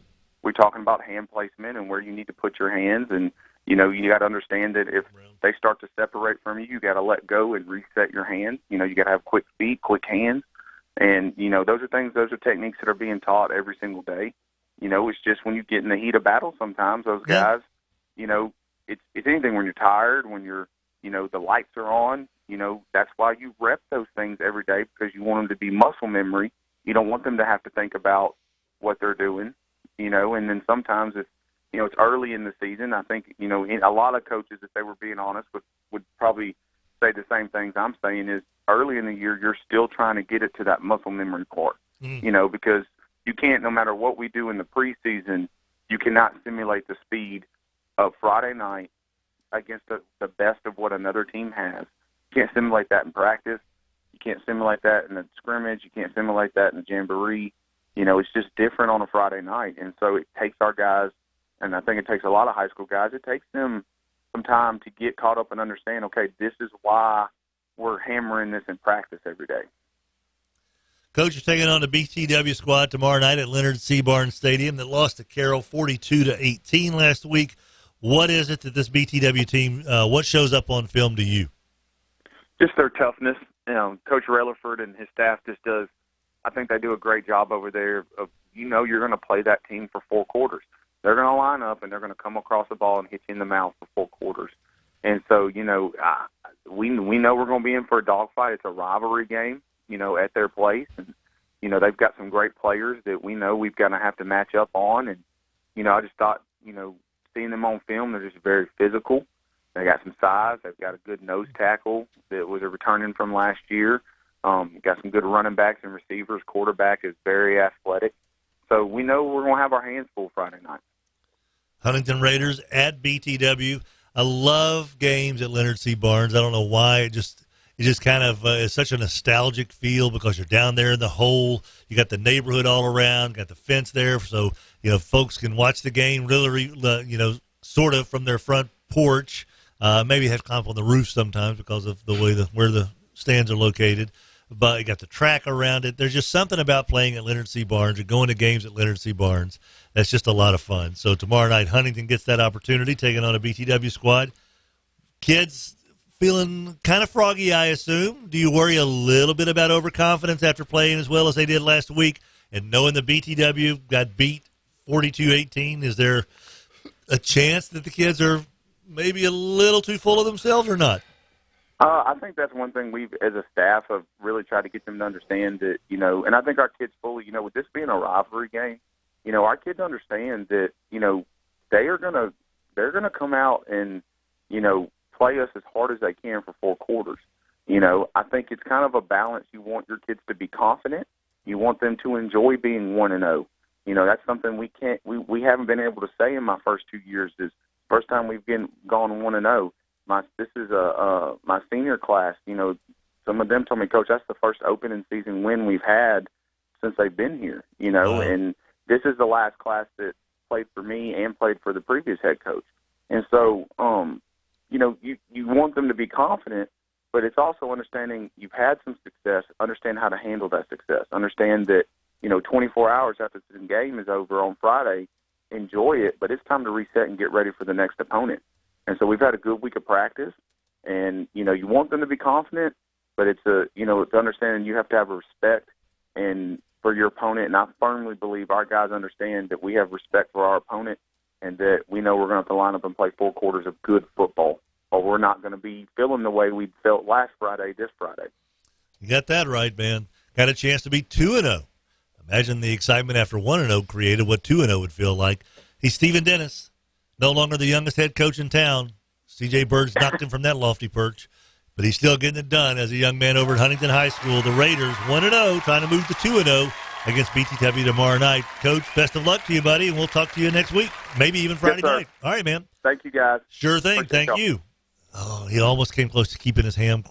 we're talking about hand placement and where you need to put your hands. And, you know, you got to understand that if they start to separate from you, you got to let go and reset your hands. You know, you got to have quick feet, quick hands. And, you know, those are techniques that are being taught every single day. You know, it's just when you get in the heat of battle sometimes, those guys, you know, it's anything when you're tired, when you're, you know, the lights are on, you know, that's why you rep those things every day, because you want them to be muscle memory. You don't want them to have to think about what they're doing, you know, and then sometimes if, you know, it's early in the season, I think, you know, a lot of coaches, if they were being honest, would probably say the same things I'm saying is early in the year, you're still trying to get it to that muscle memory part, you know, because you can't, no matter what we do in the preseason, you cannot simulate the speed of Friday night against the best of what another team has. You can't simulate that in practice. You can't simulate that in a scrimmage. You can't simulate that in a jamboree. You know, it's just different on a Friday night. And so it takes our guys, and I think it takes a lot of high school guys, it takes them some time to get caught up and understand, okay, this is why we're hammering this in practice every day. Coach, you're taking on the BTW squad tomorrow night at Leonard C. Barnes Stadium that lost to Carroll 42-18 last week. What is it that this BTW team, what shows up on film to you? Just their toughness. You know, Coach Relaford and his staff just does, I think they do a great job over there of, you know, you're going to play that team for 4 quarters. They're going to line up and they're going to come across the ball and hit you in the mouth for 4 quarters. And so, you know, we know we're going to be in for a dogfight. It's a rivalry game, you know, at their place. And, you know, they've got some great players that we know we've got to have to match up on. And, you know, I just thought, you know, seeing them on film, they're just very physical. They got some size. They've got a good nose tackle that was a returning from last year. Got some good running backs and receivers. Quarterback is very athletic. So we know we're going to have our hands full Friday night. Huntington Raiders at BTW. I love games at Leonard C. Barnes. I don't know why. It just kind of is such a nostalgic feel because you're down there in the hole. You got the neighborhood all around, got the fence there, so folks can watch the game really, sort of from their front porch. Maybe have to climb up on the roof sometimes because of the way where the stands are located. But you got the track around it. There's just something about playing at Leonard C. Barnes or going to games at Leonard C. Barnes that's just a lot of fun. So tomorrow night, Huntington gets that opportunity, taking on a BTW squad. Kids feeling kind of froggy, I assume. Do you worry a little bit about overconfidence after playing as well as they did last week and knowing the BTW got beat 42-18? Is there a chance that the kids are maybe a little too full of themselves or not? I think that's one thing we've, as a staff, have really tried to get them to understand that, and I think our kids fully, with this being a rivalry game, our kids understand that, they're gonna come out and, play us as hard as they can for 4 quarters. I think it's kind of a balance. You want your kids to be confident. You want them to enjoy being 1-0. That's something we haven't been able to say in my first 2 years. Is first time we've gone 1-0. This is my senior class. Some of them told me, Coach, that's the first opening season win we've had since they've been here. Wow. And this is the last class that played for me and played for the previous head coach. And so, you want them to be confident, but it's also understanding you've had some success. Understand how to handle that success. Understand that 24 hours after the game is over on Friday, enjoy it, but it's time to reset and get ready for the next opponent. And so we've had a good week of practice, and, you want them to be confident, but it's understanding you have to have a respect and for your opponent. And I firmly believe our guys understand that we have respect for our opponent and that we know we're going to have to line up and play 4 quarters of good football, or we're not going to be feeling the way we felt last Friday, this Friday. You got that right, man. Got a chance to be 2-0. Imagine the excitement after 1-0 created what 2-0 would feel like. He's Stephen Dennis. No longer the youngest head coach in town. C.J. Bird's knocked him from that lofty perch, but he's still getting it done as a young man over at Huntington High School. The Raiders 1-0, trying to move to 2-0 against BTW tomorrow night. Coach, best of luck to you, buddy, and we'll talk to you next week, maybe even Friday night. All right, man. Thank you, guys. Sure thing. Appreciate Thank you. Oh, he almost came close to keeping his ham,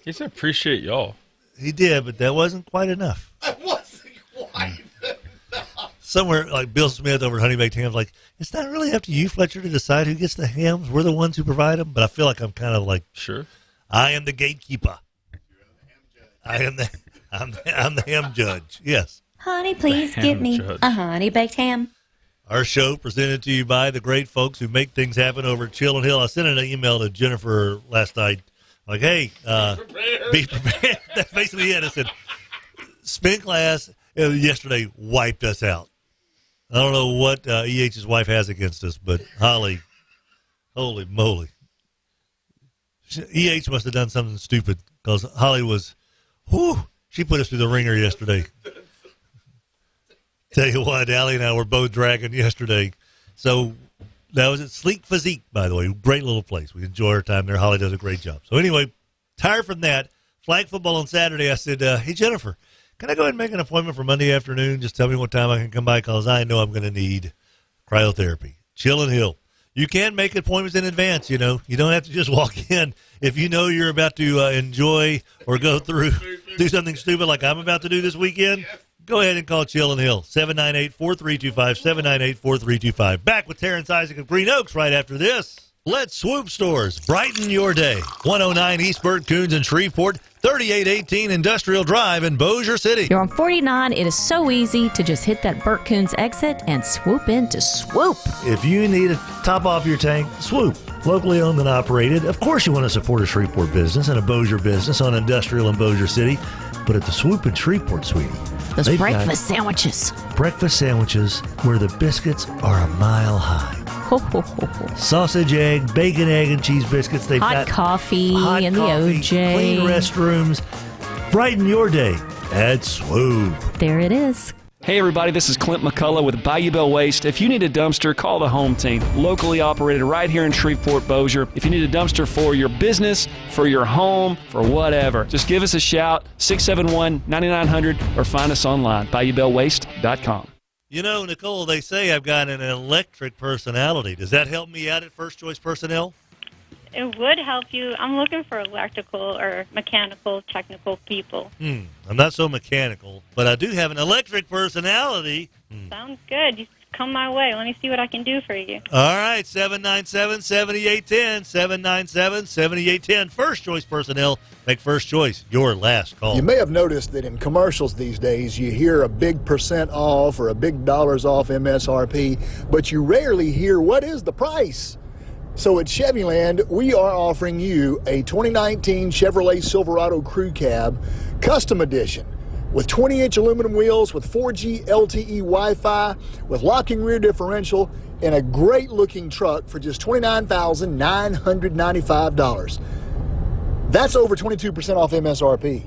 He said, appreciate y'all. He did, but that wasn't quite enough. That wasn't quite enough. Somewhere like Bill Smith over at Honey Baked Hams, like, it's not really up to you, Fletcher, to decide who gets the hams. We're the ones who provide them. But I feel like I'm kind of like, sure, I am the gatekeeper. I'm the ham judge. Yes. Honey, please get me a honey baked ham. Our show presented to you by the great folks who make things happen over at Chill and Hill. I sent an email to Jennifer last night, like, hey, be prepared. That's basically it. I said, spin class yesterday wiped us out. I don't know what EH's wife has against us, but Holly, holy moly. EH must have done something stupid because Holly was, she put us through the ringer yesterday. Tell you what, Allie and I were both dragging yesterday. So that was at Sleek Physique, by the way. Great little place. We enjoy our time there. Holly does a great job. So anyway, tired from that. Flag football on Saturday. I said, hey, Jennifer, can I go ahead and make an appointment for Monday afternoon? Just tell me what time I can come by because I know I'm going to need cryotherapy. Chill and Hill. You can make appointments in advance, You don't have to just walk in. If you know you're about to enjoy or go through, do something stupid like I'm about to do this weekend, go ahead and call Chill and Hill, 798-4325, 798-4325. Back with Terrence Isaac of Green Oaks right after this. Let Swoop Stores brighten your day. 109 East Burt Coons in Shreveport, 3818 Industrial Drive in Bossier City. You're on 49. It is so easy to just hit that Burt Coons exit and swoop into Swoop. If you need to top off your tank, Swoop. Locally owned and operated. Of course you want to support a Shreveport business and a Bossier business on Industrial in Bossier City. But at the Swoop in Shreveport, sweetie, those breakfast sandwiches. Breakfast sandwiches where the biscuits are a mile high. Sausage, egg, bacon, egg, and cheese biscuits. They've hot got coffee and coffee, the OJ. Clean restrooms. Brighten your day at Swoop. There it is. Hey everybody, this is Clint McCullough with Bayou Bell Waste. If you need a dumpster, call the home team. Locally operated right here in Shreveport, Bossier. If you need a dumpster for your business, for your home, for whatever, just give us a shout, 671-9900, or find us online, BayouBellWaste.com. You know, Nicole, they say I've got an electric personality. Does that help me out at First Choice Personnel? It would help you. I'm looking for electrical or mechanical, technical people. I'm not so mechanical, but I do have an electric personality. Sounds good. You come my way. Let me see what I can do for you. All right, 797-7810, 797-7810. First Choice Personnel, make First Choice your last call. You may have noticed that in commercials these days, you hear a big % off or a big dollars off MSRP, but you rarely hear what is the price. So at Chevyland, we are offering you a 2019 Chevrolet Silverado Crew Cab Custom Edition with 20-inch aluminum wheels with 4G LTE Wi-Fi with locking rear differential and a great-looking truck for just $29,995. That's over 22% off MSRP.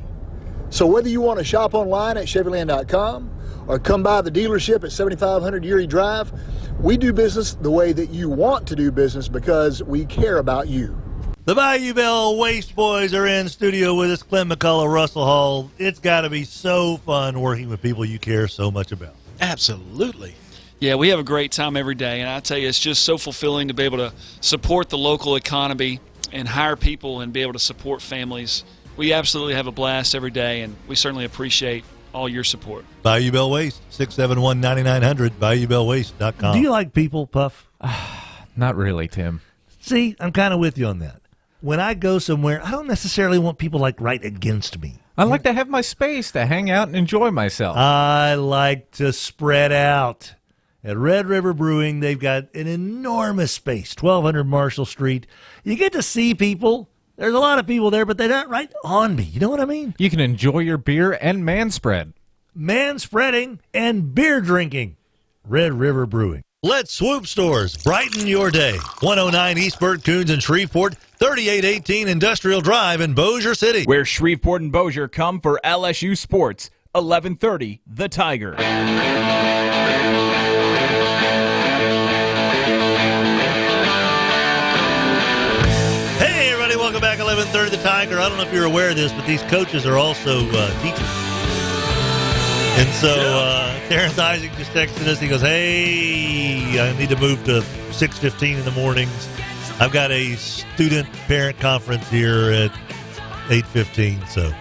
So whether you want to shop online at Chevyland.com or come by the dealership at 7500 Erie Drive, we do business the way that you want to do business because we care about you. The Bayou Bell Waste Boys are in studio with us, Clem McCullough, Russell Hall. It's got to be so fun working with people you care so much about. Absolutely. Yeah, we have a great time every day, and I tell you, it's just so fulfilling to be able to support the local economy and hire people and be able to support families. We absolutely have a blast every day, and we certainly appreciate all your support. Bayou Bell Waste, 671-9900, BayouBellWaste.com. Do you like people, Puff? Not really, Tim. See, I'm kind of with you on that. When I go somewhere, I don't necessarily want people like right against me. I like to have my space to hang out and enjoy myself. I like to spread out. At Red River Brewing, they've got an enormous space, 1200 Marshall Street. You get to see people. There's a lot of people there, but they're not right on me. You know what I mean? You can enjoy your beer and man-spread. Man-spreading and beer drinking. Red River Brewing. Let Swoop Stores brighten your day. 109 East Burt Coons in Shreveport, 3818 Industrial Drive in Bossier City. Where Shreveport and Bossier come for LSU sports. 1130, The Tiger. Hey, everybody, welcome back. 1130, The Tiger. I don't know if you're aware of this, but these coaches are also teachers. And so Terrence Isaac just texted us. He goes, hey, I need to move to 6:15 in the mornings. I've got a student-parent conference here at 8:15. So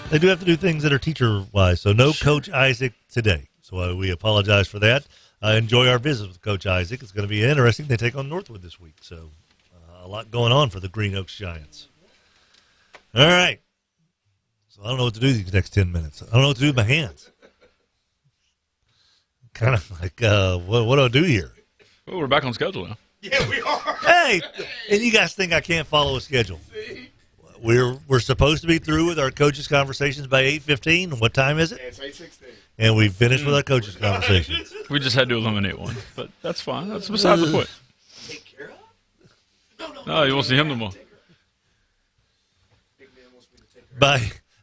they do have to do things that are teacher-wise. So no Coach Isaac today. So we apologize for that. Enjoy our visit with Coach Isaac. It's going to be interesting. They take on Northwood this week. So a lot going on for the Green Oaks Giants. All right. So I don't know what to do these next 10 minutes. I don't know what to do with my hands. Kind of like, what do I do here? Well, we're back on schedule now. Yeah, we are. Hey, and you guys think I can't follow a schedule? We're supposed to be through with our coaches' conversations by 8:15. What time is it? It's 8:16. And we finished with our coaches' conversations. We just had to eliminate one, but that's fine. That's beside the point. Take care of? No, you won't see him no more.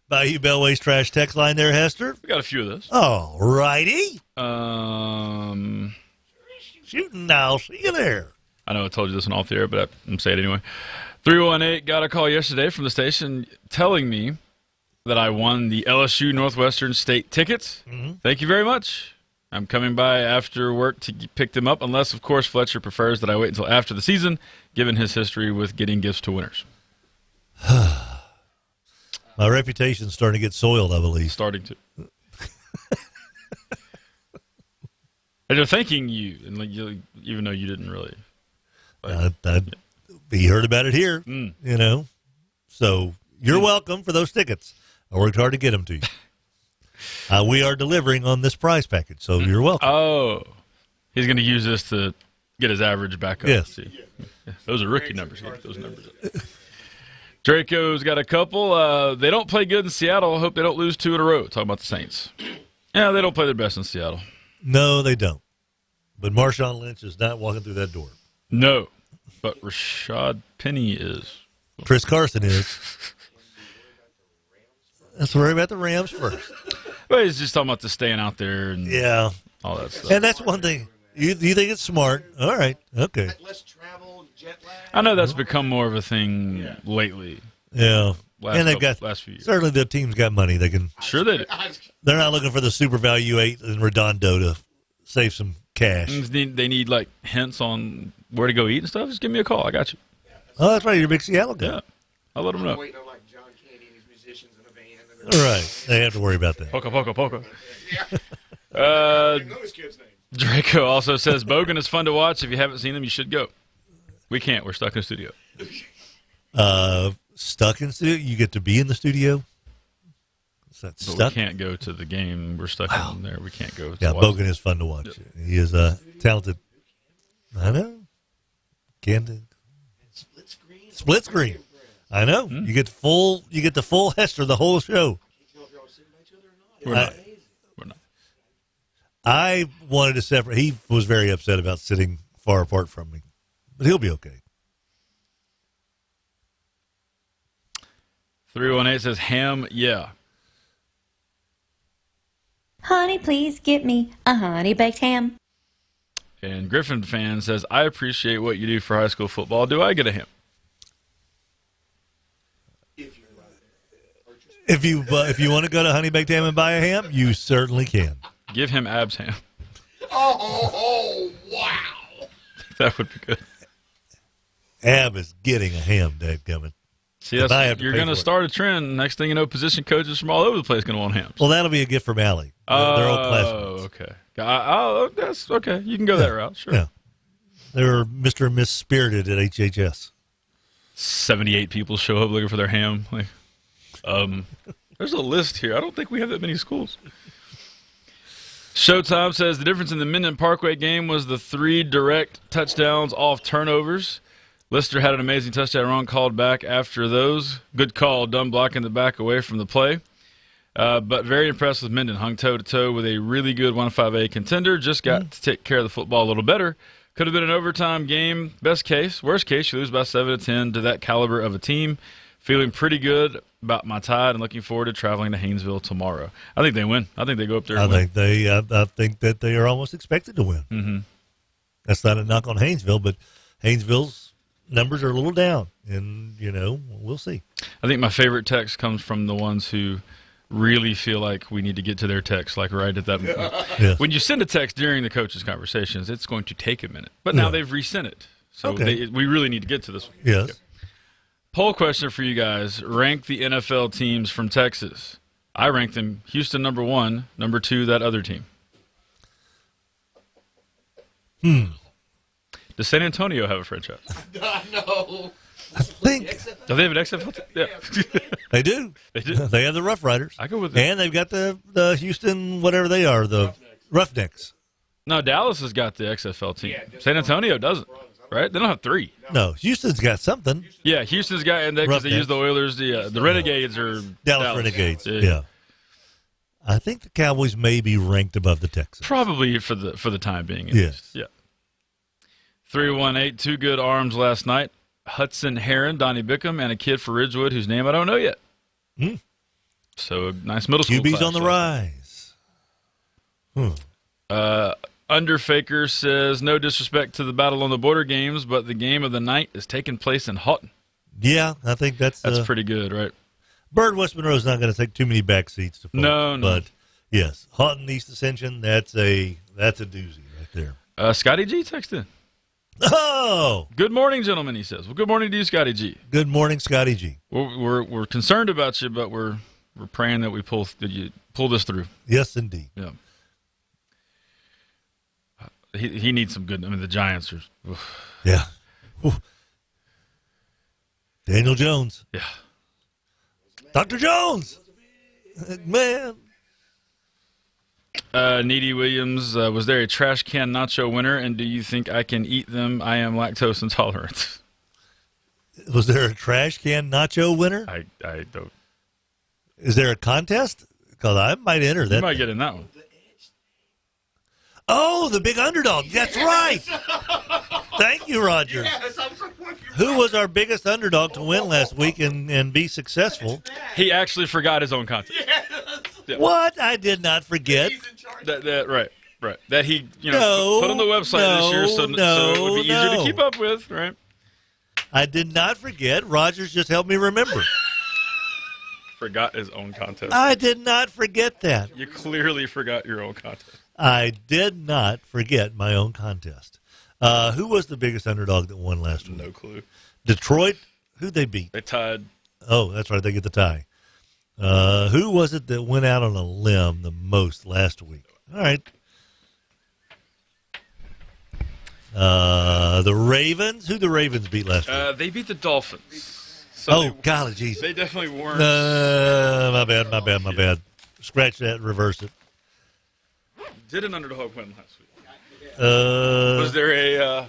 Bayou Bell Waste Trash text line there, Hester. We got a few of those. All righty. Shooting now. See you there. I know I told you this one off the air, but I'm going to say it anyway. 318 got a call yesterday from the station telling me that I won the LSU Northwestern State tickets. Mm-hmm. Thank you very much. I'm coming by after work to pick them up, unless, of course, Fletcher prefers that I wait until after the season, given his history with getting gifts to winners. My reputation's starting to get soiled, I believe. Starting to. And they're thanking you, and even though you didn't really. He heard about it here, you know. So you're welcome for those tickets. I worked hard to get them to you. We are delivering on this prize package, so you're welcome. Oh, he's going to use this to get his average back up. Yes. See. Yeah. Those are rookie numbers. Get those numbers up. Draco's got a couple. They don't play good in Seattle. I hope they don't lose 2 in a row. Talking about the Saints. Yeah, they don't play their best in Seattle. No, they don't. But Marshawn Lynch is not walking through that door. No, but Rashad Penny is. Chris Carson is. Let's worry about the Rams first. Well, he's just talking about the staying out there and all that stuff. And that's one thing. You think it's smart. All right. Okay. Less travel, jet lag. I know that's become more of a thing lately. Yeah. And they've got last few years. Certainly the team's got money. They can. Sure they do. They're not looking for the Super Value 8 in Redondo to save some cash. They need like hints on where to go eat and stuff. Just give me a call. I got you. Oh, that's right. You're a big Seattle guy. Yeah, I'll let them know. Waiting on like John Candy and his musicians in a van. All right. They have to worry about that. Poco. Draco also says Bogan is fun to watch. If you haven't seen him, you should go. We can't. We're stuck in the studio. Stuck in the studio? You get to be in the studio? But we can't go to the game. We're stuck in there. We can't go. Yeah, Bogan is fun to watch. Yep. He is talented. I know. Split screen. I know. Mm-hmm. You get the full Hester the whole show. We're not. I wanted to separate. He was very upset about sitting far apart from me, but he'll be okay. 318 says ham, yeah. Honey, please get me a honey baked ham. And Griffin fan says, I appreciate what you do for high school football. Do I get a ham? If you want to go to Honey Baked Ham and buy a ham, you certainly can. Give him Ab's ham. Oh, wow. That would be good. Ab is getting a ham, Dave Gummit. See, you're going to start a trend. Next thing you know, position coaches from all over the place going to want hams. Well, that'll be a gift from Allie. They're old classmates. Okay. That's okay. You can go that route, sure. Yeah. They're Mr. and Miss Spirited at HHS. 78 people show up looking for their ham. Like, there's a list here. I don't think we have that many schools. Showtime says the difference in the Minden Parkway game was the 3 direct touchdowns off turnovers. Lister had an amazing touchdown run called back after those. Good call, dumb blocking the back away from the play. But very impressed with Minden. Hung toe-to-toe with a really good 1-5A contender. Just got to take care of the football a little better. Could have been an overtime game. Best case. Worst case, you lose by 7-10 to that caliber of a team. Feeling pretty good about my Tide and looking forward to traveling to Haynesville tomorrow. I think they win. I think they go up there and win. I think that they are almost expected to win. Mm-hmm. That's not a knock on Haynesville, but Haynesville's numbers are a little down, and, we'll see. I think my favorite text comes from the ones who really feel like we need to get to their text, like right at that moment. Yes. When you send a text during the coaches' conversations, it's going to take a minute. But now they've resent it. So we really need to get to this one. Yes. Okay. Poll question for you guys. Rank the NFL teams from Texas. I rank them Houston number 1, number 2, that other team. Does San Antonio have a franchise? No. I think. Do they have an XFL team? Yeah. They do. They do. They have the Rough Riders. I go with that. And they've got the Houston, whatever they are, the Roughnecks. No, Dallas has got the XFL team. San Antonio doesn't, right? They don't have 3. No, Houston's got something. Yeah, Houston's got, and because they use the Oilers, the Renegades are Dallas Renegades. Yeah. I think the Cowboys may be ranked above the Texans. Probably for the time being. Yes. Yeah. 318, 2 good arms last night. Hudson Heron, Donnie Bickham, and a kid for Ridgewood whose name I don't know yet. So a nice middle school QB's class. on the rise. Underfaker says, no disrespect to the Battle on the Border games, but the game of the night is taking place in Houghton. Yeah, I think that's pretty good, right? Bird West Monroe's not going to take too many back seats to folks. No. But, yes, Houghton East Ascension, that's a doozy right there. Scotty G texted in. Oh! Good morning, gentlemen, he says. Well, good morning to you, Scotty G. Good morning, Scotty G. We're concerned about you, but we're praying that you pull this through. Yes, indeed. Yeah. He needs some good. I mean, the Giants are. Oof. Yeah. Oof. Daniel Jones. Yeah. Dr. Jones. Man. Needy Williams, was there a trash can nacho winner, and do you think I can eat them? I am lactose intolerant. Was there a trash can nacho winner? I don't. Is there a contest? Because I might enter that. You might get in that one. Oh, the big underdog. That's right. Thank you, Roger. Yes, Who was our biggest underdog to win last week and be successful? He actually forgot his own content. Yes. Yeah. What? I did not forget. Right. That he, put on the website this year so it would be easier to keep up with, right? I did not forget. Rogers just helped me remember. Forgot his own content. I did not forget that. You clearly forgot your own content. I did not forget my own contest. Who was the biggest underdog that won last week? No clue. Detroit? Who'd they beat? They tied. Oh, that's right. They get the tie. Who was it that went out on a limb the most last week? All right. The Ravens? Who the Ravens beat last week? They beat the Dolphins. So golly, jeez. They definitely weren't. My bad. Scratch that and reverse it. Did an underdog win last week? Was there a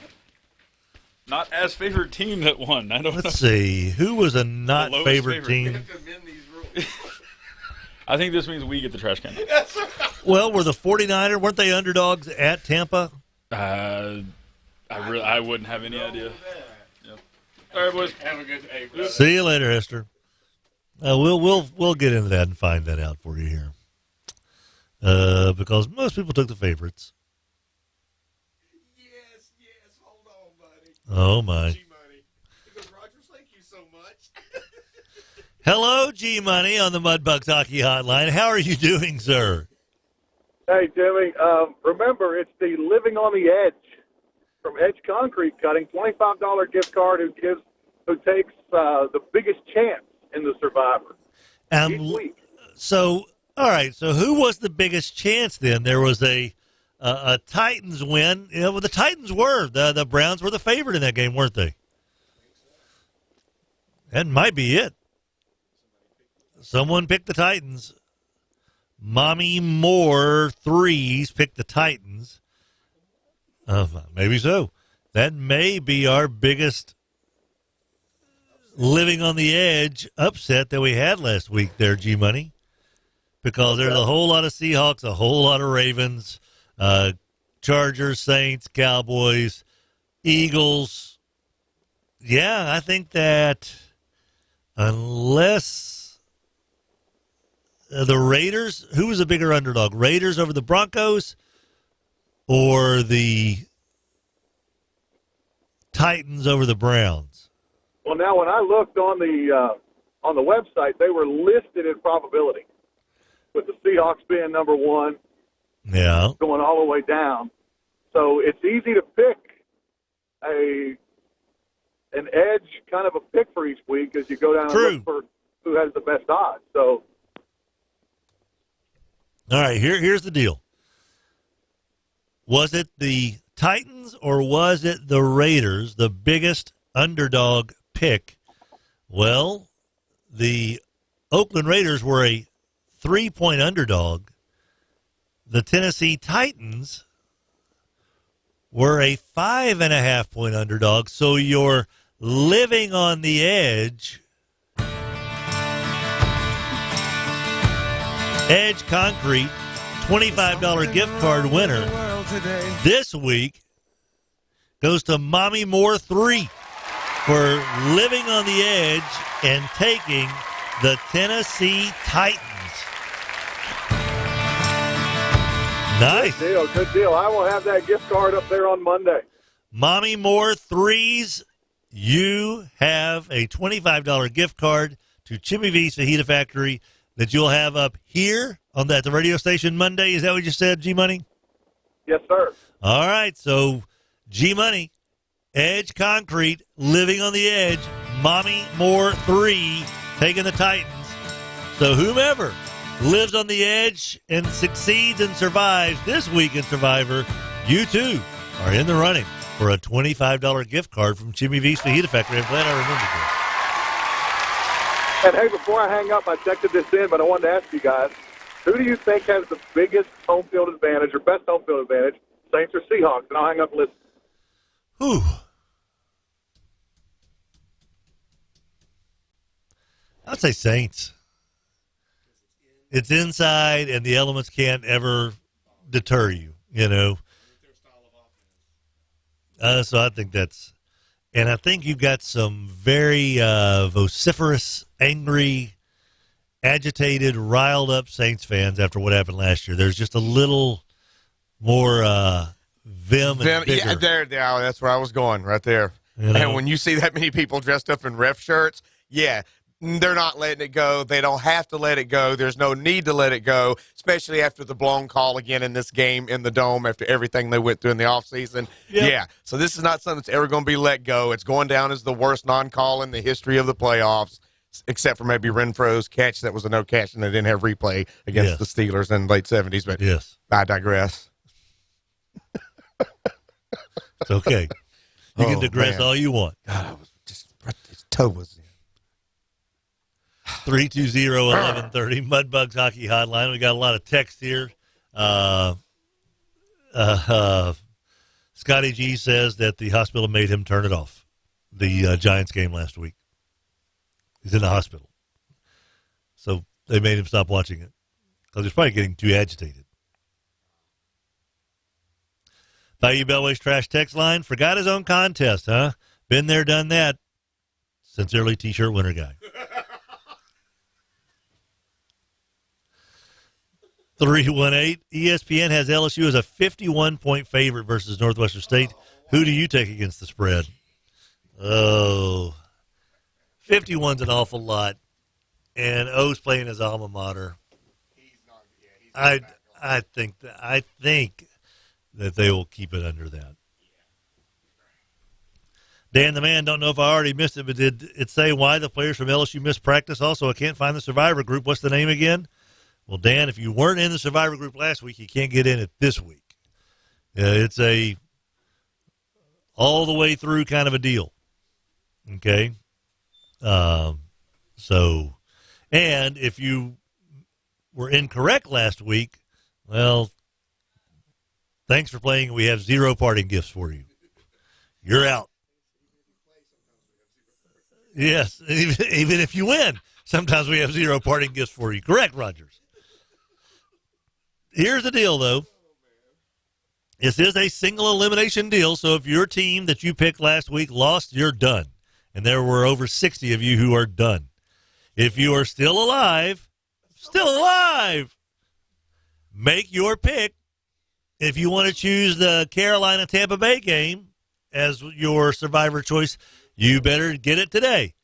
not as favored team that won? I don't know. Let's see. Who was a not favored team? I think this means we get the trash can. Well, were the 49ers, weren't they underdogs at Tampa? I wouldn't have any idea. Yeah. All right, boys. Have a good day. See you later, Esther. We'll get into that and find that out for you here. Because most people took the favorites. Yes, hold on, buddy. Oh, my. G-Money. Because Rogers, thank you so much. Hello, G-Money on the Mudbucks Hockey Hotline. How are you doing, sir? Hey, Timmy. Remember, it's the Living on the Edge from Edge Concrete Cutting, $25 gift card who takes the biggest chance in the Survivor each week. So, all right. So, who was the biggest chance then? There was a Titans win. You know, well, the Titans were. The Browns were the favorite in that game, weren't they? That might be it. Someone picked the Titans. Mommy Moore Threes picked the Titans. Maybe so. That may be our biggest living on the edge upset that we had last week there, G-Money. Because there's a whole lot of Seahawks, a whole lot of Ravens, Chargers, Saints, Cowboys, Eagles. Yeah, I think that unless the Raiders, who was a bigger underdog? Raiders over the Broncos or the Titans over the Browns? Well, now when I looked on the website, they were listed in probability, with the Seahawks being number one. Yeah, going all the way down. So it's easy to pick an edge kind of a pick for each week as you go down and look for who has the best odds. So. All right, here's the deal. Was it the Titans or was it the Raiders, the biggest underdog pick? Well, the Oakland Raiders were a 3-point underdog. The Tennessee Titans were a 5.5-point underdog. So you're living on the edge. Edge Concrete, $25 gift card winner this week goes to Mommy Moore 3 for living on the edge and taking the Tennessee Titans. Nice. Good deal. I will have that gift card up there on Monday. Mommy Moore Threes, you have a $25 gift card to Jimmy V's Fajita Factory that you'll have up here on the radio station Monday. Is that what you said, G-Money? Yes, sir. All right, so G-Money, Edge Concrete, living on the edge, Mommy Moore 3, taking the Titans. So whomever lives on the edge and succeeds and survives this week in Survivor, you too are in the running for a $25 gift card from Jimmy V's Fajita Factory. I'm glad I remembered this. And, hey, before I hang up, I texted this in, but I wanted to ask you guys, who do you think has the biggest home field advantage or best home field advantage, Saints or Seahawks? And I'll hang up and listen. Whew. I'd say Saints. It's inside, and the elements can't ever deter you, you know. So I think that's... And I think you've got some very vociferous, angry, agitated, riled up Saints fans after what happened last year. There's just a little more vim and bigger. Yeah, that's where I was going right there. You know? And when you see that many people dressed up in ref shirts, yeah, They're not letting it go. They don't have to let it go. There's no need to let it go, especially after the blown call again in this game in the Dome after everything they went through in the offseason. Yep. Yeah, so this is not something that's ever going to be let go. It's going down as the worst non-call in the history of the playoffs, except for maybe Renfro's catch that was a no catch and they didn't have replay against the Steelers in the late 70s. But yes, I digress. It's okay. You can digress all you want. God, I was just his toe was in. 320-1130 Mudbugs Hockey Hotline. We got a lot of text here. Scotty G says that the hospital made him turn it off. The Giants game last week. He's in the hospital, so they made him stop watching it because he's probably getting too agitated. Bayou Bellway's trash text line. Forgot his own contest, huh? Been there, done that. Sincerely, T-shirt winner guy. 318. ESPN has LSU as a 51-point favorite versus Northwestern State. Who do you take against the spread? Oh, 51's an awful lot, and O's playing his alma mater. I think that they will keep it under that. Dan the Man, don't know if I already missed it, but did it say why the players from LSU missed practice? Also, I can't find the Survivor group. What's the name again? Well, Dan, if you weren't in the Survivor group last week, you can't get in it this week. It's a all the way through kind of a deal. Okay? And if you were incorrect last week, well, thanks for playing. We have 0 parting gifts for you. You're out. Yes, even if you win, sometimes we have 0 parting gifts for you. Correct, Rogers. Here's the deal, though. This is a single elimination deal, so if your team that you picked last week lost, you're done. And there were over 60 of you who are done. If you are still alive, make your pick. If you want to choose the Carolina-Tampa Bay game as your Survivor choice, you better get it today.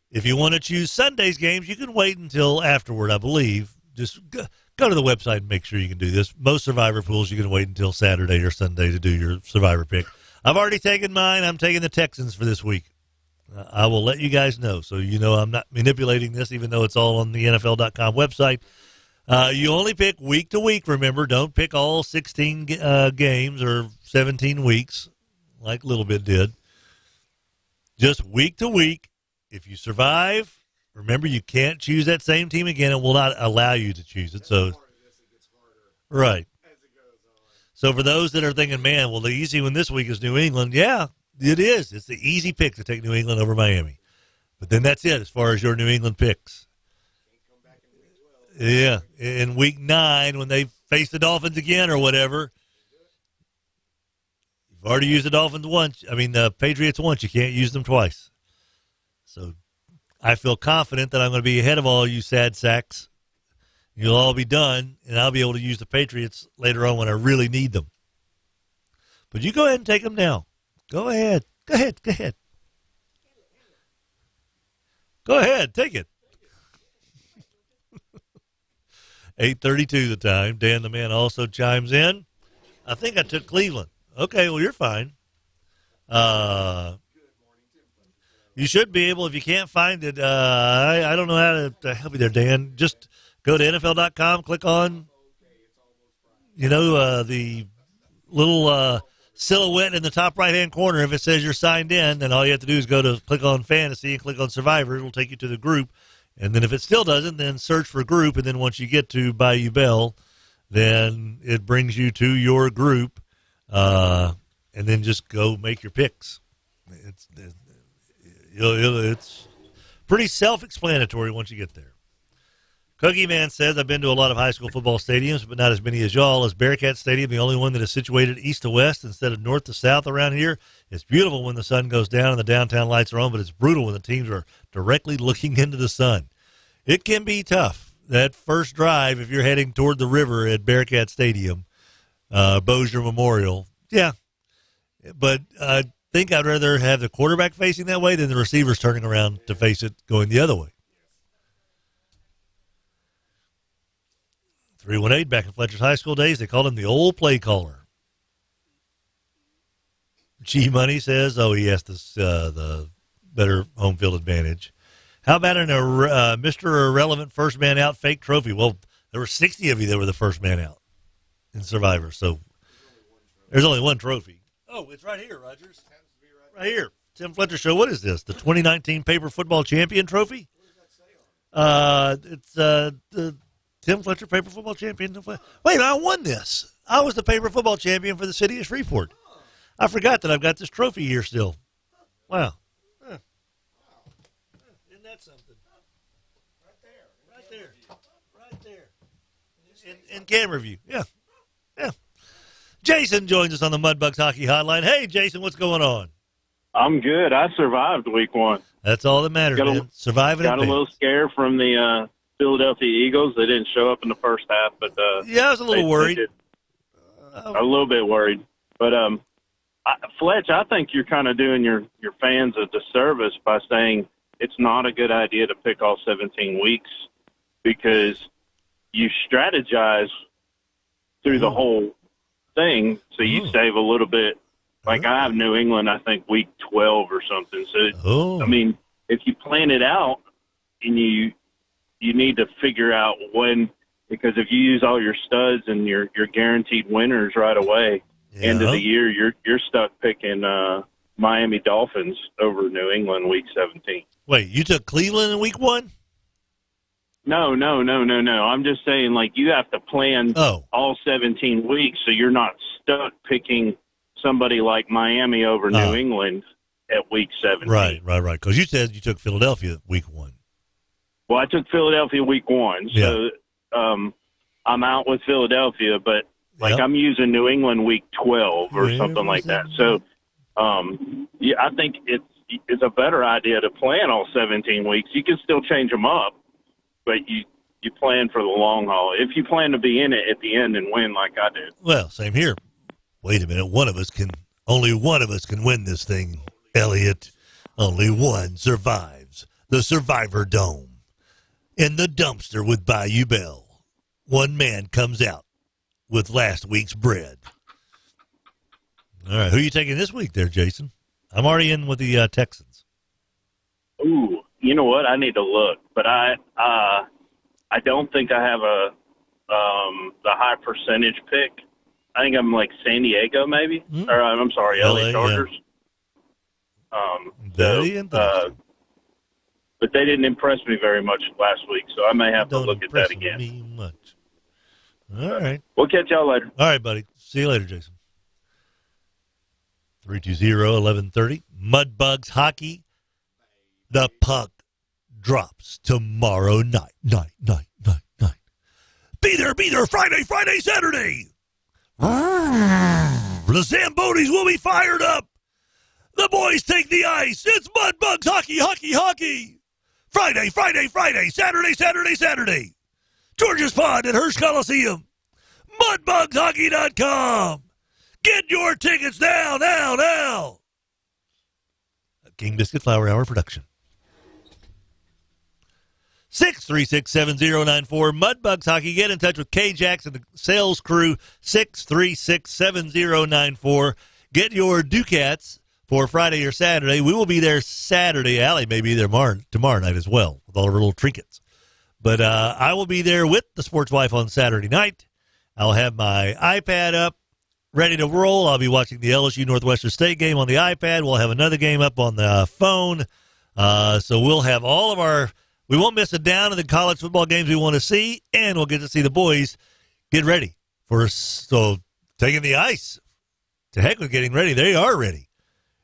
If you want to choose Sunday's games, you can wait until afterward, I believe. Just go to the website and make sure you can do this. Most Survivor pools, you can wait until Saturday or Sunday to do your Survivor pick. I've already taken mine. I'm taking the Texans for this week. I will let you guys know, so you know I'm not manipulating this, even though it's all on the NFL.com website. You only pick week to week, remember. Don't pick all 16 games or 17 weeks like Little Bit did. Just week to week. If you survive, remember you can't choose that same team again. It will not allow you to choose it. So, right. So for those that are thinking, man, well, the easy one this week is New England. Yeah, it is. It's the easy pick to take New England over Miami. But then that's it as far as your New England picks. Yeah, in week 9 when they face the Dolphins again or whatever, you've already used the Dolphins once. I mean, the Patriots once. You can't use them twice. So I feel confident that I'm going to be ahead of all you sad sacks. You'll all be done, and I'll be able to use the Patriots later on when I really need them. But you go ahead and take them now. Go ahead. Go ahead. Go ahead. Take it. 8:32 the time. Dan the Man also chimes in. I think I took Cleveland. Okay, well, you're fine. You should be able, if you can't find it, I don't know how to help you there, Dan. Just go to NFL.com, click on, the little silhouette in the top right-hand corner. If it says you're signed in, then all you have to do is go to click on Fantasy and click on Survivor. It'll take you to the group. And then if it still doesn't, then search for group. And then once you get to Bayou Bell, then it brings you to your group. And then just go make your picks. It's pretty self-explanatory once you get there. Cookie Man says, I've been to a lot of high school football stadiums, but not as many as y'all. Is Bearcat Stadium the only one that is situated east to west instead of north to south around here? It's beautiful when the sun goes down and the downtown lights are on, but it's brutal when the teams are directly looking into the sun. It can be tough. That first drive, if you're heading toward the river at Bearcat Stadium, Bossier Memorial, yeah. But I think I'd rather have the quarterback facing that way than the receivers turning around to face it going the other way. 318, back in Fletcher's high school days, they called him the old play caller. G-Money says, he has the better home field advantage. How about Mr. Irrelevant first man out fake trophy? Well, there were 60 of you that were the first man out in Survivor, so there's only one trophy. Oh, it's right here, Rogers. Right here. Tim Fletcher Show. What is this? The 2019 Paper Football Champion Trophy? It's the Tim Fletcher Paper Football Champion. Wait, I won this. I was the Paper Football Champion for the city of Shreveport. I forgot that I've got this trophy here still. Wow. Isn't that something? Right there. In camera view. Yeah. Jason joins us on the Mudbugs Hockey Hotline. Hey, Jason, what's going on? I'm good. I survived week one. That's all that matters, man. Surviving. Got a little scare from the Philadelphia Eagles. They didn't show up in the first half, but yeah, I was a little worried. A little bit worried, but Fletch, I think you're kind of doing your fans a disservice by saying it's not a good idea to pick all 17 weeks because you strategize through the whole thing, so you save a little bit. Like I have New England, I think week 12 or something. So I mean, if you plan it out and you need to figure out when, because if you use all your studs and your guaranteed winners right away, end of the year, you're stuck picking Miami Dolphins over New England week 17. Wait, you took Cleveland in week one? No. I'm just saying, like, you have to plan all 17 weeks so you're not stuck picking somebody like Miami over New England at week 17. Right. Because you said you took Philadelphia week one. Well, I took Philadelphia week one, so I'm out with Philadelphia, but I'm using New England week 12 or something like that. So, I think it's a better idea to plan all 17 weeks. You can still change them up, but you plan for the long haul. If you plan to be in it at the end and win like I did. Well, same here. Wait a minute. Only one of us can win this thing, Elliot. Only one survives the Survivor Dome. In the dumpster with Bayou Bell, one man comes out with last week's bread. All right, who are you taking this week there, Jason? I'm already in with the Texans. Ooh, you know what? I need to look, but I don't think I have the high percentage pick. I think I'm like San Diego, maybe, or I'm sorry, LA Chargers. But they didn't impress me very much last week, so I may have to look at that again. Me much. All right. We'll catch y'all later. All right, buddy. See you later, Jason. 320-1130. Mudbugs Hockey. The puck drops tomorrow night. Be there, Friday, Saturday. The Zambonis will be fired up. The boys take the ice. It's Mudbugs Hockey. Friday, Saturday. George's Pond at Hirsch Coliseum. MudbugsHockey.com. Get your tickets now. A King Biscuit Flour Hour production. 636-7094. Mudbugs Hockey. Get in touch with K-Jax and the sales crew. 636-7094. Get your Ducats for Friday or Saturday. We will be there Saturday. Allie may be there tomorrow night as well with all of her little trinkets. But I will be there with the sports wife on Saturday night. I'll have my iPad up, ready to roll. I'll be watching the LSU Northwestern State game on the iPad. We'll have another game up on the phone. So we'll have all of we won't miss a down in the college football games we want to see, and we'll get to see the boys get ready taking the ice. To heck with getting ready. They are ready.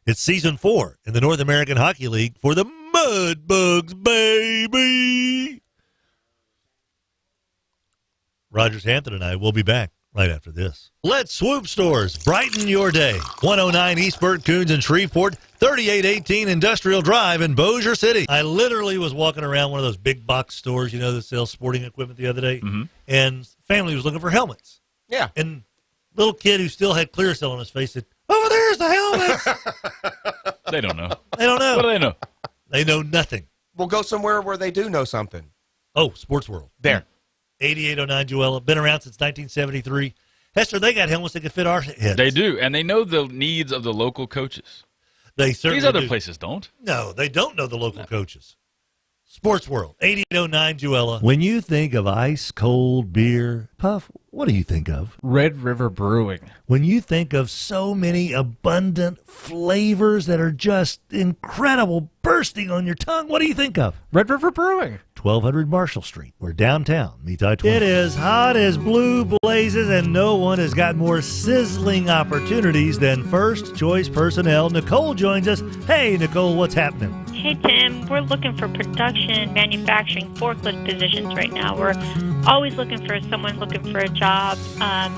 It's season 4 in the North American Hockey League for the Mudbugs, baby. Rogers Hampton and I will be back right after this. Let's Swoop Stores. Brighten your day. 109 East Burt Coons in Shreveport. 3818 Industrial Drive in Bossier City. I literally was walking around one of those big box stores, that sells sporting equipment the other day, and family was looking for helmets. Yeah. And little kid who still had Clearasil on his face said, "Over there's the helmets." They don't know. They don't know. What do they know? They know nothing. We'll go somewhere where they do know something. Oh, Sports World. There. 8809 Joella. Been around since 1973. Hester, they got helmets that can fit our heads. They do, and they know the needs of the local coaches. They certainly These other do. places don't. No, they don't know the local coaches. Sports World, 8809 Joella. When you think of ice cold beer, Puff, what do you think of? Red River Brewing. When you think of so many abundant flavors that are just incredible, bursting on your tongue, what do you think of? Red River Brewing. 1200 Marshall Street, where downtown meets I-20. It is hot as blue blazes, and no one has got more sizzling opportunities than First Choice Personnel. Nicole joins us. Hey, Nicole, what's happening? Hey, Tim. We're looking for production, manufacturing, forklift positions right now. We're always looking for someone looking for a job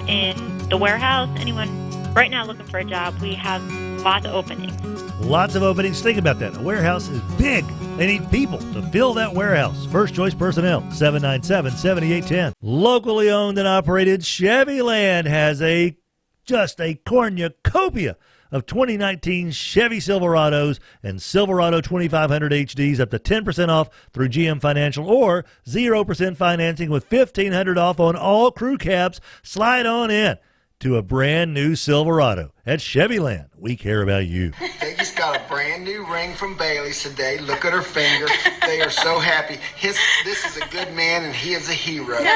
in the warehouse. Anyone right now looking for a job. We have lots of openings. Lots of openings. Think about that. A warehouse is big. They need people to fill that warehouse. First Choice Personnel, 797-7810. Locally owned and operated, Chevyland has just a cornucopia of 2019 Chevy Silverados and Silverado 2500 HDs up to 10% off through GM Financial or 0% financing with $1,500 off on all crew cabs. Slide on in to a brand new Silverado. At Chevyland, we care about you. They just got a brand new ring from Bailey's today. Look at her finger. They are so happy. This is a good man, and he is a hero. Thank you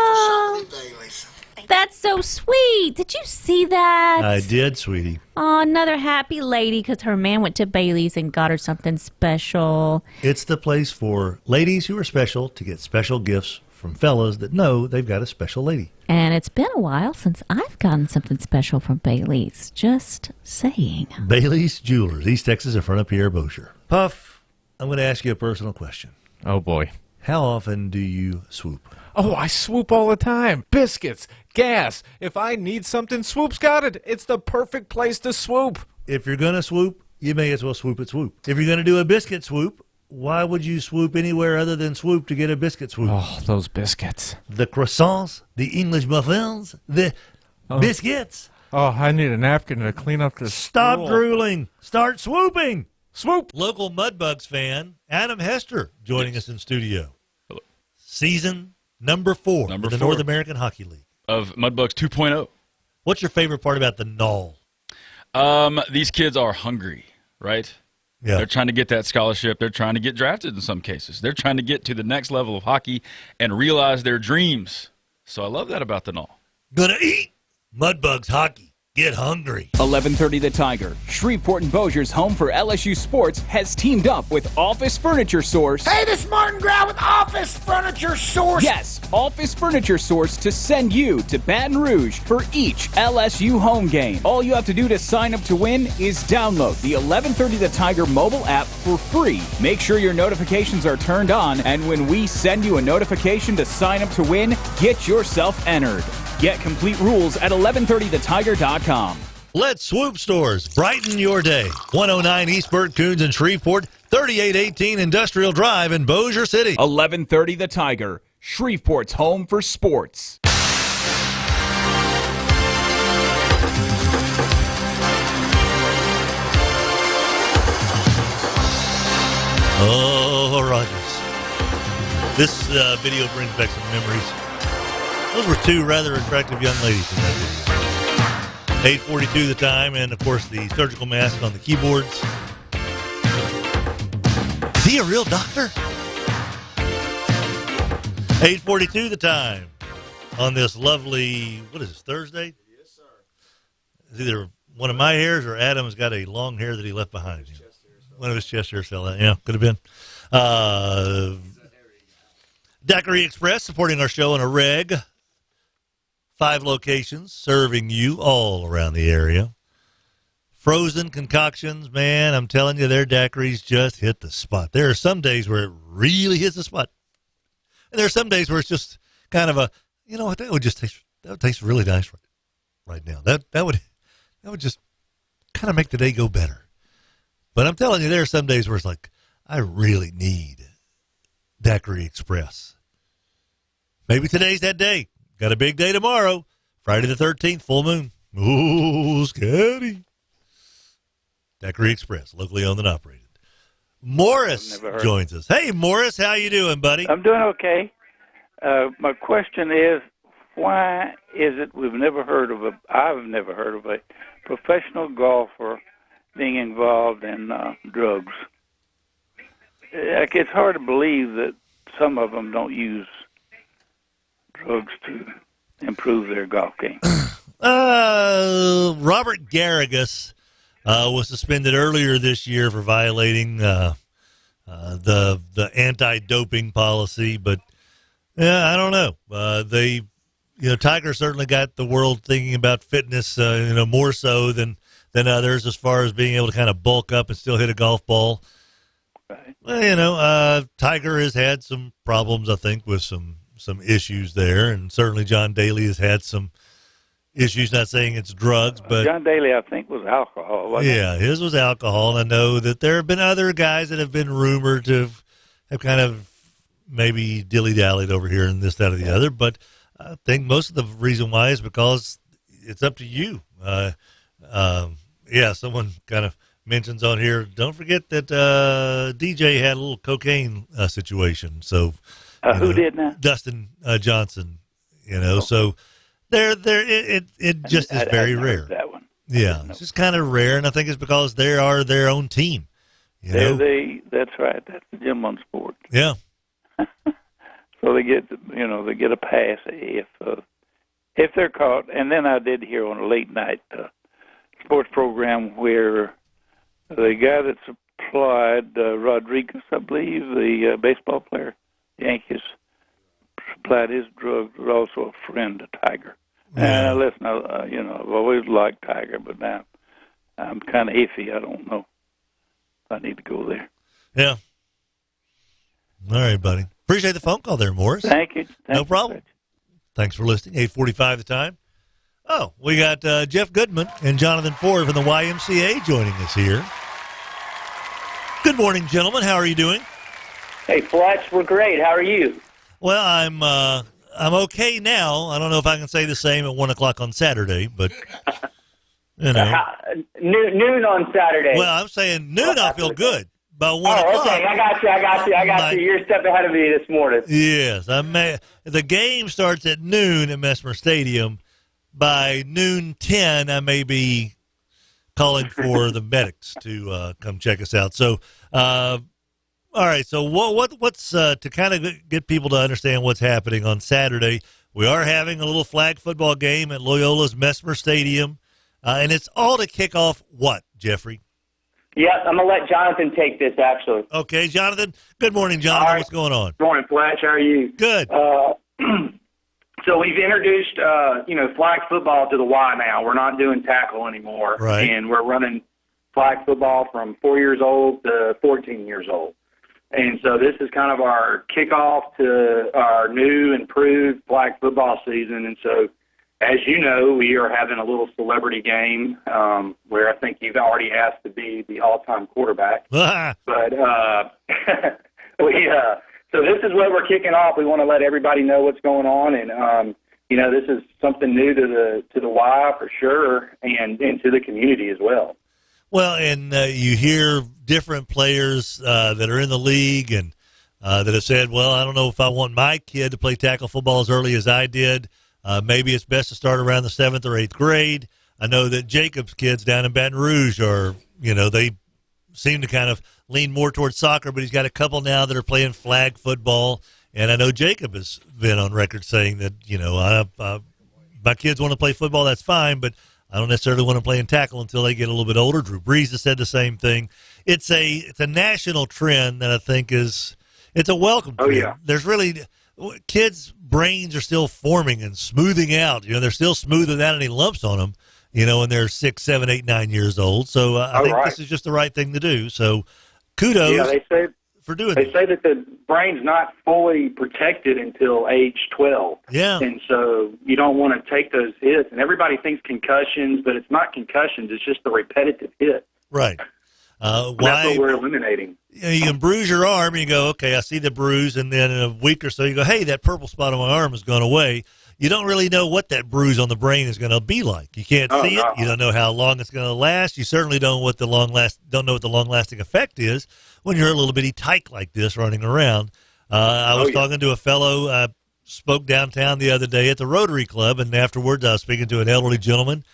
for shopping at Bailey's. That's so sweet. Did you see that? I did, sweetie. Oh, another happy lady because her man went to Bailey's and got her something special. It's the place for ladies who are special to get special gifts from fellas that know they've got a special lady. And it's been a while since I've gotten something special from Bailey's. Just saying. Bailey's Jewelers, East Texas, in front of Pierre Bossier. Puff, I'm going to ask you a personal question. Oh, boy. How often do you swoop? Oh, I swoop all the time. Biscuits, gas. If I need something, Swoop's got it. It's the perfect place to swoop. If you're going to swoop, you may as well swoop at Swoop. If you're going to do a biscuit swoop, why would you swoop anywhere other than Swoop to get a biscuit swoop? Oh, those biscuits. The croissants, the English muffins, the biscuits. Oh, I need a napkin to clean up this. Stop drooling. Start swooping. Swoop. Local Mudbugs fan, Adam Hester, joining us in studio. Hello. Season number 4 of the North American Hockey League. Of Mudbugs 2.0. What's your favorite part about the Knoll? These kids are hungry, right? Yeah. They're trying to get that scholarship. They're trying to get drafted in some cases. They're trying to get to the next level of hockey and realize their dreams. So I love that about the Knoll. Gonna eat Mudbugs hockey. Get hungry. 11:30 The Tiger. Shreveport and Bossier's home for LSU sports has teamed up with Office Furniture Source. Hey, this is Martin Grau with Office Furniture Source. Yes, Office Furniture Source to send you to Baton Rouge for each LSU home game. All you have to do to sign up to win is download the 11:30 The Tiger mobile app for free. Make sure your notifications are turned on, and when we send you a notification to sign up to win, get yourself entered. Get complete rules at 1130thetiger.com. Let Swoop Stores brighten your day. 109 East Burt Coons in Shreveport, 3818 Industrial Drive in Bossier City. 1130 The Tiger, Shreveport's home for sports. Oh, Rogers. This video brings back some memories. Those were two rather attractive young ladies in that video. 8:42 the time, and of course the surgical mask on the keyboards. Is he a real doctor? 8:42 the time on this lovely, what is this, Thursday? Yes, sir. It's either one of my hairs or Adam's got a long hair that he left behind him. One of his chest hairs fell out. Yeah, could have been. Daiquiri Express supporting our show on a reg. 5 locations serving you all around the area. Frozen concoctions, man, I'm telling you, their daiquiris just hit the spot. There are some days where it really hits the spot. And there are some days where it's just kind of a, you know what, that would taste really nice right now. That would just kind of make the day go better. But I'm telling you, there are some days where it's like, I really need Daiquiri Express. Maybe today's that day. Got a big day tomorrow. Friday the 13th, full moon. Ooh, scary. Daiquiri Express, locally owned and operated. Morris joins us. Hey, Morris, how you doing, buddy? I'm doing okay. My question is, why is it I've never heard of a professional golfer being involved in drugs? It's hard to believe that some of them don't use drugs to improve their golf game. Robert Garrigus was suspended earlier this year for violating the anti-doping policy, but I don't know. Tiger certainly got the world thinking about fitness, more so than others as far as being able to kind of bulk up and still hit a golf ball. Right. Well, Tiger has had some problems, I think, with some issues there, and certainly John Daly has had some issues. Not saying it's drugs, but John Daly, I think, was alcohol. Wasn't yeah, his was alcohol. And I know that there have been other guys that have been rumored to have kind of maybe dilly-dallied over here and this, that, or the other. But I think most of the reason why is because it's up to you. Someone kind of mentions on here, don't forget that DJ had a little cocaine situation. So who did now? Dustin Johnson. So it just is very rare. That one. Yeah, it's just kind of rare, and I think it's because they are their own team. That's right. That's the gym on sport. Yeah. So they get a pass if they're caught. And then I did hear on a late night sports program where the guy that supplied Rodriguez, I believe, the baseball player, Yankees, supplied his drugs, was also a friend of Tiger. Yeah. And listen, I've always liked Tiger, but now I'm kind of iffy. I don't know if I need to go there. Yeah. All right, buddy. Appreciate the phone call there, Morris. Thank you. No problem. Thanks for listening. 8:45 the time. Oh, we got Jeff Goodman and Jonathan Ford from the YMCA joining us here. Good morning, gentlemen. How are you doing? Hey, Fletch, we're great. How are you? Well, I'm okay now. I don't know if I can say the same at 1 o'clock on Saturday, but noon on Saturday. Well, I'm saying noon. I feel good. By 1 o'clock. Okay. I got you. You're a step ahead of me this morning. Yes, the game starts at noon at Mesmer Stadium. By noon 10, I may be calling for the medics to come check us out. So, all right. So, what's to kind of get people to understand what's happening on Saturday? We are having a little flag football game at Loyola's Mesmer Stadium, and it's all to kick off what, Jeffrey? Yeah, I'm going to let Jonathan take this, actually. Okay, Jonathan. Good morning, Jonathan. Right. What's going on? Good morning, Fletch. How are you? Good. So we've introduced, flag football to the Y now. We're not doing tackle anymore. Right. And we're running flag football from 4 years old to 14 years old. And so this is kind of our kickoff to our new, improved flag football season. And so, as you know, we are having a little celebrity game where I think you've already asked to be the all-time quarterback. But so this is what we're kicking off. We want to let everybody know what's going on, and this is something new to the Y for sure, and to the community as well. Well, and you hear different players that are in the league and that have said, well, I don't know if I want my kid to play tackle football as early as I did. Maybe it's best to start around the 7th or 8th grade. I know that Jacob's kids down in Baton Rouge are, they seem to kind of lean more towards soccer, but he's got a couple now that are playing flag football. And I know Jacob has been on record saying that, my kids want to play football, that's fine, but I don't necessarily want to play in tackle until they get a little bit older. Drew Brees has said the same thing. It's a national trend that I think it's a welcome trend. Yeah. There's really kids' brains are still forming and smoothing out. They're still smooth without any lumps on them, when they're 6, 7, 8, 9 years old. So I think this is just the right thing to do. So kudos for doing They say that the brain's not fully protected until age 12. Yeah. And so you don't want to take those hits. And everybody thinks concussions, but it's not concussions. It's just the repetitive hit. Right. That's what we're eliminating. You can bruise your arm, and you go, okay, I see the bruise, and then in a week or so you go, hey, that purple spot on my arm has gone away. You don't really know what that bruise on the brain is going to be like. You can't see it. You don't know how long it's going to last. You certainly don't know what the long-lasting effect is when you're a little bitty tyke like this running around. I was talking to a fellow spoke downtown the other day at the Rotary Club, and afterwards I was speaking to an elderly gentleman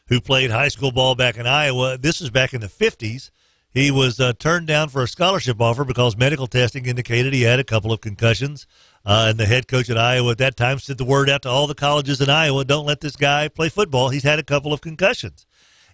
who played high school ball back in Iowa. This is back in the 50s. He was turned down for a scholarship offer because medical testing indicated he had a couple of concussions. And the head coach at Iowa at that time sent the word out to all the colleges in Iowa, don't let this guy play football. He's had a couple of concussions.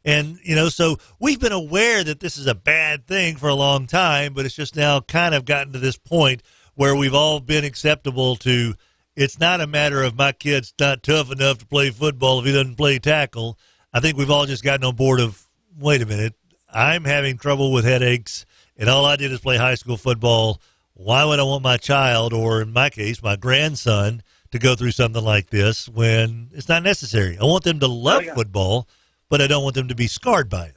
And, so we've been aware that this is a bad thing for a long time, but it's just now kind of gotten to this point where we've all been acceptable to, it's not a matter of my kid's not tough enough to play football if he doesn't play tackle. I think we've all just gotten on board of, wait a minute, I'm having trouble with headaches, and all I did is play high school football. Why would I want my child, or in my case, my grandson, to go through something like this when it's not necessary? I want them to love football, but I don't want them to be scarred by it,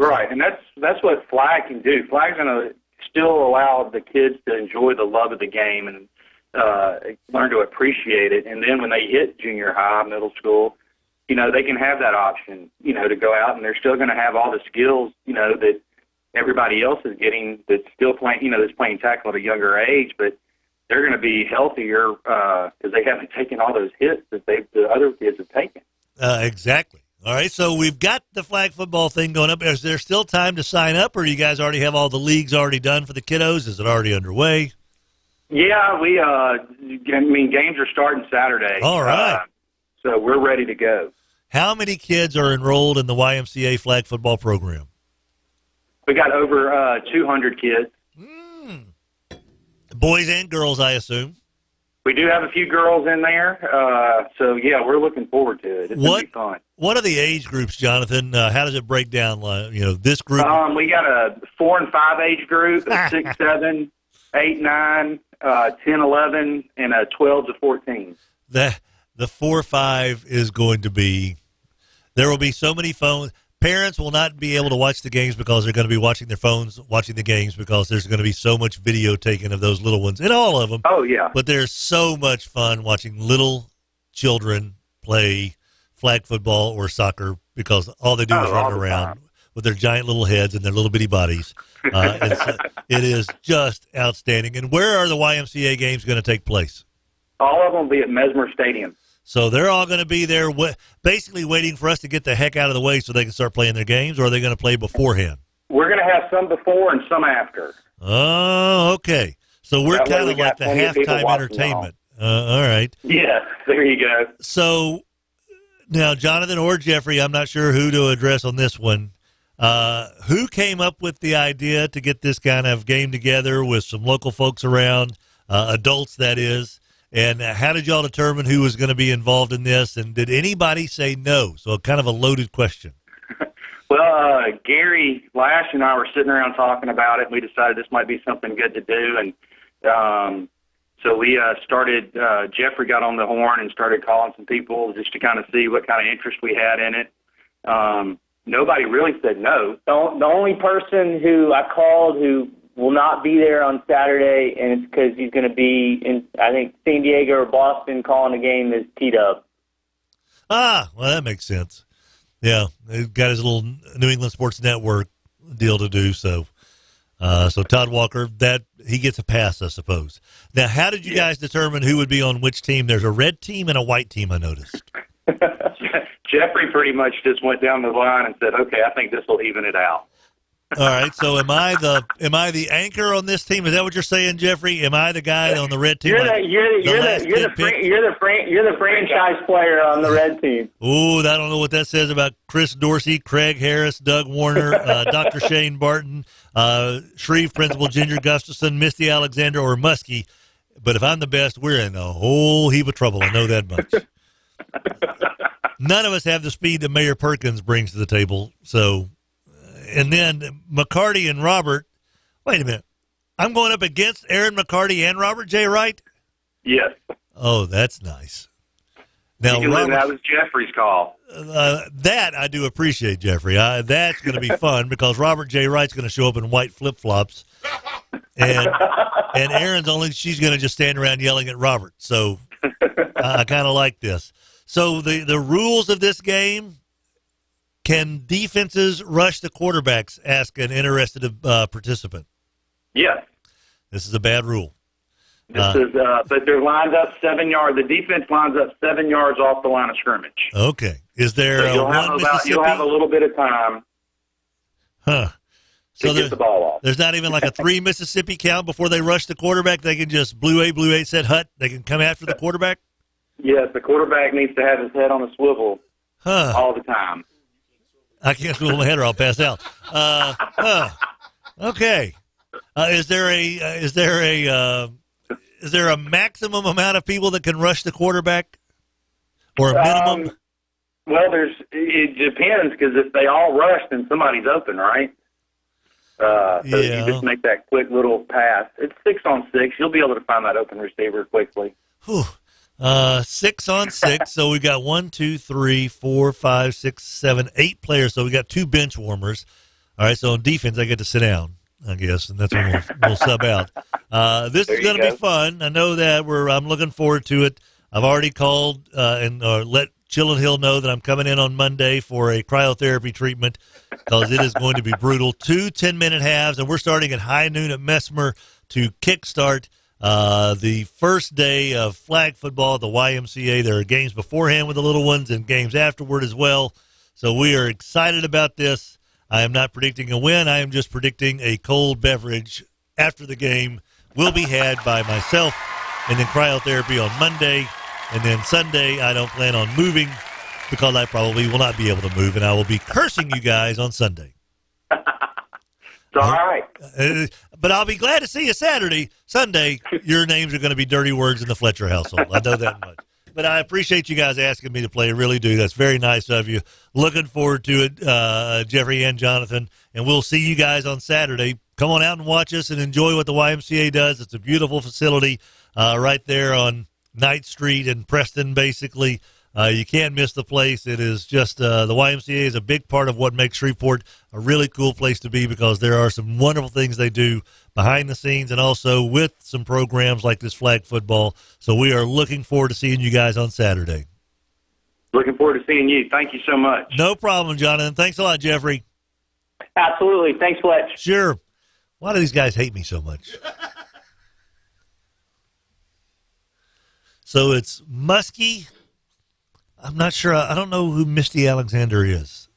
Right, and that's what flag can do. Flag's going to still allow the kids to enjoy the love of the game and learn to appreciate it. And then when they hit junior high, middle school, they can have that option, to go out, and they're still going to have all the skills, that everybody else is getting that's still playing, that's playing tackle at a younger age, but they're going to be healthier because they haven't taken all those hits that the other kids have taken. Exactly. All right, so we've got the flag football thing going up. Is there still time to sign up, or do you guys already have all the leagues already done for the kiddos? Is it already underway? Yeah, games are starting Saturday. All right. So we're ready to go. How many kids are enrolled in the YMCA flag football program? We got over 200 kids. Boys and girls, I assume. We do have a few girls in there. So, yeah, we're looking forward to it. It's going to be fun. What are the age groups, Jonathan? How does it break down? This group? We got a 4 and 5 age group, a 6, 7, 8, 9, 10, 11, and a 12 to 14. The 4-5 is going to be, there will be so many phones. Parents will not be able to watch the games because they're going to be watching their phones, watching the games, because there's going to be so much video taken of those little ones, and all of them. Oh, yeah. But there's so much fun watching little children play flag football or soccer because all they do is run around with their giant little heads and their little bitty bodies. It is just outstanding. And where are the YMCA games going to take place? All of them will be at Mesmer Stadium. So they're all going to be there basically waiting for us to get the heck out of the way so they can start playing their games, or are they going to play beforehand? We're going to have some before and some after. Oh, okay. So we're kind of like the halftime entertainment. All right. Yeah, there you go. So now, Jonathan or Jeffrey, I'm not sure who to address on this one. Who came up with the idea to get this kind of game together with some local folks around, adults that is? And how did y'all determine who was going to be involved in this? And did anybody say no? So kind of a loaded question. Well, Gary Lash and I were sitting around talking about it, and we decided this might be something good to do. And so we started, Jeffrey got on the horn and started calling some people just to kind of see what kind of interest we had in it. Nobody really said no. The only person who I called who will not be there on Saturday, and it's because he's going to be in, I think, San Diego or Boston calling the game, is T-Dub. Ah, well, that makes sense. Yeah, he's got his little New England Sports Network deal to do, so Todd Walker, that he gets a pass, I suppose. Now, how did you guys determine who would be on which team? There's a red team and a white team, I noticed. Jeffrey pretty much just went down the line and said, okay, I think this will even it out. All right, so am I the anchor on this team? Is that what you're saying, Jeffrey? Am I the guy on the red team? You're the franchise player on the red team. Ooh, I don't know what that says about Chris Dorsey, Craig Harris, Doug Warner, Dr. Shane Barton, Shreve Principal, Ginger Gustafson, Misty Alexander, or Muskie. But if I'm the best, we're in a whole heap of trouble. I know that much. None of us have the speed that Mayor Perkins brings to the table, so... And then McCarty and Robert. Wait a minute. I'm going up against Aaron McCarty and Robert J. Wright? Yes. Oh, that's nice. Now, that was Jeffrey's call. That I do appreciate, Jeffrey. That's going to be fun because Robert J. Wright's going to show up in white flip-flops. And Aaron's she's going to just stand around yelling at Robert. So I kind of like this. So the rules of this game, can defenses rush the quarterbacks? Ask an interested participant. Yes. This is a bad rule. But they're lined up 7 yards. The defense lines up 7 yards off the line of scrimmage. Okay. Is there So you'll have a little bit of time. Huh. So get the ball off. There's not even like a 3 Mississippi count before they rush the quarterback. They can just blue eight, set hut. They can come after the quarterback. Yes, the quarterback needs to have his head on a swivel all the time. I can't swivel my head or I'll pass out. Okay. Is there a maximum amount of people that can rush the quarterback, or a minimum? Well, it depends, because if they all rush, then somebody's open, right? So you just make that quick little pass. It's 6-on-6. You'll be able to find that open receiver quickly. 6-on-6. So we got 1, 2, 3, 4, 5, 6, 7, 8 players. So we got 2 bench warmers. All right. So on defense, I get to sit down, I guess, and that's when we'll sub out. This is going to be fun. I know that I'm looking forward to it. I've already called and let Chillin' Hill know that I'm coming in on Monday for a cryotherapy treatment, because it is going to be brutal. 2 10-minute halves, and we're starting at high noon at Mesmer to kickstart the first day of flag football at the YMCA. There are games beforehand with the little ones and games afterward as well. So we are excited about this. I am not predicting a win. I am just predicting a cold beverage after the game will be had by myself, and then cryotherapy on Monday. And then Sunday, I don't plan on moving, because I probably will not be able to move, and I will be cursing you guys on Sunday. It's all right. But I'll be glad to see you Saturday. Sunday, your names are going to be dirty words in the Fletcher household. I know that much. But I appreciate you guys asking me to play. I really do. That's very nice of you. Looking forward to it, Jeffrey and Jonathan. And we'll see you guys on Saturday. Come on out and watch us and enjoy what the YMCA does. It's a beautiful facility right there on Knight Street in Preston, basically. You can't miss the place. It is just the YMCA is a big part of what makes Shreveport a really cool place to be, because there are some wonderful things they do behind the scenes, and also with some programs like this flag football. So we are looking forward to seeing you guys on Saturday. Looking forward to seeing you. Thank you so much. No problem, Jonathan. Thanks a lot, Jeffrey. Absolutely. Thanks, Fletch. Sure. Why do these guys hate me so much? So it's Muskie. I'm not sure. I don't know who Misty Alexander is.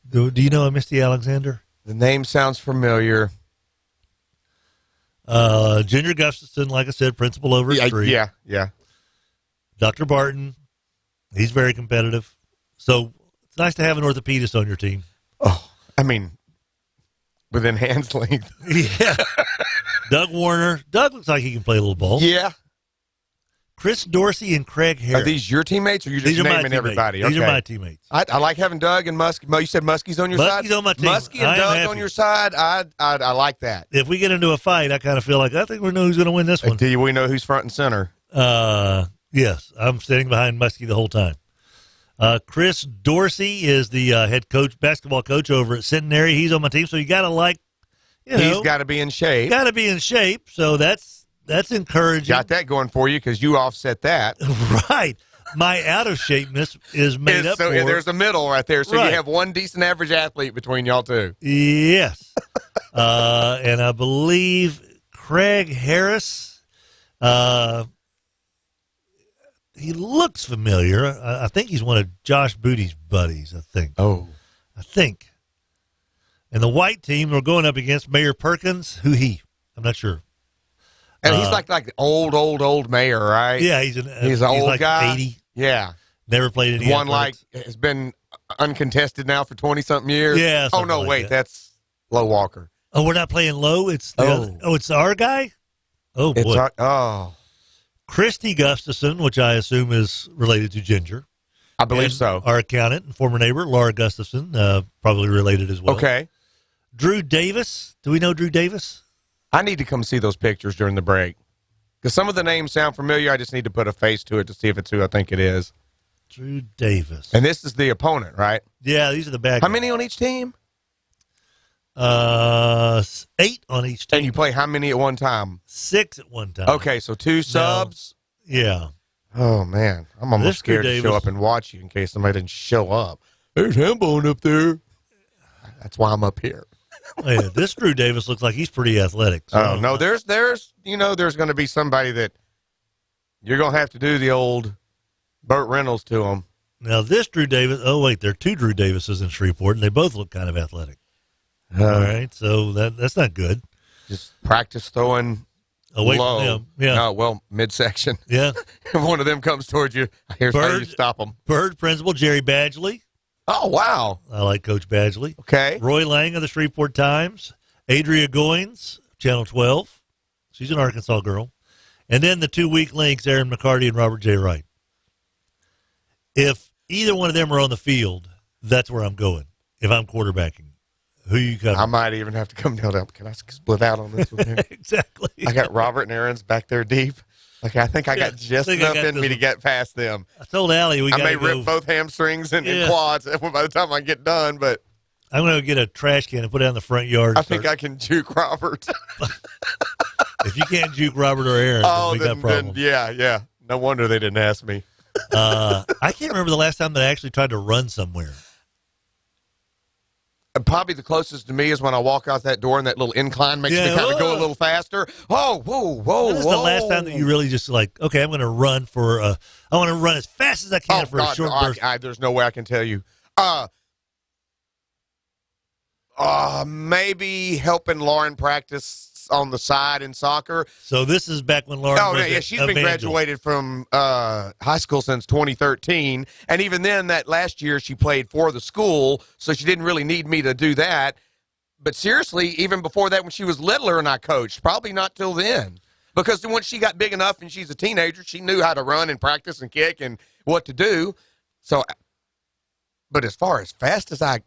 Do you know a Misty Alexander? The name sounds familiar. Ginger Gustafson, like I said, principal over at Street. Yeah. Dr. Barton, he's very competitive. So it's nice to have an orthopedist on your team. Oh, I mean, within hand's length. Yeah. Doug Warner. Doug looks like he can play a little ball. Yeah. Chris Dorsey and Craig Harris. Are these your teammates, or are you just naming everybody? These are my teammates. I like having Doug and Muskie. You said Muskie's on your side? Muskie's on my team. Muskie and Doug on your side? I like that. If we get into a fight, I kind of feel like I think we know who's going to win this one. Do we know who's front and center? Yes. I'm standing behind Muskie the whole time. Chris Dorsey is the head coach, basketball coach over at Centenary. He's on my team, so you got to like, he's got to be in shape. Got to be in shape, so that's encouraging. Got that going for you, because you offset that. Right. My out of shapeness is made up for. So there's a middle right there. So you have one decent average athlete between y'all two. Yes. And I believe Craig Harris, he looks familiar. I think he's one of Josh Booty's buddies, I think. Oh. I think. And the white team, we're going up against Mayor Perkins. Who he? I'm not sure. And he's like the old mayor, right? Yeah, he's an old like guy. 80. Yeah. Never played any one athletics. Has been uncontested now for 20-something years. Yeah. Oh, no, wait. That's Low Walker. Oh, we're not playing Low? It's it's our guy? Oh, boy. Christy Gustafson, which I assume is related to Ginger. I believe so. Our accountant and former neighbor, Laura Gustafson, probably related as well. Okay. Drew Davis. Do we know Drew Davis? I need to come see those pictures during the break, because some of the names sound familiar. I just need to put a face to it to see if it's who I think it is. Drew Davis. And this is the opponent, right? Yeah, these are the bad guys. How many on each team? 8 on each team. And you play how many at one time? 6 at one time. Okay, so 2 subs? Yeah. Oh, man. I'm almost scared to show up and watch you in case somebody didn't show up. There's Hambone up there. That's why I'm up here. Yeah, this Drew Davis looks like he's pretty athletic. So no, there's going to be somebody that You're going to have to do the old Burt Reynolds to them. Now, this Drew Davis, oh, wait, there are two Drew Davises in Shreveport, and they both look kind of athletic. All right, so that's not good. Just practice throwing away low. From them. Yeah. No, well, midsection. Yeah. If one of them comes towards you, here's how you stop them. Bird principal, Jerry Badgley. Oh, wow. I like Coach Badgley. Okay. Roy Lang of the Shreveport Times. Adria Goins, Channel 12. She's an Arkansas girl. And then the 2 weak links, Aaron McCarty and Robert J. Wright. If either one of them are on the field, that's where I'm going. If I'm quarterbacking, who you cover? I might even have to come down. Can I split out on this one here? Exactly. I got Robert and Aaron's back there deep. Okay, I think I got just enough in me to get past them. I told Allie I may rip both hamstrings and quads by the time I get done, but I'm going to get a trash can and put it in the front yard. I think I can juke Robert. If you can't juke Robert or Aaron, then we got problems. Yeah. No wonder they didn't ask me. I can't remember the last time that I actually tried to run somewhere. Probably the closest to me is when I walk out that door and that little incline makes me kind of go a little faster. Oh, whoa. This is the last time that you really just like, okay, I'm going to run for I want to run as fast as I can for a short burst. There's no way I can tell you. Maybe helping Lauren practice on the side in soccer. So this is back when Lauren was she's been graduated from high school since 2013, and even then, that last year she played for the school, so she didn't really need me to do that. But seriously, even before that, when she was littler and I coached, probably not till then, because once she got big enough and she's a teenager, she knew how to run and practice and kick and what to do. So, but as far as fast as I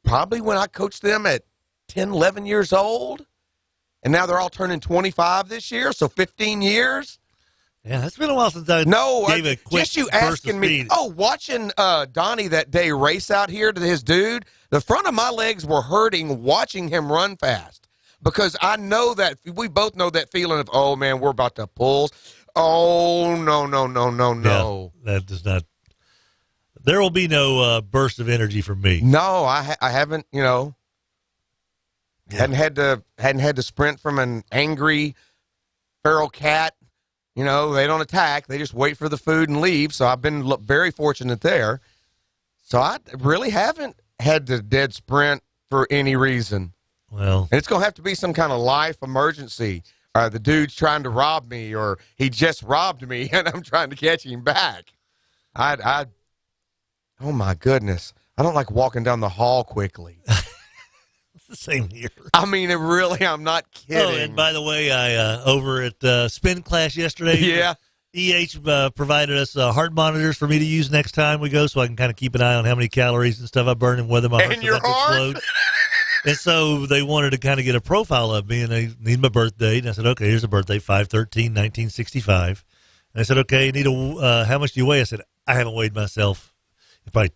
probably when I coached them at 10, 11 years old. And now they're all turning 25 this year, so 15 years. Yeah, it's been a while since I gave a quick just you burst asking of me. speed. Oh, watching Donnie that day race out here to his dude, the front of my legs were hurting watching him run fast because I know that we both know that feeling of, oh, man, we're about to pull. Oh, no. Yeah, that does not. There will be no burst of energy from me. No, I haven't, Hadn't had to sprint from an angry feral cat. They don't attack. They just wait for the food and leave. So I've been very fortunate there. So I really haven't had to dead sprint for any reason. Well, and it's going to have to be some kind of life emergency. The dude's trying to rob me, or he just robbed me, and I'm trying to catch him back. Oh, my goodness. I don't like walking down the hall quickly. Same here. I mean, I'm not kidding. Oh, and by the way, I over at spin class yesterday. Yeah. EH provided us heart monitors for me to use next time we go, so I can kind of keep an eye on how many calories and stuff I burn and whether my heart's about to explode. And so they wanted to kind of get a profile of me, and they need my birth date. And I said, okay, here's the birth date, 5/13/1965. And I said, okay, how much do you weigh? I said, I haven't weighed myself in probably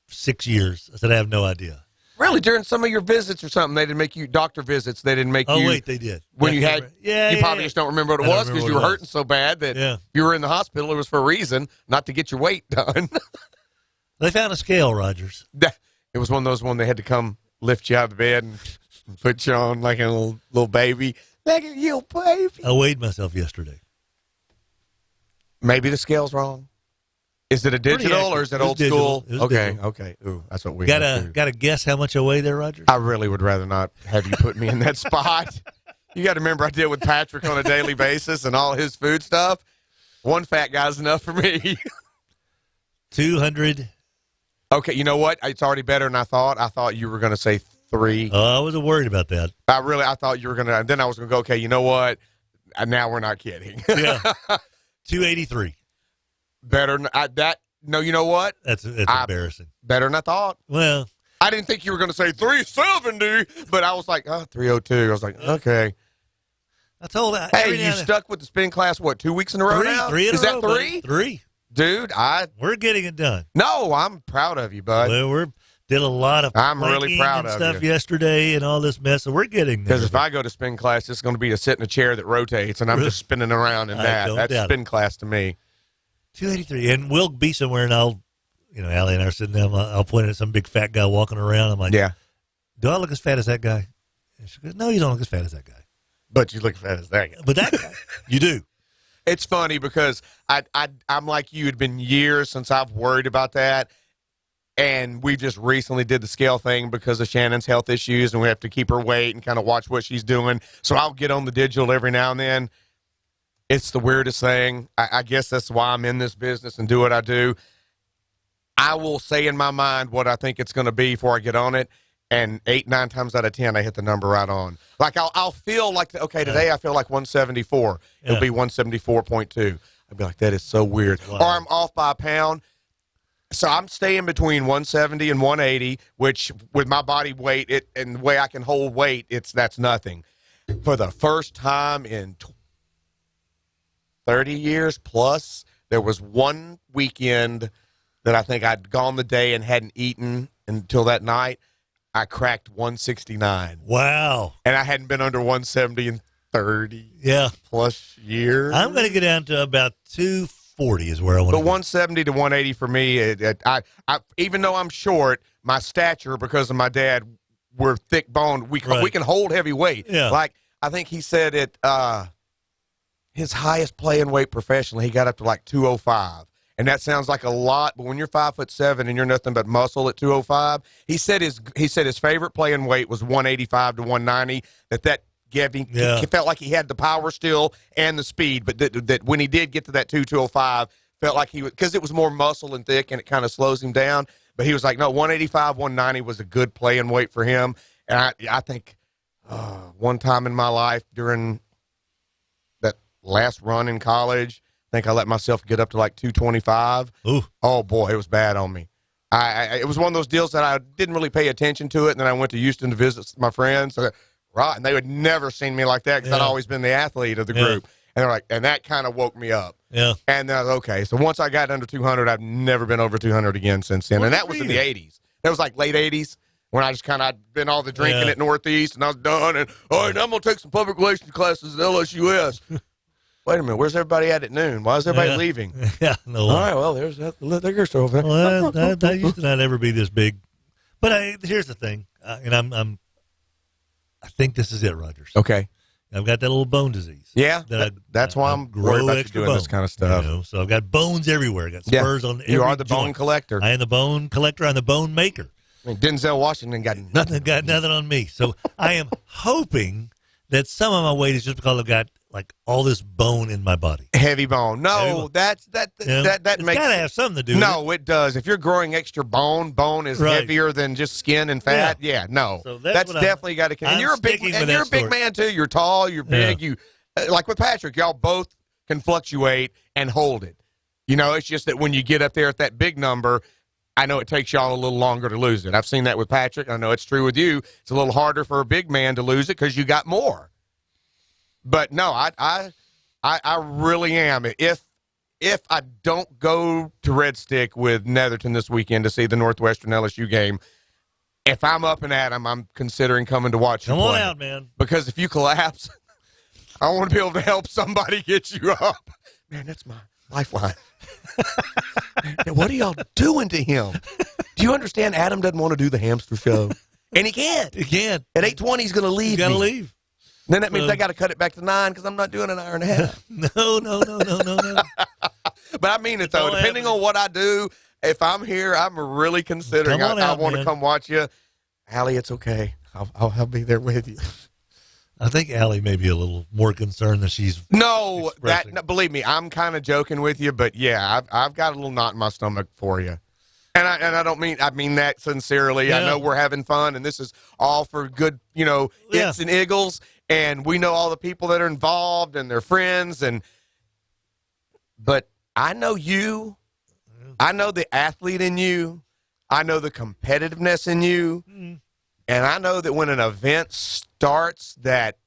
6 years. I said, I have no idea. Really, during some of your visits or something, they didn't make you doctor visits. They didn't make you. Oh wait, they did. When you had, you probably just don't remember what it was because you were hurting so bad that you were in the hospital. It was for a reason, not to get your weight done. They found a scale, Rogers. It was one of those they had to come lift you out of bed and put you on like a little baby, like a little baby. I weighed myself yesterday. Maybe the scale's wrong. Is it a digital or is it old school? Okay. Ooh, that's what we got to guess how much I weigh there, Roger? I really would rather not have you put me in that spot. You got to remember I deal with Patrick on a daily basis and all his food stuff. One fat guy's enough for me. 200. Okay, you know what? It's already better than I thought. I thought you were going to say 3. I wasn't worried about that. I thought you were going to. And then I was going to go, okay, you know what? Now we're not kidding. Yeah. 283. Better than that. No, you know what? That's embarrassing. Better than I thought. Well, I didn't think you were going to say 370, but I was like, 302. I was like, okay. I told that. Hey, you stuck with the spin class, 2 weeks in a row now? Three in a row. Is that 3? 3. Dude, we're getting it done. No, I'm proud of you, bud. Well, we did a lot of I'm really proud and of stuff you. Yesterday and all this mess, so we're getting there. Because if I go to spin class, it's going to be to sit in a chair that rotates, and I'm just spinning around in that. That's spin class to me. 283, and we'll be somewhere, and Allie and I are sitting there. I'll point at some big fat guy walking around. I'm like, yeah. Do I look as fat as that guy? And she goes, no, you don't look as fat as that guy. But you look as fat as that guy. But that guy, you do. It's funny because I'm like you. It'd been years since I've worried about that. And we just recently did the scale thing because of Shannon's health issues, and we have to keep her weight and kind of watch what she's doing. So I'll get on the digital every now and then. It's the weirdest thing. I guess that's why I'm in this business and do what I do. I will say in my mind what I think it's going to be before I get on it, and 8, 9 times out of 10, I hit the number right on. Like I'll feel like, okay, today I feel like 174. It'll be 174.2. I'd be like, that is so weird. Wow. Or I'm off by a pound. So I'm staying between 170 and 180, which with my body weight and the way I can hold weight, that's nothing. For the first time in 30 years plus, there was one weekend that I think I'd gone the day and hadn't eaten until that night. I cracked 169. Wow. And I hadn't been under 170 in 30 plus years. I'm going to get down to about 240 is where I want to go. 170 to 180 for me, I even though I'm short, my stature, because of my dad, we're thick-boned. We can hold heavy weight. Yeah. Like, I think he said his highest playing weight professionally, he got up to like 205. And that sounds like a lot, but when you're 5'7" and you're nothing but muscle at 205, he said his favorite playing weight was 185 to 190. That gave him, he felt like he had the power still and the speed, but that when he did get to that 205, felt like he was, because it was more muscle and thick and it kind of slows him down. But he was like, no, 185, 190 was a good playing weight for him. And I think one time in my life during that last run in college, I think I let myself get up to like 225. Ooh. Oh, boy, it was bad on me. It was one of those deals that I didn't really pay attention to it, and then I went to Houston to visit my friends. Right, and they would never seen me like that because I'd always been the athlete of the group. And they're like, and that kind of woke me up. Yeah. And then I was okay. So once I got under 200, I've never been over 200 again since then. And that was in the 80s. That was like late 80s when I just kind of, I'd been all the drinking at Northeast, and I was done. And, all right, now I'm going to take some public relations classes at LSUS. Wait a minute, where's everybody at noon? Why is everybody leaving? Yeah, no. All right, well, there's that liquor store over there. Well, that used to not ever be this big. But here's the thing, and I think this is it, Rogers. Okay. I've got that little bone disease. Yeah, that's why I'm worried about you doing bone, this kind of stuff. You know? So I've got bones everywhere. I got spurs on every You are the joint. bone collector. I am the bone collector. I'm the bone maker. I mean, Denzel Washington got nothing. Got nothing on me. So I am hoping that some of my weight is just because I've got like all this bone in my body. Heavy bone. No, Heavy bone. that it's makes got to have something to do with No, it does. If you're growing extra bone is heavier than just skin and fat. Yeah, no. So that's definitely got to. And you're a big man too. You're tall, you're big, you like with Patrick, y'all both can fluctuate and hold it. You know, it's just that when you get up there at that big number, I know it takes y'all a little longer to lose it. I've seen that with Patrick. I know it's true with you. It's a little harder for a big man to lose it because you got more. But no, I really am. If I don't go to Red Stick with Netherton this weekend to see the Northwestern LSU game, if I'm up and at 'em, I'm considering coming to watch you play. Come on out, man. Because if you collapse, I want to be able to help somebody get you up. Man, that's my lifeline. Man, what are y'all doing to him? Do you understand Adam doesn't want to do the hamster show? And he can't. He can't. At 8:20, he's going to leave. He's got to me. leave. Then that means I got to cut it back to 9 because I'm not doing an hour and a half. No. But I mean it, though. Depending on what I do, if I'm here, I'm really considering I want to come watch you. Allie, it's okay. I'll be there with you. I think Allie may be a little more concerned than she's No, believe me, I'm kind of joking with you, but yeah, I've got a little knot in my stomach for you. And I don't mean, I mean that sincerely. Yeah. I know we're having fun, and this is all for good, hits and iggles, and we know all the people that are involved and their friends, but I know you. I know the athlete in you. I know the competitiveness in you. And I know that when an event starts that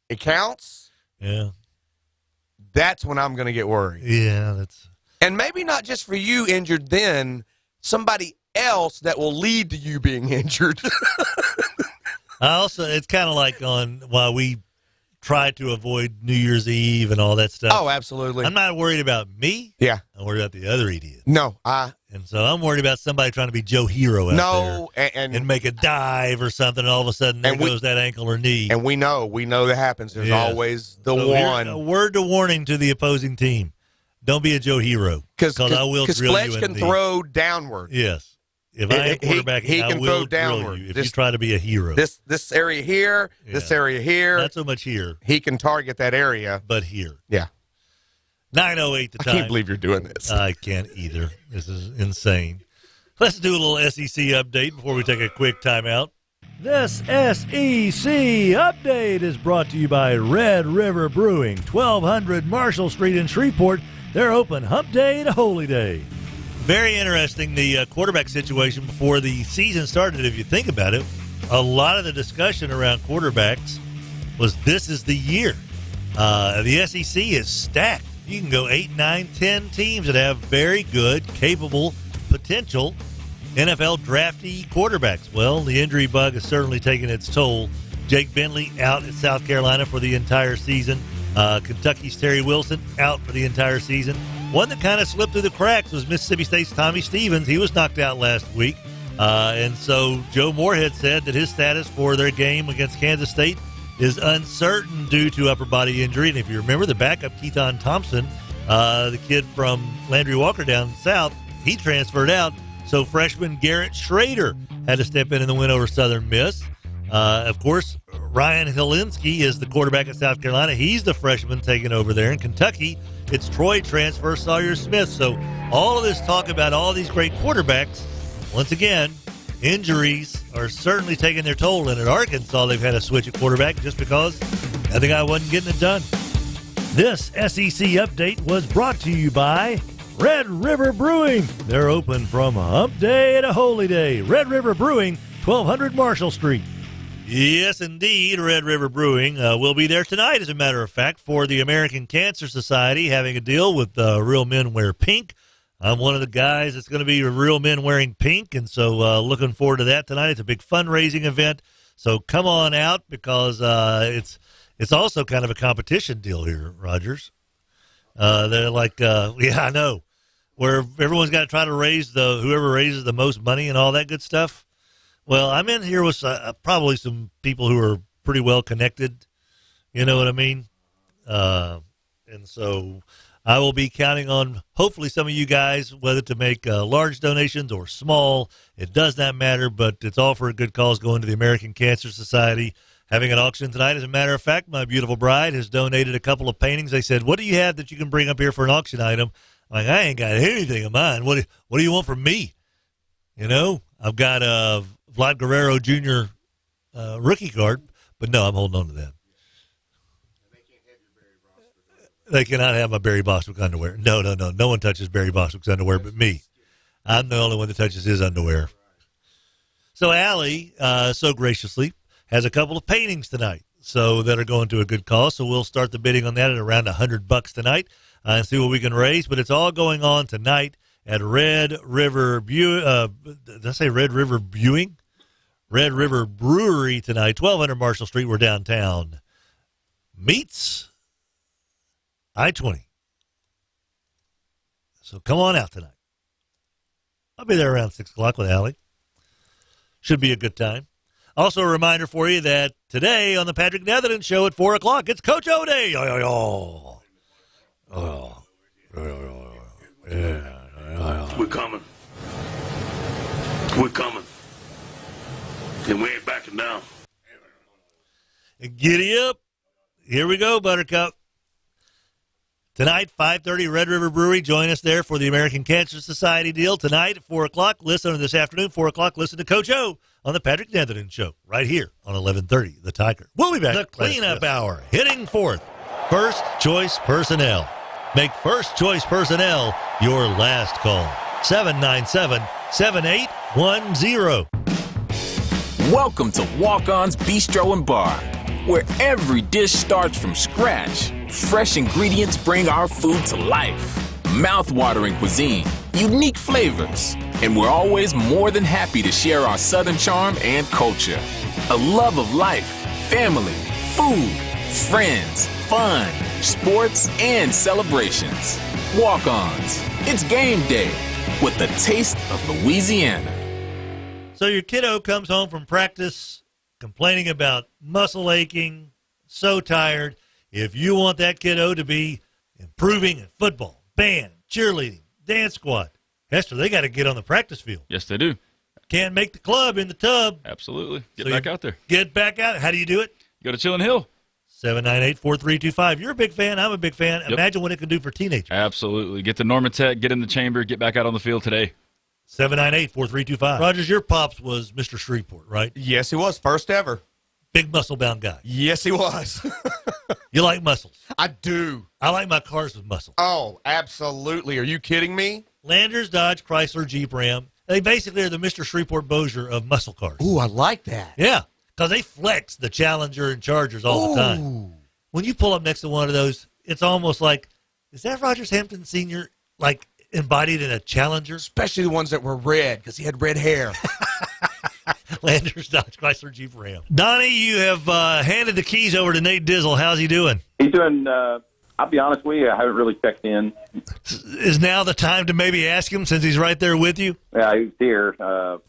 it counts, that's when I'm going to get worried. Yeah, that's. And maybe not just for you injured then, somebody else that will lead to you being injured. It's kind of like on why we try to avoid New Year's Eve and all that stuff. Oh, absolutely. I'm not worried about me. Yeah. I'm worried about the other idiots. No, and so I'm worried about somebody trying to be Joe Hero out there and make a dive or something, and all of a sudden there goes that ankle or knee. And we know that happens. There's always the so one. A word to warning to the opposing team: don't be a Joe Hero, because I will drill Fletch you. Can throw downward. Yes. If I am quarterback, he I can will throw downward. You if you try to be a hero. This area here, this area here. Not so much here. He can target that area. But here. Yeah. 9:08 the time. I can't believe you're doing this. I can't either. This is insane. Let's do a little SEC update before we take a quick timeout. This SEC update is brought to you by Red River Brewing, 1200 Marshall Street in Shreveport. They're open hump day to holy day. Very interesting, the quarterback situation before the season started, if you think about it. A lot of the discussion around quarterbacks was this is the year. The SEC is stacked. You can go 8, 9, 10 teams that have very good, capable, potential NFL draftee quarterbacks. Well, the injury bug has certainly taken its toll. Jake Bentley out at South Carolina for the entire season. Kentucky's Terry Wilson out for the entire season. One that kind of slipped through the cracks was Mississippi State's Tommy Stevens. He was knocked out last week. And so Joe Moorhead said that his status for their game against Kansas State is uncertain due to upper body injury. And if you remember, the backup, Keaton Thompson, the kid from Landry Walker down south, he transferred out. So freshman Garrett Schrader had to step in the win over Southern Miss. Of course, Ryan Helinski is the quarterback at South Carolina. He's the freshman taking over there. In Kentucky, it's Troy transfer Sawyer Smith. So all of this talk about all these great quarterbacks, once again, injuries are certainly taking their toll. And at Arkansas, they've had a switch at quarterback just because the other guy wasn't getting it done. This SEC update was brought to you by Red River Brewing. They're open from hump day to holy day. Red River Brewing, 1200 Marshall Street. Yes, indeed. Red River Brewing will be there tonight, as a matter of fact, for the American Cancer Society, having a deal with Real Men Wear Pink. I'm one of the guys that's going to be Real Men Wearing Pink, and so looking forward to that tonight. It's a big fundraising event, so come on out because it's also kind of a competition deal here, Rogers. They're like, I know, where everyone's got to try to raise whoever raises the most money and all that good stuff. Well, I'm in here with probably some people who are pretty well connected. You know what I mean? And so I will be counting on hopefully some of you guys, whether to make large donations or small. It does not matter, but it's all for a good cause going to the American Cancer Society. Having an auction tonight. As a matter of fact, my beautiful bride has donated a couple of paintings. They said, what do you have that you can bring up here for an auction item? I'm like, I ain't got anything of mine. What do you want from me? You know, I've got a Vlad Guerrero Jr. Rookie card, but no, I'm holding on to that. They cannot have my Barry Bostwick underwear. No. No one touches Barry Bostwick's underwear but me. I'm the only one that touches his underwear. So Allie, so graciously, has a couple of paintings tonight, so that are going to a good cause. So we'll start the bidding on that at around $100 tonight and see what we can raise. But it's all going on tonight at Red River did I say Red River Brewing? Red River Brewery tonight, 1200 Marshall Street. We're downtown. Meets I-20. So come on out tonight. I'll be there around 6 o'clock with Allie. Should be a good time. Also, a reminder for you that today on the Patrick Netherton Show at 4 o'clock, it's Coach O Day. We're coming. We're coming. And we ain't backing down. Giddy up. Here we go, Buttercup. Tonight, 5:30, Red River Brewery. Join us there for the American Cancer Society deal. Tonight at 4 o'clock, listen this afternoon, 4 o'clock, listen to Coach O on the Patrick Netherton Show, right here on 1130, The Tiger. We'll be back. The cleanup hour, hitting fourth. First choice personnel. Make first choice personnel your last call. 797-7810. Welcome to Walk-On's Bistro and Bar, where every dish starts from scratch. Fresh ingredients bring our food to life. Mouth-watering cuisine, unique flavors, and we're always more than happy to share our Southern charm and culture. A love of life, family, food, Friends, fun, sports, and celebrations. Walk-ons. It's game day with the taste of Louisiana. So your kiddo comes home from practice complaining about muscle aching, so tired. If you want that kiddo to be improving in football, band, cheerleading, dance squad, Hester, they got to get on the practice field. Yes, they do. Can't make the club in the tub. Absolutely. Get So back you out there. Get back out. How do you do it? Go to Chillin' Hill. 798-4325. You're a big fan. I'm a big fan. Yep. Imagine what it can do for teenagers. Absolutely. Get to Norman Tech, get in the chamber, get back out on the field today. 798-4325. Rogers, your pops was Mr. Shreveport, right? Yes, he was. First ever. Big muscle-bound guy. Yes, he was. You like muscles? I do. I like my cars with muscle. Oh, absolutely. Are you kidding me? Landers, Dodge, Chrysler, Jeep, Ram. They basically are the Mr. Shreveport Bossier of muscle cars. Ooh, I like that. Yeah, because they flex the Challenger and Chargers all the time. When you pull up next to one of those, it's almost like, is that Rogers Hampton Sr., like, embodied in a Challenger? Especially the ones that were red, because he had red hair. Landers, Dodge, Chrysler, Jeep, Ram. Donnie, you have handed the keys over to Nate Dizzle. How's he doing? He's doing, I'll be honest with you, I haven't really checked in. Is now the time to maybe ask him since he's right there with you? Yeah, he's here.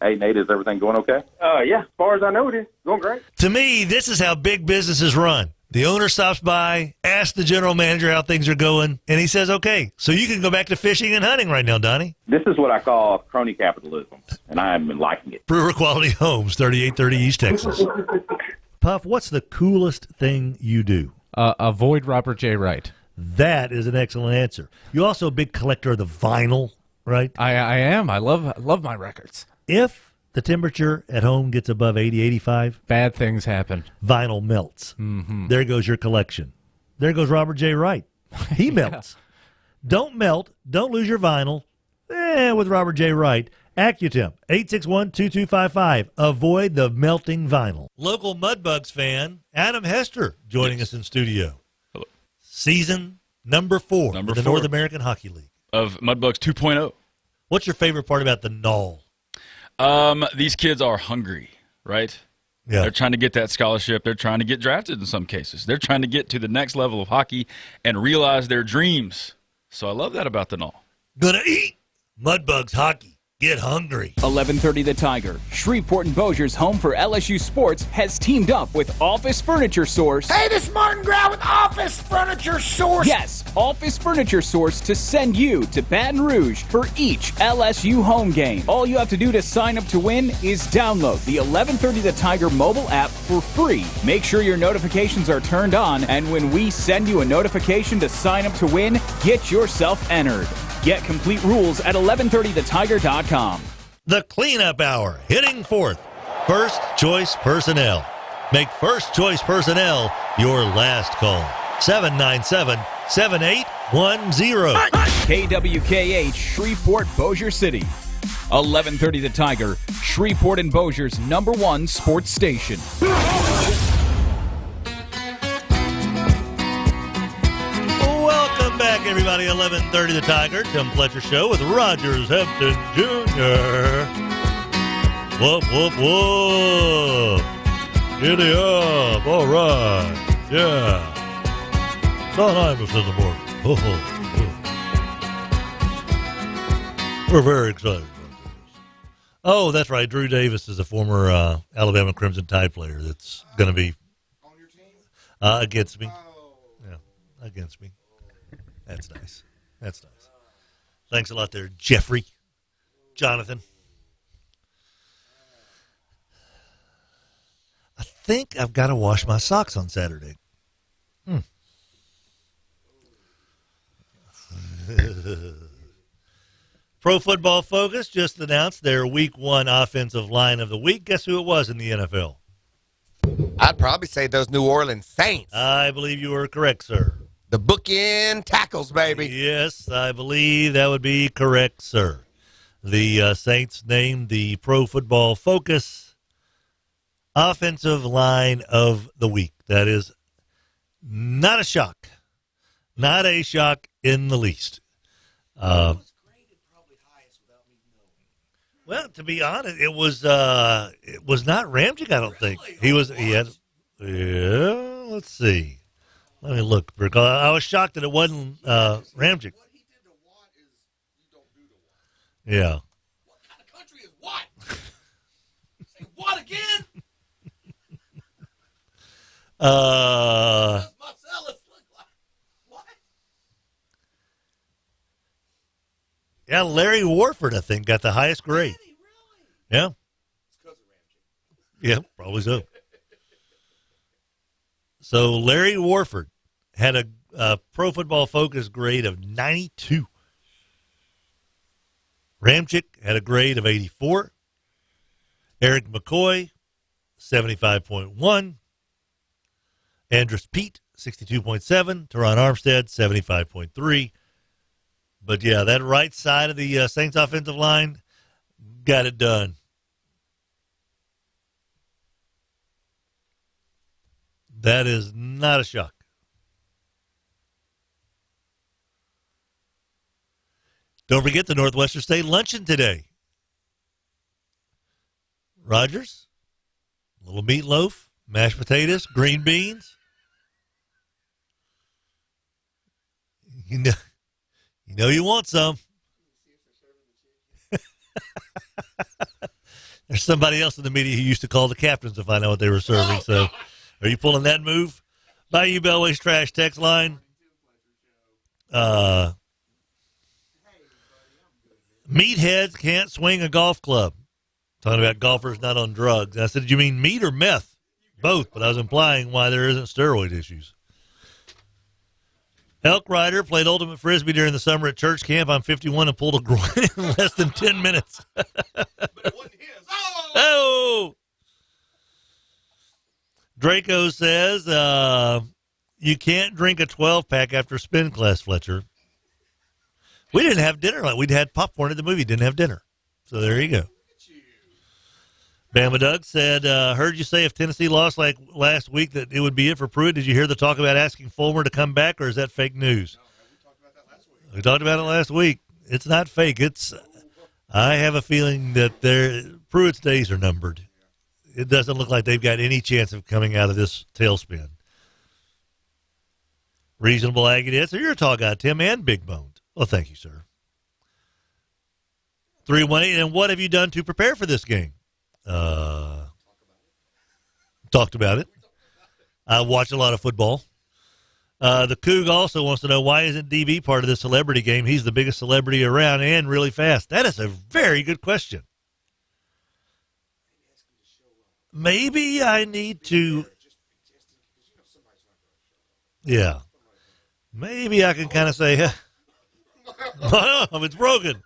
Hey, Nate, is everything going okay? Yeah, as far as I know, it is going great. To me, this is how big businesses run. The owner stops by, asks the general manager how things are going, and he says, okay, so you can go back to fishing and hunting right now, Donnie. This is what I call crony capitalism, and I have been liking it. Brewer Quality Homes, 3830 East Texas. Puff, what's the coolest thing you do? Avoid Robert J. Wright. That is an excellent answer. You're also a big collector of the vinyl, right? I am. I love my records. If the temperature at home gets above 80, 85, bad things happen. Vinyl melts. Mm-hmm. There goes your collection. There goes Robert J. Wright. He melts. Don't melt. Don't lose your vinyl. With Robert J. Wright. Accutemp, 861-2255. Avoid the melting vinyl. Local Mudbugs fan, Adam Hester, joining us in studio. Hello. Season number 4 in the North American Hockey League. Of Mudbugs 2.0. What's your favorite part about the Knoll? These kids are hungry, right? Yeah. They're trying to get that scholarship. They're trying to get drafted in some cases. They're trying to get to the next level of hockey and realize their dreams. So I love that about the Knoll. Gonna eat Mudbugs hockey. Get hungry. 1130 The Tiger, Shreveport and Bossier's home for LSU sports, has teamed up with Office Furniture Source. Hey, this is Martin Grau with Office Furniture Source. Yes, Office Furniture Source to send you to Baton Rouge for each LSU home game. All you have to do to sign up to win is download the 1130 The Tiger mobile app for free. Make sure your notifications are turned on, and when we send you a notification to sign up to win, get yourself entered. Get complete rules at 1130thetiger.com. The Cleanup Hour, hitting fourth. First Choice Personnel. Make First Choice Personnel your last call. 797-7810. KWKH, Shreveport, Bossier City. 1130 The Tiger, Shreveport and Bossier's #1 sports station. Welcome back, everybody. 1130 The Tiger, Tim Fletcher Show with Rogers Hampton Jr. Whoop, whoop, whoop. Giddy up. All right. Yeah. Don Imus in the morning. We're very excited about this. Oh, that's right. Drew Davis is a former Alabama Crimson Tide player that's going to be on your team? Against me. Yeah, against me. That's nice. That's nice. Thanks a lot there, Jeffrey. Jonathan. I think I've got to wash my socks on Saturday. Pro Football Focus just announced their Week 1 Offensive Line of the Week. Guess who it was in the NFL? I'd probably say those New Orleans Saints. I believe you are correct, sir. The bookend tackles, baby. Yes, I believe that would be correct, sir. The Saints named the Pro Football Focus Offensive Line of the Week. That is not a shock. Not a shock in the least. Well, to be honest, it was not Ramchick, I don't think. He had, let's see. Let me look. Because I was shocked that it wasn't Ramchick. Yeah. What kind of country is what? Say what again? Marcellus look like what? Yeah, Larry Warford, I think, got the highest grade. Really? Really? Yeah. It's because of Ramchick. Yeah, probably so. So Larry Warford had a Pro Football Focus grade of 92. Ramchick had a grade of 84. Eric McCoy, 75.1. Andrus Pete, 62.7. Teron Armstead, 75.3. But, yeah, that right side of the Saints offensive line got it done. That is not a shock. Don't forget the Northwestern State Luncheon today. Rogers, a little meatloaf, mashed potatoes, green beans. You know you want some. There's somebody else in the media who used to call the captains to find out what they were serving. So, are you pulling that move? Bayou Bellway's trash text line. Meatheads can't swing a golf club. Talking about golfers not on drugs. I said, did you mean meat or meth? Both, but I was implying why there isn't steroid issues. Elk Rider played Ultimate Frisbee during the summer at church camp. I'm 51 and pulled a groin in less than 10 minutes. But it wasn't his. Oh! Draco says, you can't drink a 12-pack after spin class, Fletcher. We didn't have dinner. We'd had popcorn at the movie, didn't have dinner. So there you go. Bama Doug said, heard you say if Tennessee lost like last week that it would be it for Pruitt. Did you hear the talk about asking Fulmer to come back, or is that fake news? No, we talked about that last week. We talked about it last week. It's not fake. I have a feeling that Pruitt's days are numbered. It doesn't look like they've got any chance of coming out of this tailspin. Reasonable Aggie. So you're a tall guy, Tim, and big boned. Well, thank you, sir. 318, and what have you done to prepare for this game? Talked about it. I watch a lot of football. The Coug also wants to know, why isn't DB part of the celebrity game? He's the biggest celebrity around and really fast. That is a very good question. Maybe I need to... Yeah. Maybe I can kind of say, it's broken.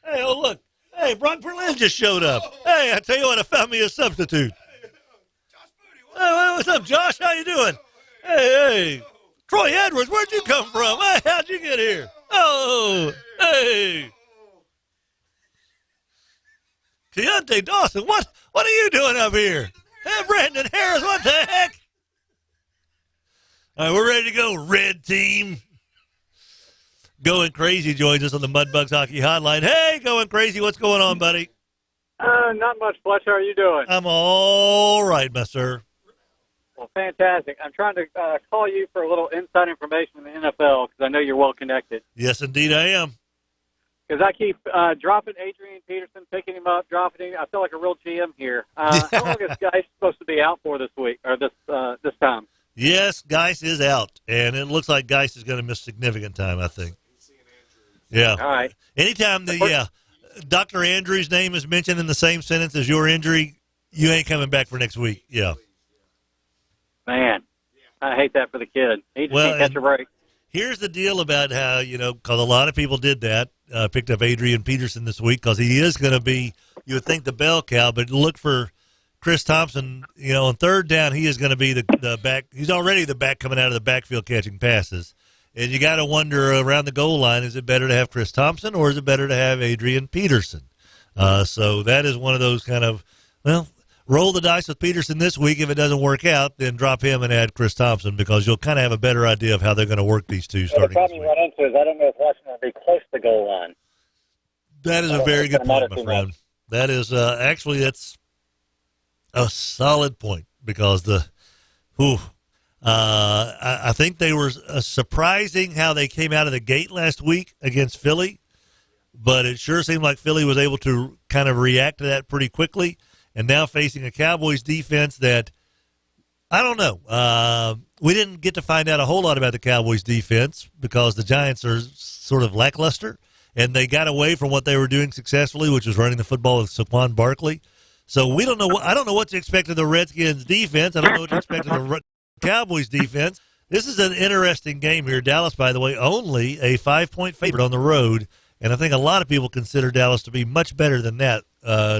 Hey, oh, look. Hey, Brock Berlin just showed up. Hey, I tell you what, I found me a substitute. Hey, what's up, Josh? How you doing? Hey. Troy Edwards, where'd you come from? Hey, how'd you get here? Oh, hey. Keontae Dawson, what are you doing up here? Hey, Brandon Harris, what the heck? All right, we're ready to go, red team. Going Crazy joins us on the Mudbugs Hockey Hotline. Hey, Going Crazy, what's going on, buddy? Not much, Fletcher. How are you doing? I'm all right, my sir. Well, fantastic. I'm trying to call you for a little inside information in the NFL because I know you're well connected. Yes, indeed, I am. Because I keep dropping Adrian Peterson, picking him up, dropping him. I feel like a real GM here. How long is Geis supposed to be out for this week or this time? Yes, Geis is out, and it looks like Geis is going to miss significant time, I think. Yeah. All right. Anytime Dr. Andrews' name is mentioned in the same sentence as your injury, you ain't coming back for next week. Yeah. Man, I hate that for the kid. He just can't catch a break. Here's the deal about how, because a lot of people did that, picked up Adrian Peterson this week because he is going to be, you would think, the bell cow, but look for Chris Thompson, on third down, he is going to be the back. He's already the back coming out of the backfield catching passes. And you got to wonder around the goal line, is it better to have Chris Thompson or is it better to have Adrian Peterson? So that is one of those kind of, roll the dice with Peterson this week. If it doesn't work out, then drop him and add Chris Thompson because you'll kind of have a better idea of how they're going to work these two starting. The problem you run into is I don't know if Washington will be close to the goal line. That is a very good point, my friend. That is actually that's a solid point because I think they were surprising how they came out of the gate last week against Philly, but it sure seemed like Philly was able to kind of react to that pretty quickly, and now facing a Cowboys defense that, I don't know. We didn't get to find out a whole lot about the Cowboys defense because the Giants are sort of lackluster, and they got away from what they were doing successfully, which was running the football with Saquon Barkley. So we don't know. I don't know what to expect of the Redskins defense. I don't know what to expect of the Cowboys defense. This is an interesting game here. Dallas, by the way, only a 5-point favorite on the road, and I think a lot of people consider Dallas to be much better than that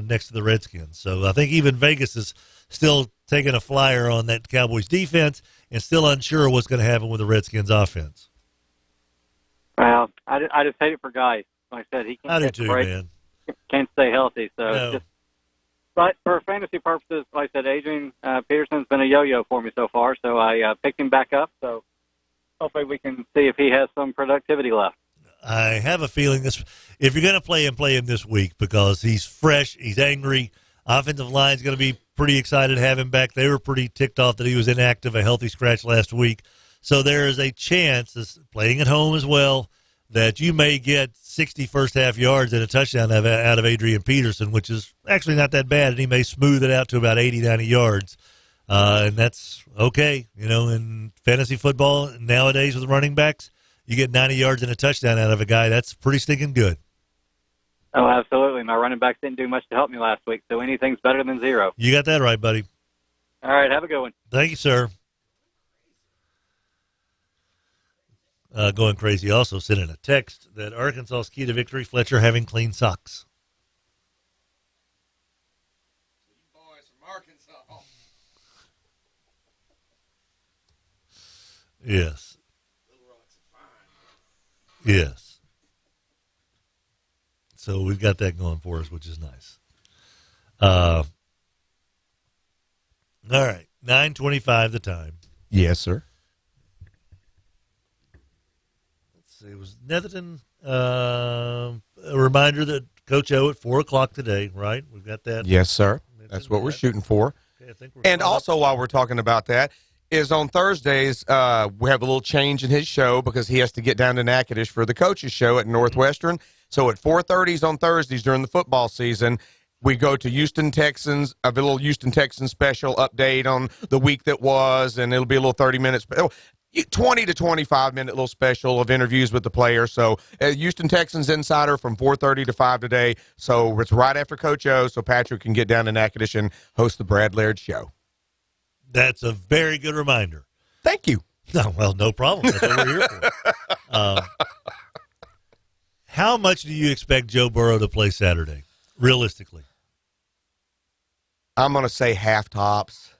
next to the Redskins. So I think even Vegas is still taking a flyer on that Cowboys defense and still unsure what's going to happen with the Redskins offense. Well, I just hate it for guys. Like I said, he can't I do too, man. Can't stay healthy. So No. just, but for fantasy purposes, like I said, Adrian Peterson's been a yo-yo for me so far. So I picked him back up. So hopefully we can see if he has some productivity left. I have a feeling this. If you're going to play him this week because he's fresh, he's angry. Offensive line's going to be pretty excited to have him back. They were pretty ticked off that he was inactive, a healthy scratch last week. So there is a chance, playing at home as well, that you may get 60 first-half yards and a touchdown out of Adrian Peterson, which is actually not that bad, and he may smooth it out to about 80, 90 yards. And that's okay. You know, in fantasy football nowadays with running backs, you get 90 yards and a touchdown out of a guy. That's pretty stinking good. Oh, absolutely. My running backs didn't do much to help me last week, so anything's better than zero. You got that right, buddy. All right, have a good one. Thank you, sir. Going crazy also sent in a text that Arkansas's key to victory, Fletcher having clean socks. Boys from Arkansas. Yes. Yes. So we've got that going for us, which is nice. All right, 9:25 the time. Yes, sir. It was Netherton. A reminder that Coach O at 4:00 today, right? We've got that. Yes, sir. That's what we're shooting for. Okay, I think we're and also, while we're talking about that, is on Thursdays, we have a little change in his show because he has to get down to Natchitoches for the coaches show at Northwestern. So at 4:30 on Thursdays during the football season, we go to Houston Texans, a little Houston Texans special update on the week that was, and it'll be a little 30 minutes. 20 to 25-minute little special of interviews with the players. So Houston Texans Insider from 4:30 to 5 today. So it's right after Coach O, so Patrick can get down to Natchitoches and host the Brad Laird Show. That's a very good reminder. Thank you. No, well, no problem. That's what we're here for. How much do you expect Joe Burrow to play Saturday, realistically? I'm going to say half tops,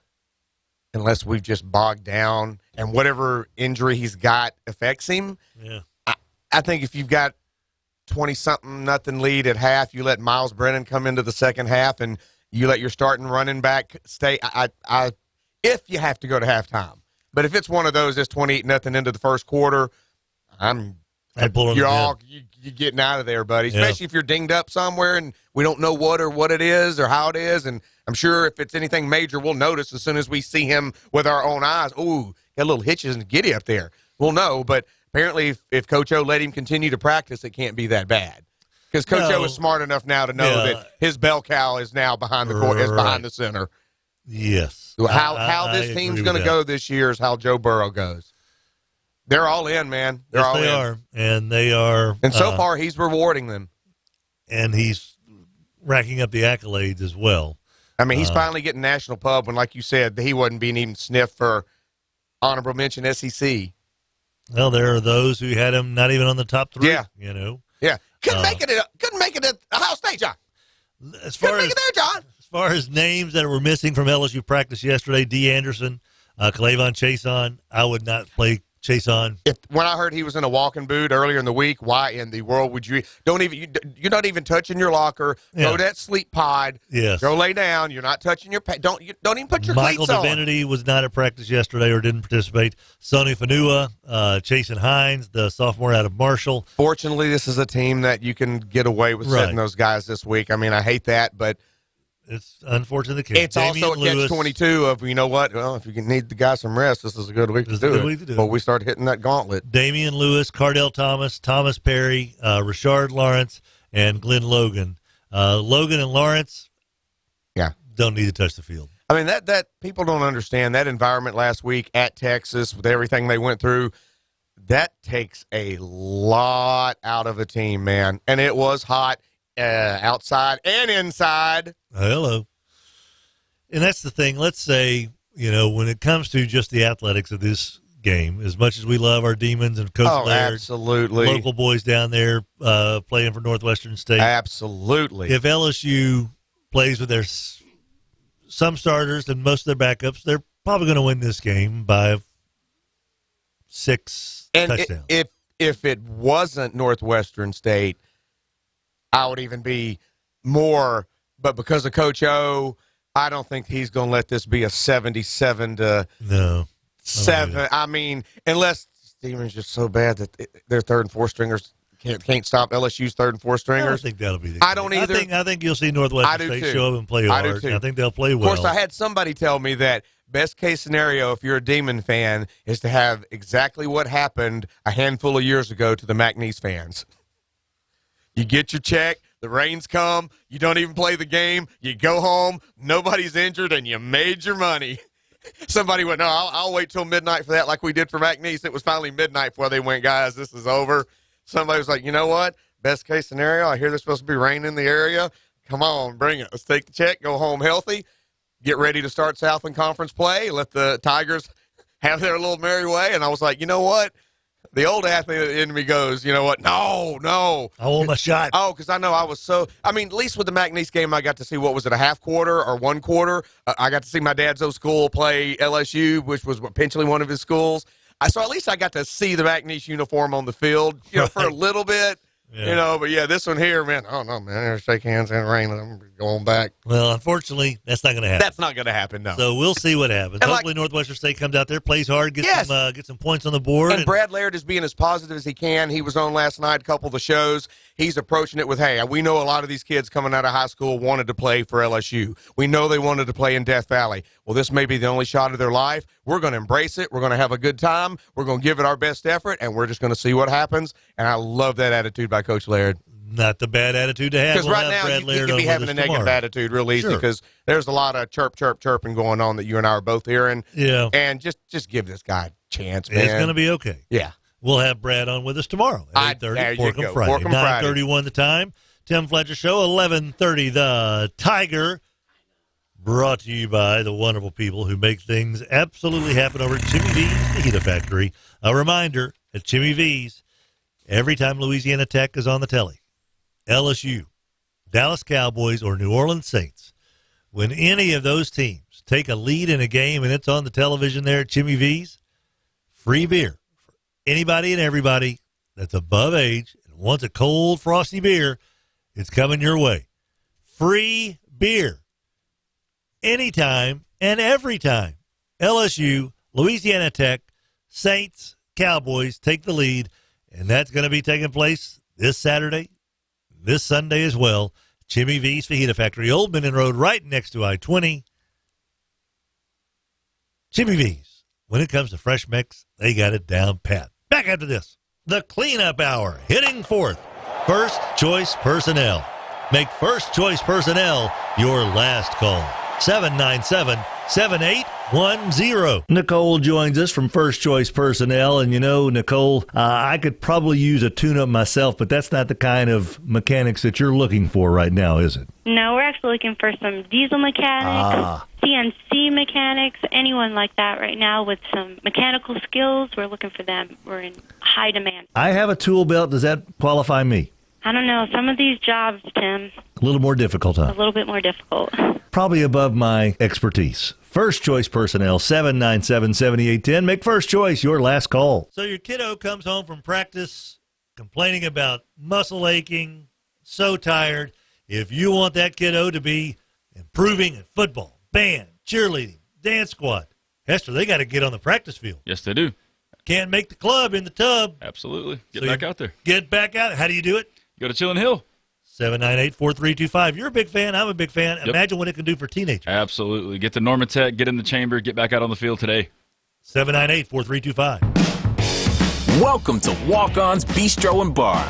unless we've just bogged down and whatever injury he's got affects him. Yeah. I think if you've got 20-something nothing lead at half, you let Miles Brennan come into the second half and you let your starting running back stay. If you have to go to halftime. But if it's one of those that's 28-0 into the first quarter, you're getting out of there, buddy. Especially if you're dinged up somewhere and we don't know what it is or how it is. And I'm sure if it's anything major, we'll notice as soon as we see him with our own eyes. Ooh, got little hitches and giddy up there. We'll know. But apparently, if Coach O let him continue to practice, it can't be that bad. Because Coach O is smart enough now to know that his bell cow is now behind the court, is behind the center. Yes. How this team's going to go this year is how Joe Burrow goes. They're all in, man. They're all in. They are. And they are. And so far, he's rewarding them. And he's racking up the accolades as well. I mean, he's finally getting national pub when, like you said, he wasn't being even sniffed for honorable mention SEC. Well, there are those who had him not even on the top three. Yeah. You know. Yeah. Couldn't make it at Ohio State, John. Couldn't make it there, John. As far as names that were missing from LSU practice yesterday, D. Anderson, Clavon Chason, I would not play Chason. When I heard he was in a walking boot earlier in the week, why in the world would you? You're not even touching your locker. Yeah. Go to that sleep pod. Yes. Go lay down. You're not touching your don't even put your Michael cleats on. Divinity was not at practice yesterday or didn't participate. Sonny Fanua, Chasen Hines, the sophomore out of Marshall. Fortunately, this is a team that you can get away with setting those guys this week. I mean, I hate that, but It's unfortunately the case. It's also a catch-22 of, you know what? Well, if you can need the guy some rest, this is a good week to do it. But we start hitting that gauntlet. Damian Lewis, Cardell Thomas, Thomas Perry, Rashard Lawrence, and Glenn Logan. Logan and Lawrence, don't need to touch the field. I mean, that people don't understand that environment last week at Texas with everything they went through. That takes a lot out of a team, man. And it was hot outside and inside. Hello. And that's the thing. Let's say, when it comes to just the athletics of this game, as much as we love our Demons and Coach Laird, absolutely, local boys down there playing for Northwestern State. Absolutely. If LSU plays with their some starters and most of their backups, they're probably going to win this game by 6 touchdowns. If it wasn't Northwestern State, I would even be more. But because of Coach O, I don't think he's going to let this be a 77-7. I mean, unless Steven's just so bad that their third and fourth stringers can't stop LSU's third and fourth stringers. I don't think that'll be the case. I don't either. I think you'll see Northwestern State show up and play hard. I do too. I think they'll play well. Of course, I had somebody tell me that best case scenario, if you're a Demon fan, is to have exactly what happened a handful of years ago to the McNeese fans. You get your check, the rains come, you don't even play the game, you go home, nobody's injured, and you made your money. Somebody went, no, I'll wait till midnight for that like we did for McNeese. It was finally midnight before they went, guys, this is over. Somebody was like, you know what? Best case scenario, I hear there's supposed to be rain in the area. Come on, bring it. Let's take the check, go home healthy, get ready to start Southland Conference play, let the Tigers have their little merry way. And I was like, you know what? The old athlete in me goes, you know what? No. I want my shot. Oh, because I know I was at least with the McNeese game, I got to see, what was it, a half quarter or one quarter? I got to see my dad's old school play LSU, which was potentially one of his schools. So at least I got to see the McNeese uniform on the field, for a little bit. Yeah. But this one here, man, I don't know, man. Shake hands in the rain and I'm going back. Well, unfortunately, that's not going to happen. That's not going to happen, no. So we'll see what happens. And hopefully Northwestern State comes out there, plays hard, get some points on the board. And Brad Laird is being as positive as he can. He was on last night, a couple of the shows. He's approaching it with, hey, we know a lot of these kids coming out of high school wanted to play for LSU. We know they wanted to play in Death Valley. Well, this may be the only shot of their life. We're going to embrace it. We're going to have a good time. We're going to give it our best effort, and we're just going to see what happens. And I love that attitude by Coach Laird. Not the bad attitude to have. Because right now you can be having a negative attitude real easy because there's a lot of chirping going on that you and I are both hearing. Yeah. And just give this guy a chance, man. It's going to be okay. Yeah. We'll have Brad on with us tomorrow at 8:30, Forkham Friday. 9:31 the time. Tim Fletcher Show, 11:30 the Tiger. Brought to you by the wonderful people who make things absolutely happen over at Jimmy V's Fajita Factory. A reminder, at Jimmy V's, every time Louisiana Tech is on the telly, LSU, Dallas Cowboys, or New Orleans Saints, when any of those teams take a lead in a game and it's on the television there at Jimmy V's, free beer for anybody and everybody that's above age and wants a cold, frosty beer. It's coming your way. Free beer. Anytime and every time. LSU, Louisiana Tech, Saints, Cowboys take the lead, and that's going to be taking place this Saturday, this Sunday as well. Jimmy V's Fajita Factory, Old Minden Road, right next to I-20. Jimmy V's. When it comes to fresh mix, they got it down pat. Back after this. The Cleanup Hour, hitting fourth. First Choice Personnel. Make First Choice Personnel your last call. 797-7810. Nicole joins us from First Choice Personnel. And, Nicole, I could probably use a tune-up myself, but that's not the kind of mechanics that you're looking for right now, is it? No, we're actually looking for some diesel mechanics, CNC mechanics, anyone like that right now with some mechanical skills. We're looking for them. We're in high demand. I have a tool belt. Does that qualify me? I don't know. Some of these jobs, Tim. A little more difficult, huh? A little bit more difficult. Probably above my expertise. First Choice Personnel, 797-7810. Make First Choice your last call. So your kiddo comes home from practice complaining about muscle aching, so tired. If you want that kiddo to be improving in football, band, cheerleading, dance squad, Hester, they got to get on the practice field. Yes, they do. Can't make the club in the tub. Absolutely. Get back out there. Get back out. How do you do it? Go to Chillin' Hill. 798-4325. You're a big fan. I'm a big fan. Yep. Imagine what it can do for teenagers. Absolutely. Get to Norman Tech, get in the chamber, get back out on the field today. 798-4325. Welcome to Walk-On's Bistro and Bar,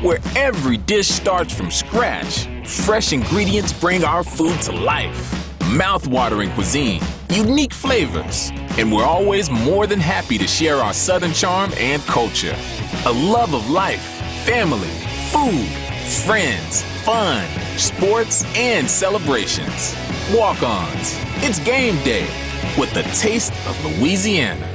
where every dish starts from scratch. Fresh ingredients bring our food to life. Mouth-watering cuisine, unique flavors, and we're always more than happy to share our Southern charm and culture. A love of life, family, food, friends, fun, sports, and celebrations. Walk-Ons. It's game day with the taste of Louisiana.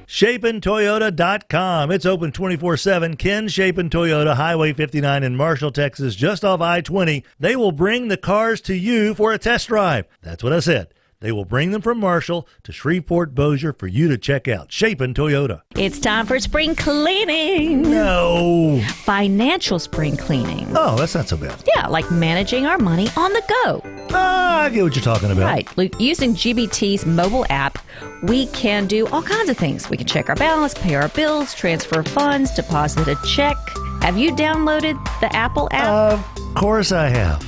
ShapenToyota.com. It's open 24/7. Ken Shapen Toyota, Highway 59 in Marshall, Texas, just off I-20. They will bring the cars to you for a test drive. That's what I said. They will bring them from Marshall to Shreveport, Bossier for you to check out. Shapen Toyota. It's time for spring cleaning. No. Financial spring cleaning. Oh, that's not so bad. Yeah, like managing our money on the go. I get what you're talking about. Right. Using GBT's mobile app, we can do all kinds of things. We can check our balance, pay our bills, transfer funds, deposit a check. Have you downloaded the Apple app? Of course I have.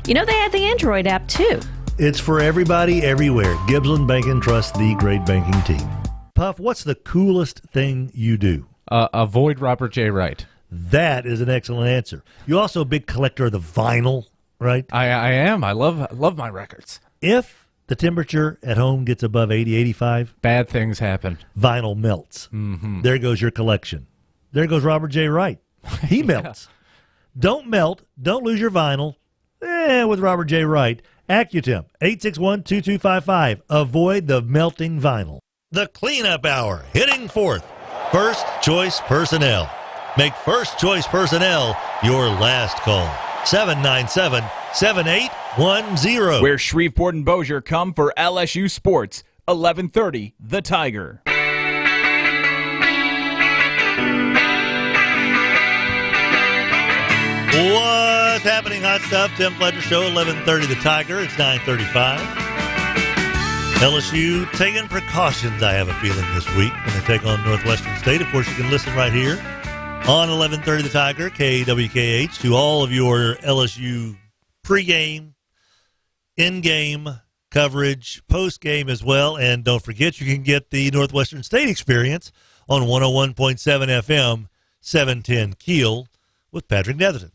You know, they have the Android app, too. It's for everybody, everywhere. Gibbsland Bank & Trust, the great banking team. Puff, what's the coolest thing you do? Avoid Robert J. Wright. That is an excellent answer. You're also a big collector of the vinyl, right? I am. I love my records. If the temperature at home gets above 80, 85, bad things happen. Vinyl melts. Mm-hmm. There goes your collection. There goes Robert J. Wright. He melts. Don't melt. Don't lose your vinyl. With Robert J. Wright. Accutemp, 861-2255. Avoid the melting vinyl. The Cleanup Hour, hitting fourth. First Choice Personnel. Make First Choice Personnel your last call. 797-7810. Where Shreveport and Bossier come for LSU Sports, 1130 The Tiger. What's happening, hot stuff? Tim Fletcher Show, 1130 The Tiger. It's 9:35. LSU taking precautions, I have a feeling, this week when they take on Northwestern State. Of course, you can listen right here on 1130 The Tiger, KWKH, to all of your LSU pregame, in-game coverage, post-game as well. And don't forget, you can get the Northwestern State experience on 101.7 FM, 710 Keel, with Patrick Netherton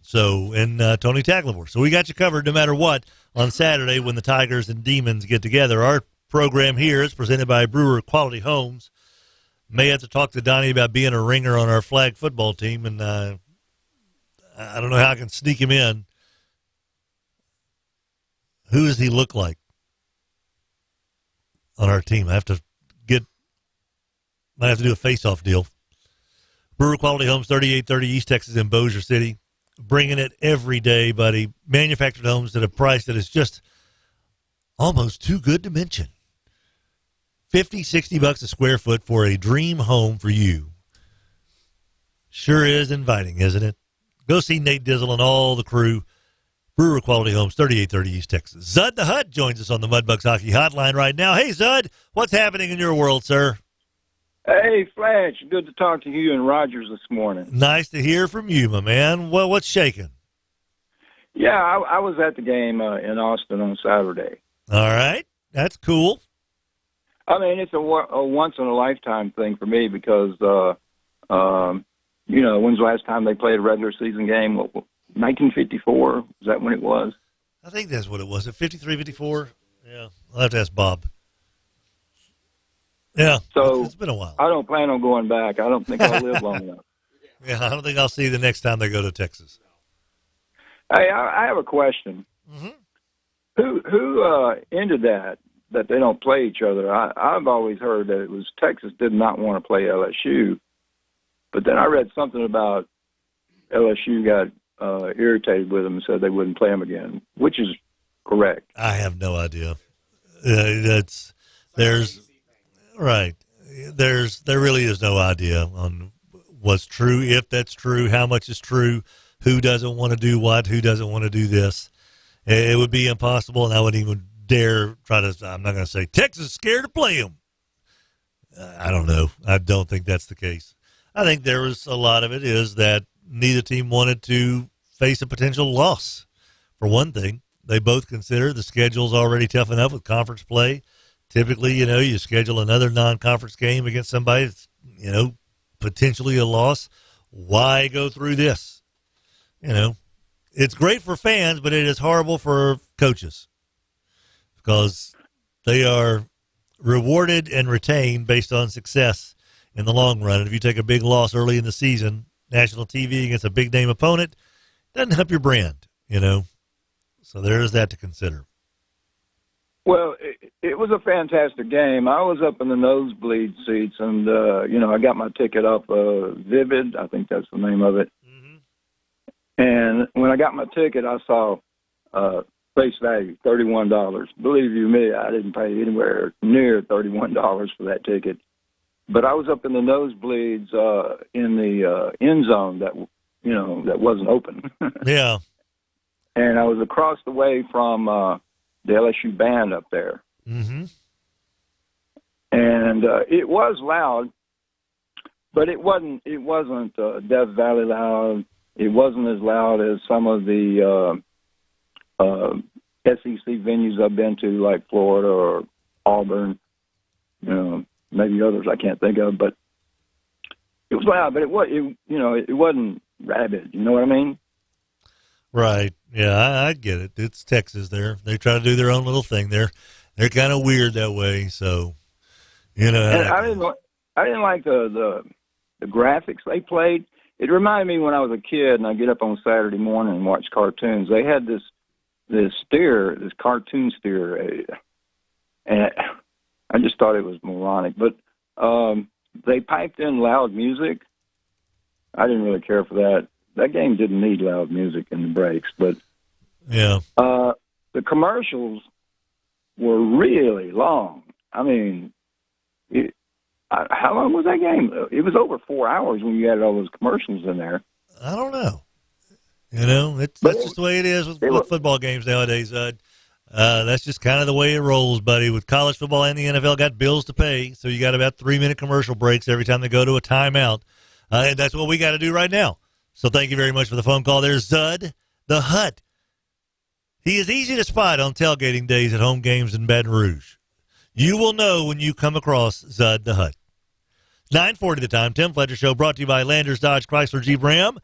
and Tony Taglavore. So we got you covered no matter what on Saturday when the Tigers and Demons get together. Our program here is presented by Brewer Quality Homes. May have to talk to Donnie about being a ringer on our flag football team, and I don't know how I can sneak him in. Who does he look like on our team? I have to might have to do a face-off deal. Brewer Quality Homes, 3830 East Texas in Bossier City. Bringing it every day, buddy. Manufactured homes at a price that is just almost too good to mention. $50-$60 a square foot for a dream home for you. Sure is inviting, isn't it? Go see Nate Dizzle and all the crew. Brewer Quality Homes, 3830 East Texas. Zud the Hut joins us on the Mudbucks Hockey Hotline right now. Hey, Zud, what's happening in your world, sir? Hey, Fletch, good to talk to you and Rogers this morning. Nice to hear from you, my man. Well, what's shaking? Yeah, I was at the game in Austin on Saturday. All right. That's cool. I mean, it's a once-in-a-lifetime thing for me because, when's the last time they played a regular season game? 1954? Is that when it was? I think that's what it was. 53, 54? Yeah. I'll have to ask Bob. Yeah, so it's been a while. I don't plan on going back. I don't think I'll live long enough. Yeah, I don't think I'll see you the next time they go to Texas. Hey, I have a question. Mm-hmm. Who ended that they don't play each other? I've always heard that it was Texas did not want to play LSU, but then I read something about LSU got irritated with them and said they wouldn't play them again, which is correct. I have no idea. There really is no idea on what's true, if that's true, how much is true, who doesn't want to do what, who doesn't want to do this. It would be impossible, and I wouldn't even dare try to. I'm not going to say Texas is scared to play them. I don't know. I don't think that's the case. I think there was a lot of it is that neither team wanted to face a potential loss. For one thing, they both consider the schedule's already tough enough with conference play. Typically, you schedule another non-conference game against somebody that's, potentially a loss. Why go through this? It's great for fans, but it is horrible for coaches because they are rewarded and retained based on success in the long run. And if you take a big loss early in the season, national TV against a big-name opponent, doesn't help your brand, So there is that to consider. Well, it was a fantastic game. I was up in the nosebleed seats, and, I got my ticket up Vivid. I think that's the name of it. Mm-hmm. And when I got my ticket, I saw face value, $31. Believe you me, I didn't pay anywhere near $31 for that ticket. But I was up in the nosebleeds in the end zone that wasn't open. Yeah. And I was across the way from the LSU band up there. Mm-hmm. And it was loud, but it wasn't Death Valley loud. It wasn't as loud as some of the SEC venues I've been to, like Florida or Auburn, maybe others I can't think of, but it was loud, but it wasn't rabid. You know what I mean? Right. Yeah, I get it. It's Texas there. They try to do their own little thing. They're kind of weird that way. So, And I didn't like the graphics they played. It reminded me when I was a kid and I get up on Saturday morning and watch cartoons. They had this cartoon steer, and I just thought it was moronic. But they piped in loud music. I didn't really care for that. That game didn't need loud music in the breaks, but yeah, the commercials were really long. I mean, how long was that game? It was over 4 hours when you added all those commercials in there. I don't know. That's just the way it is with football games nowadays. That's just kind of the way it rolls, buddy. With college football and the NFL got bills to pay, so you got about 3-minute commercial breaks every time they go to a timeout. And that's what we got to do right now. So thank you very much for the phone call. There's Zud the Hut. He is easy to spot on tailgating days at home games in Baton Rouge. You will know when you come across Zud the Hut. 9:40 the time. Tim Fletcher Show brought to you by Landers Dodge Chrysler Jeep Ram.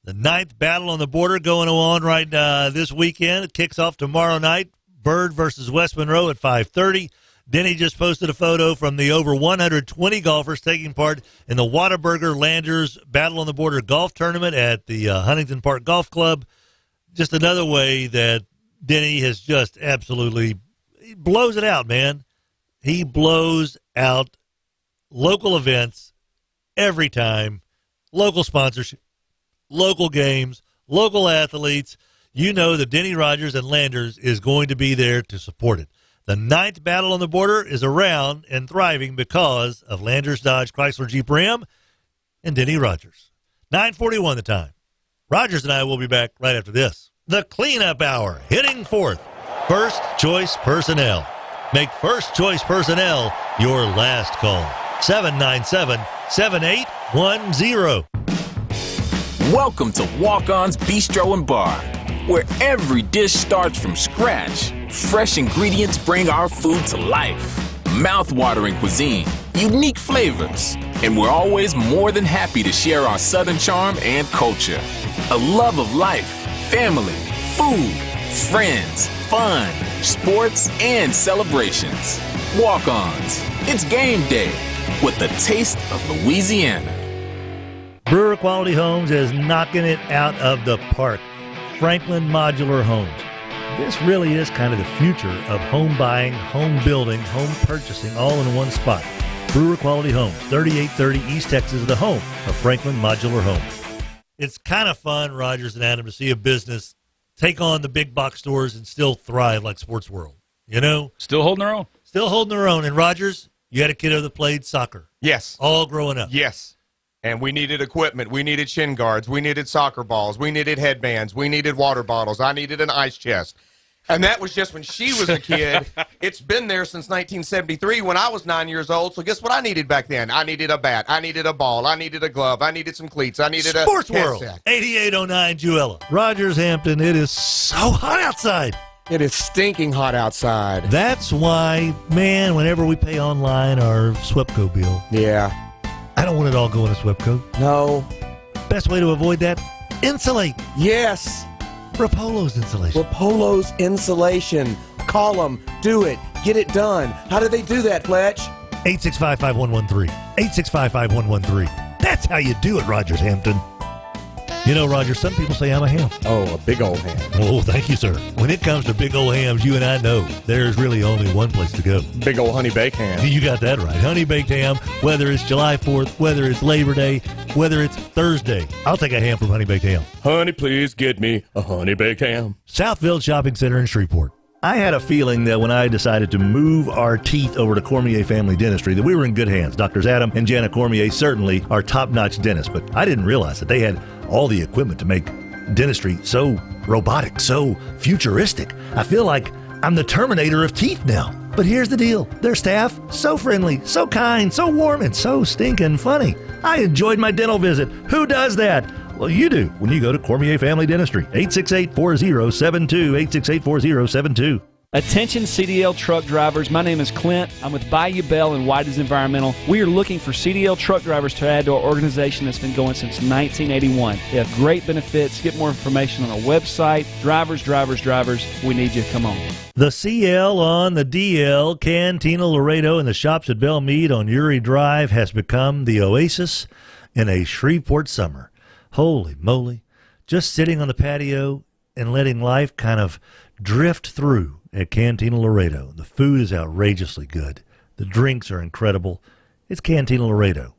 The 9th battle on the border going on right this weekend. It kicks off tomorrow night. Bird versus West Monroe at 5:30. Denny just posted a photo from the over 120 golfers taking part in the Whataburger Landers Battle on the Border golf tournament at the Huntington Park Golf Club. Just another way that Denny has just absolutely he blows it out, man. He blows out local events every time, local sponsorship, local games, local athletes. You know that Denny Rogers and Landers is going to be there to support it. The 9th battle on the border is around and thriving because of Landers Dodge Chrysler Jeep Ram and Denny Rogers. 9:41 the time. Rogers and I will be back right after this. The Cleanup Hour, hitting fourth. First Choice Personnel. Make First Choice Personnel your last call. 797-7810. Welcome to Walk-On's Bistro and Bar, where every dish starts from scratch. Fresh ingredients bring our food to life. Mouth-watering cuisine, unique flavors, and we're always more than happy to share our Southern charm and culture. A love of life, family, food, friends, fun, sports, and celebrations. Walk-Ons. It's game day with the taste of Louisiana. Brewer Quality Homes is knocking it out of the park. Franklin Modular Homes. This really is kind of the future of home buying, home building, home purchasing, all in one spot. Brewer Quality Homes, 3830 East Texas, the home of Franklin Modular Homes. It's kind of fun, Rogers and Adam, to see a business take on the big box stores and still thrive like Sports World. Still holding their own. Still holding their own. And Rogers, you had a kiddo that played soccer. Yes. All growing up. Yes. And we needed equipment. We needed shin guards. We needed soccer balls. We needed headbands. We needed water bottles. I needed an ice chest. And that was just when she was a kid. It's been there since 1973 when I was 9 years old. So guess what I needed back then? I needed a bat. I needed a ball. I needed a glove. I needed some cleats. I needed Sports a World, headset. 8809 Juella. Rogers, Hampton, it is so hot outside. It is stinking hot outside. That's why, man, whenever we pay online our Swepco bill. Yeah. I don't want it all going to Swepco. No. Best way to avoid that, insulate. Yes. Rapolo's insulation. Rapolo's insulation. Call them. Do it. Get it done. How do they do that, Fletch? 865-5113. 865-5113. That's how you do it, Rogers Hampton. You know, Roger, some people say I'm a ham. Oh, a big old ham. Oh, thank you, sir. When it comes to big old hams, you and I know there's really only one place to go. Big old honey baked ham. You got that right. Honey baked ham, whether it's July 4th, whether it's Labor Day, whether it's Thursday. I'll take a ham from Honey Baked Ham. Honey, please get me a honey baked ham. Southfield Shopping Center in Shreveport. I had a feeling that when I decided to move our teeth over to Cormier Family Dentistry that we were in good hands. Doctors Adam and Jana Cormier certainly are top-notch dentists, but I didn't realize that they had all the equipment to make dentistry so robotic, so futuristic. I feel like I'm the Terminator of teeth now. But here's the deal. Their staff, so friendly, so kind, so warm, and so stinking funny. I enjoyed my dental visit. Who does that? Well, you do when you go to Cormier Family Dentistry. 868-4072, 868-4072. Attention CDL truck drivers, my name is Clint. I'm with Bayou Bell and White's Environmental. We are looking for CDL truck drivers to add to our organization that's been going since 1981. They have great benefits. Get more information on our website. Drivers, we need you. Come on. The CL on the DL, Cantina Laredo, and the shops at Bell Mead on Uri Drive has become the oasis in a Shreveport summer. Holy moly. Just sitting on the patio and letting life kind of drift through at Cantina Laredo. The food is outrageously good. The drinks are incredible. It's Cantina Laredo.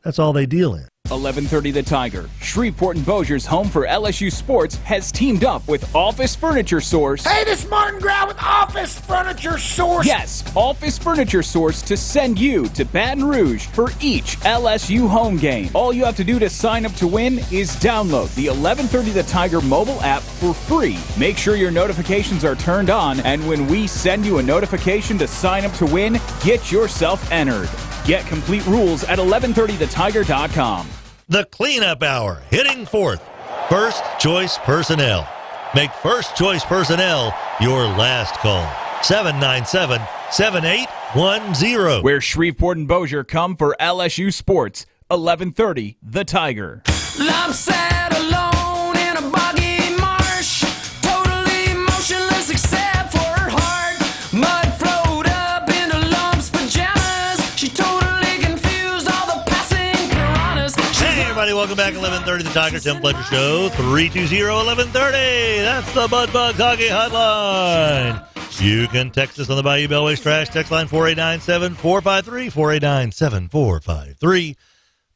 That's all they deal in. 1130 The Tiger. Shreveport and Bossier's home for LSU sports has teamed up with Office Furniture Source. Hey, this is Martin Grau with Office Furniture Source. Yes, Office Furniture Source to send you to Baton Rouge for each LSU home game. All you have to do to sign up to win is download the 1130 The Tiger mobile app for free. Make sure your notifications are turned on, and when we send you a notification to sign up to win, get yourself entered. Get complete rules at 1130thetiger.com. The Cleanup Hour, hitting fourth. First Choice Personnel. Make First Choice Personnel your last call. 797-7810. Where Shreveport and Bossier come for LSU sports. 1130 The Tiger. I'm sad alone in a boggy marsh, totally motionless except for her heart. Mud flowed up into Lump's pajamas. She totally confused all the passing piranhas. Hey, everybody, welcome back. 1130 The Tiger, Tim Fletcher Show. 320-1130. That's the Bud Bugs Hockey Hotline. You can text us on the Bayou Bellways Trash text line 489-7453, 489-7453.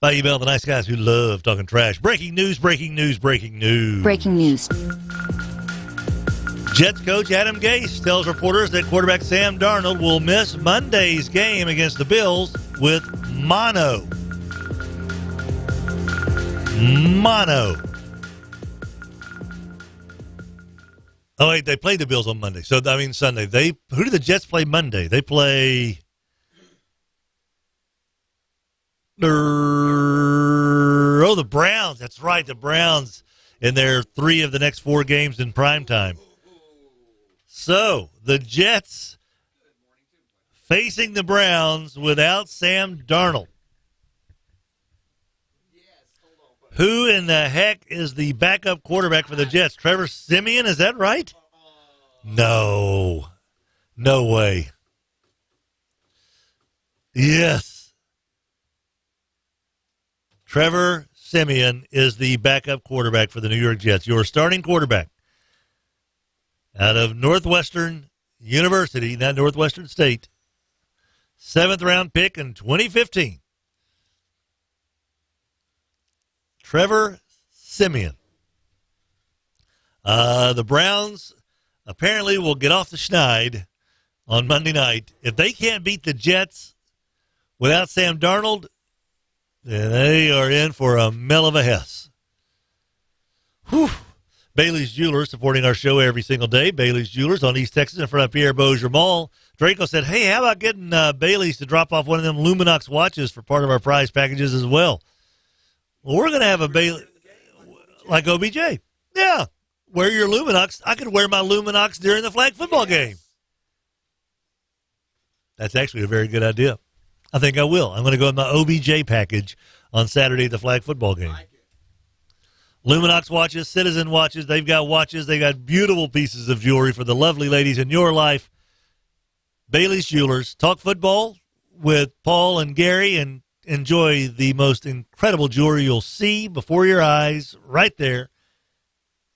Bayou Bell, the nice guys who love talking trash. Breaking news. Breaking news. Jets coach Adam Gase tells reporters that quarterback Sam Darnold will miss Monday's game against the Bills with mono. Oh, wait, they played the Bills on Monday. So, I mean, Sunday. Who do the Jets play Monday? They play... the Browns. That's right, the Browns in their 3 of the next 4 games in primetime. So, the Jets facing the Browns without Sam Darnold. Who in the heck is the backup quarterback for the Jets? Trevor Siemian, is that right? No. No way. Yes. Trevor Siemian is the backup quarterback for the New York Jets. Your starting quarterback out of Northwestern University, not Northwestern State, 7th-round pick in 2015. Trevor Siemian. The Browns apparently will get off the schneid on Monday night. If they can't beat the Jets without Sam Darnold, then they are in for a mell of a hess. Whew. Bailey's Jewelers supporting our show every single day. Bailey's Jewelers on East Texas in front of Pierre Bossier Mall. Draco said, hey, how about getting Bailey's to drop off one of them Luminox watches for part of our prize packages as well? Well, we're going to have a Bailey, like OBJ. Yeah, wear your Luminox. I could wear my Luminox during the flag football game. That's actually a very good idea. I think I will. I'm going to go with my OBJ package on Saturday at the flag football game. Luminox watches, Citizen watches. They've got watches. They got beautiful pieces of jewelry for the lovely ladies in your life. Bailey's Jewelers. Talk football with Paul and Gary and enjoy the most incredible jewelry you'll see before your eyes right there.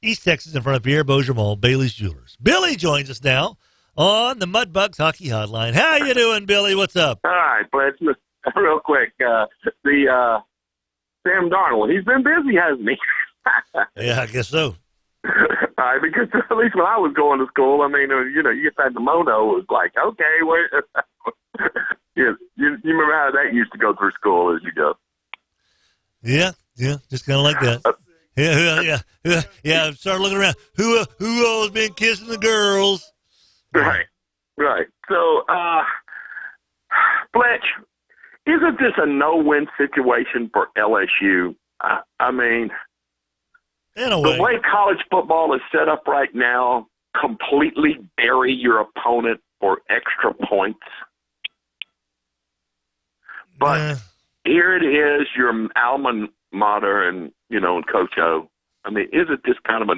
East Texas in front of Pierre Bossier Mall, Bailey's Jewelers. Billy joins us now on the Mudbugs Hockey Hotline. How you doing, Billy? What's up? All right, Fletch. Real quick. Sam Darnold, he's been busy, hasn't he? Yeah, I guess so. All right, because at least when I was going to school, I mean, you get that kimono, it was like, okay, wait. You remember how that used to go through school as you go? Yeah, just kind of like that. Yeah. Start looking around. Who all's been kissing the girls? Right. So, Fletch, isn't this a no-win situation for LSU? I mean, in a way. The way college football is set up right now, completely bury your opponent for extra points. But here it is, your alma mater and Coach O. I mean, isn't this kind of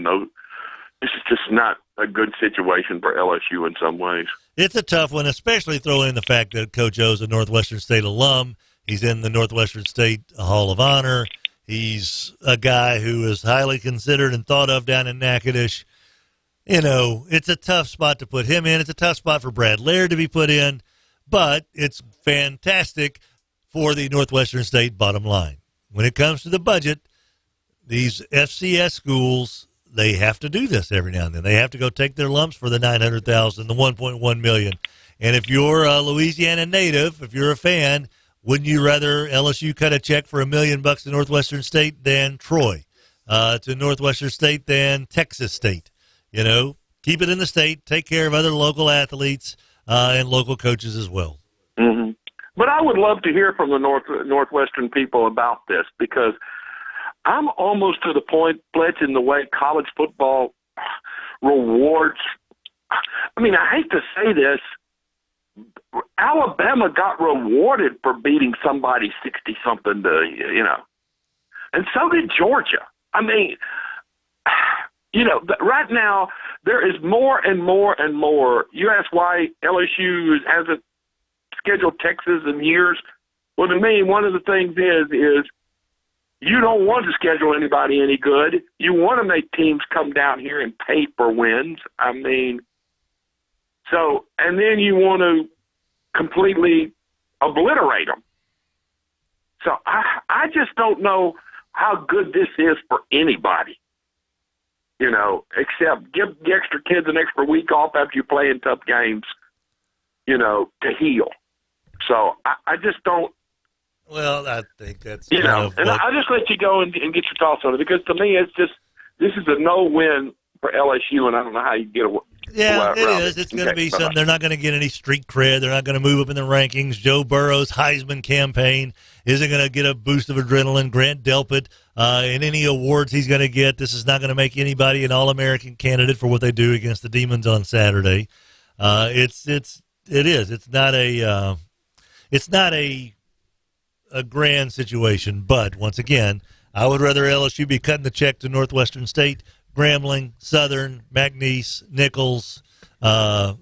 this is just not a good situation for LSU in some ways. It's a tough one, especially throwing in the fact that Coach O's a Northwestern State alum. He's in the Northwestern State Hall of Honor. He's a guy who is highly considered and thought of down in Natchitoches. It's a tough spot to put him in. It's a tough spot for Brad Laird to be put in, but it's fantastic for the Northwestern State bottom line. When it comes to the budget, these FCS schools, they have to do this every now and then. They have to go take their lumps for the $900,000, the $1.1 million. And if you're a Louisiana native, if you're a fan, wouldn't you rather LSU cut a check for $1 million to Northwestern State than Troy, to Northwestern State than Texas State? Keep it in the state, take care of other local athletes and local coaches as well. Mm-hmm. But I would love to hear from the Northwestern people about this, because I'm almost to the point, Fletch, in the way college football rewards. I mean, I hate to say this, Alabama got rewarded for beating somebody 60-something and so did Georgia. I mean, right now there is more and more and more. You ask why LSU hasn't scheduled Texas in years. Well, to me, one of the things is you don't want to schedule anybody any good. You want to make teams come down here and pay for wins. I mean, and then you want to completely obliterate them. So I just don't know how good this is for anybody, except give the extra kids an extra week off after you play in tough games, to heal. So I just don't. Well, I think that's and I'll just let you go and get your thoughts on it, because to me this is a no-win for LSU, and I don't know how you get away. Yeah, it is. It's going to be something. They're not going to get any street cred. They're not going to move up in the rankings. Joe Burrow's Heisman campaign isn't going to get a boost of adrenaline. Grant Delpit, in any awards he's going to get, this is not going to make anybody an All-American candidate for what they do against the Demons on Saturday. It is. It's not a grand situation, but once again, I would rather LSU be cutting the check to Northwestern State, Grambling, Southern, McNeese, Nichols, UL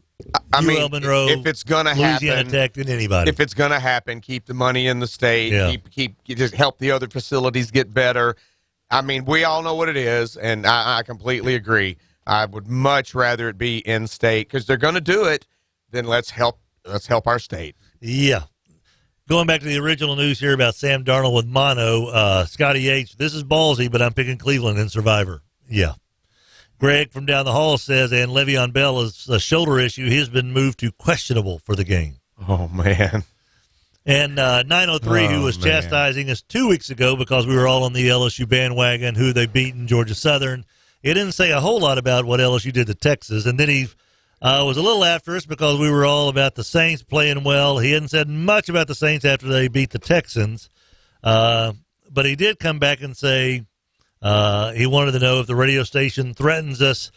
Monroe, if it's going to Louisiana happen, Tech, than anybody. If it's going to happen, keep the money in the state. Yeah. Keep just help the other facilities get better. I mean, we all know what it is, and I completely agree. I would much rather it be in state, because they're going to do it. Then let's help our state. Yeah. Going back to the original news here about Sam Darnold with mono, Scotty H., this is ballsy, but I'm picking Cleveland in Survivor. Yeah. Greg from down the hall says, and Le'Veon Bell is a shoulder issue. He has been moved to questionable for the game. Oh, man. And 903, who was chastising us 2 weeks ago because we were all on the LSU bandwagon, who they beat in Georgia Southern, he didn't say a whole lot about what LSU did to Texas, and then he was a little after us because we were all about the Saints playing well. He hadn't said much about the Saints after they beat the Texans, but he did come back and say he wanted to know if the radio station threatens us,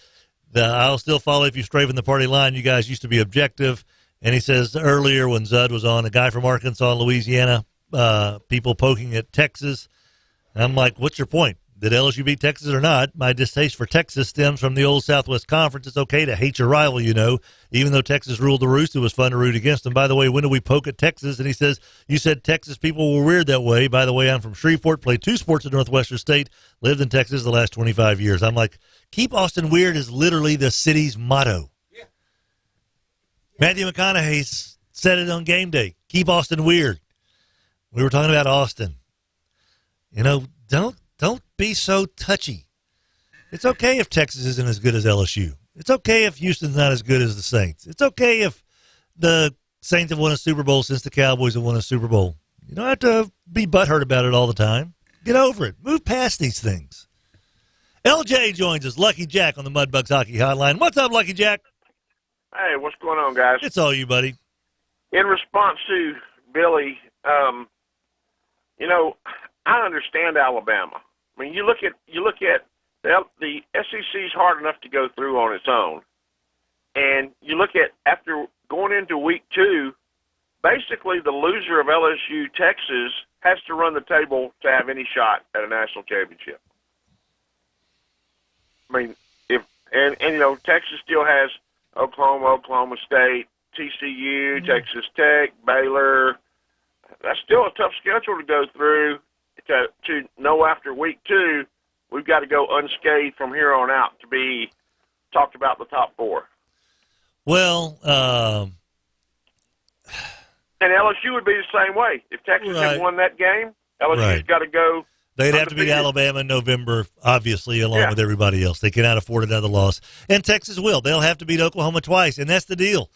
I'll still follow if you stray from the party line. You guys used to be objective. And he says earlier when Zud was on, a guy from Arkansas and Louisiana, people poking at Texas. And I'm like, what's your point? Did LSU beat Texas or not? My distaste for Texas stems from the old Southwest Conference. It's okay to hate your rival, you know. Even though Texas ruled the roost, it was fun to root against them. By the way, when do we poke at Texas? And he says, you said Texas people were weird that way. By the way, I'm from Shreveport, played 2 sports at Northwestern State, lived in Texas the last 25 years. I'm like, keep Austin weird is literally the city's motto. Yeah. Matthew McConaughey said it on game day. Keep Austin weird. We were talking about Austin. You know, don't be so touchy. It's okay if Texas isn't as good as LSU. It's okay if Houston's not as good as the Saints. It's okay if the Saints have won a Super Bowl since the Cowboys have won a Super Bowl. You don't have to be butthurt about it all the time. Get over it. Move past these things. LJ joins us, Lucky Jack on the Mudbugs Hockey Hotline. What's up, Lucky Jack? Hey, what's going on, guys? It's all you, buddy. In response to Billy, you know, I understand Alabama. I mean, you look at the SEC's hard enough to go through on its own, and you look at after going into week 2, basically the loser of LSU Texas has to run the table to have any shot at a national championship. I mean, and you know, Texas still has Oklahoma State, TCU, Texas Tech, Baylor. That's still a tough schedule to go through. To know after week 2, we've got to go unscathed from here on out to be talked about the top 4. Well, and LSU would be the same way. If Texas had won that game, LSU's got to go. They'd have to beat Alabama in November, obviously, along with everybody else. They cannot afford another loss. And Texas will. They'll have to beat Oklahoma twice, and that's the deal.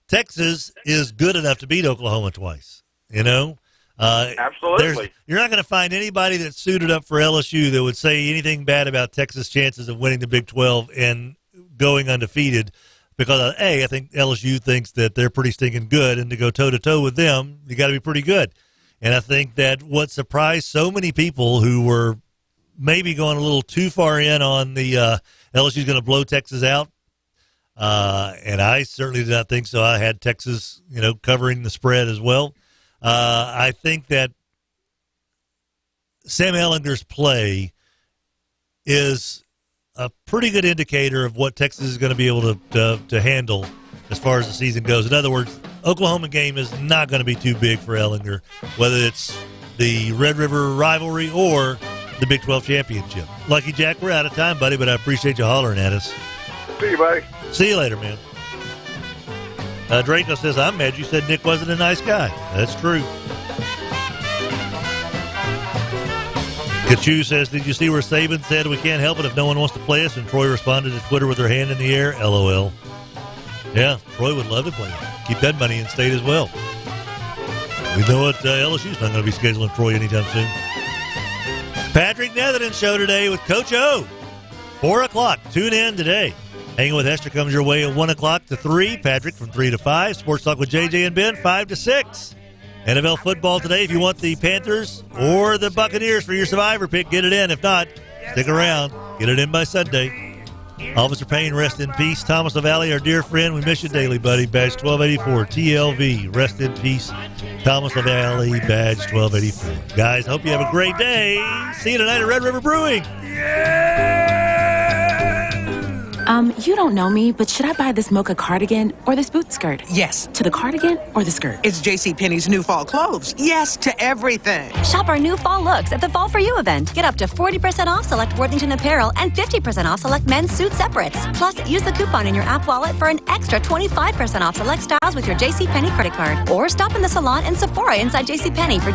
Texas is good enough to beat Oklahoma twice, you know? Absolutely. You're not going to find anybody that's suited up for LSU that would say anything bad about Texas' chances of winning the Big 12 and going undefeated because, I think LSU thinks that they're pretty stinking good, and to go toe-to-toe with them, you got to be pretty good. And I think that what surprised so many people who were maybe going a little too far in on the LSU's going to blow Texas out, and I certainly did not think so. I had Texas, covering the spread as well. I think that Sam Ehlinger's play is a pretty good indicator of what Texas is going to be able to handle as far as the season goes. In other words, Oklahoma game is not going to be too big for Ehlinger, whether it's the Red River rivalry or the Big 12 championship. Lucky Jack, we're out of time, buddy, but I appreciate you hollering at us. See you, buddy. See you later, man. Draco says, I'm mad you said Nick wasn't a nice guy. That's true. Kachu says, did you see where Saban said we can't help it if no one wants to play us? And Troy responded to Twitter with her hand in the air, LOL. Yeah, Troy would love to play. Keep that money in state as well. We know what LSU's not going to be scheduling Troy anytime soon. Patrick Netherton show today with Coach O. 4 o'clock. Tune in today. Hanging with Esther comes your way at 1 o'clock to 3. Patrick from 3 to 5. Sports Talk with JJ and Ben, 5 to 6. NFL football today. If you want the Panthers or the Buccaneers for your survivor pick, get it in. If not, stick around. Get it in by Sunday. Officer Payne, rest in peace. Thomas LaValle, our dear friend, we miss you daily, buddy. Badge 1284, TLV, rest in peace. Thomas LaValle, badge 1284. Guys, hope you have a great day. See you tonight at Red River Brewing. You don't know me, but should I buy this mocha cardigan or this boot skirt? Yes. To the cardigan or the skirt? It's JCPenney's new fall clothes. Yes to everything. Shop our new fall looks at the Fall For You event. Get up to 40% off select Worthington apparel and 50% off select men's suit separates. Plus, use the coupon in your app wallet for an extra 25% off select styles with your JCPenney credit card. Or stop in the salon and Sephora inside JCPenney for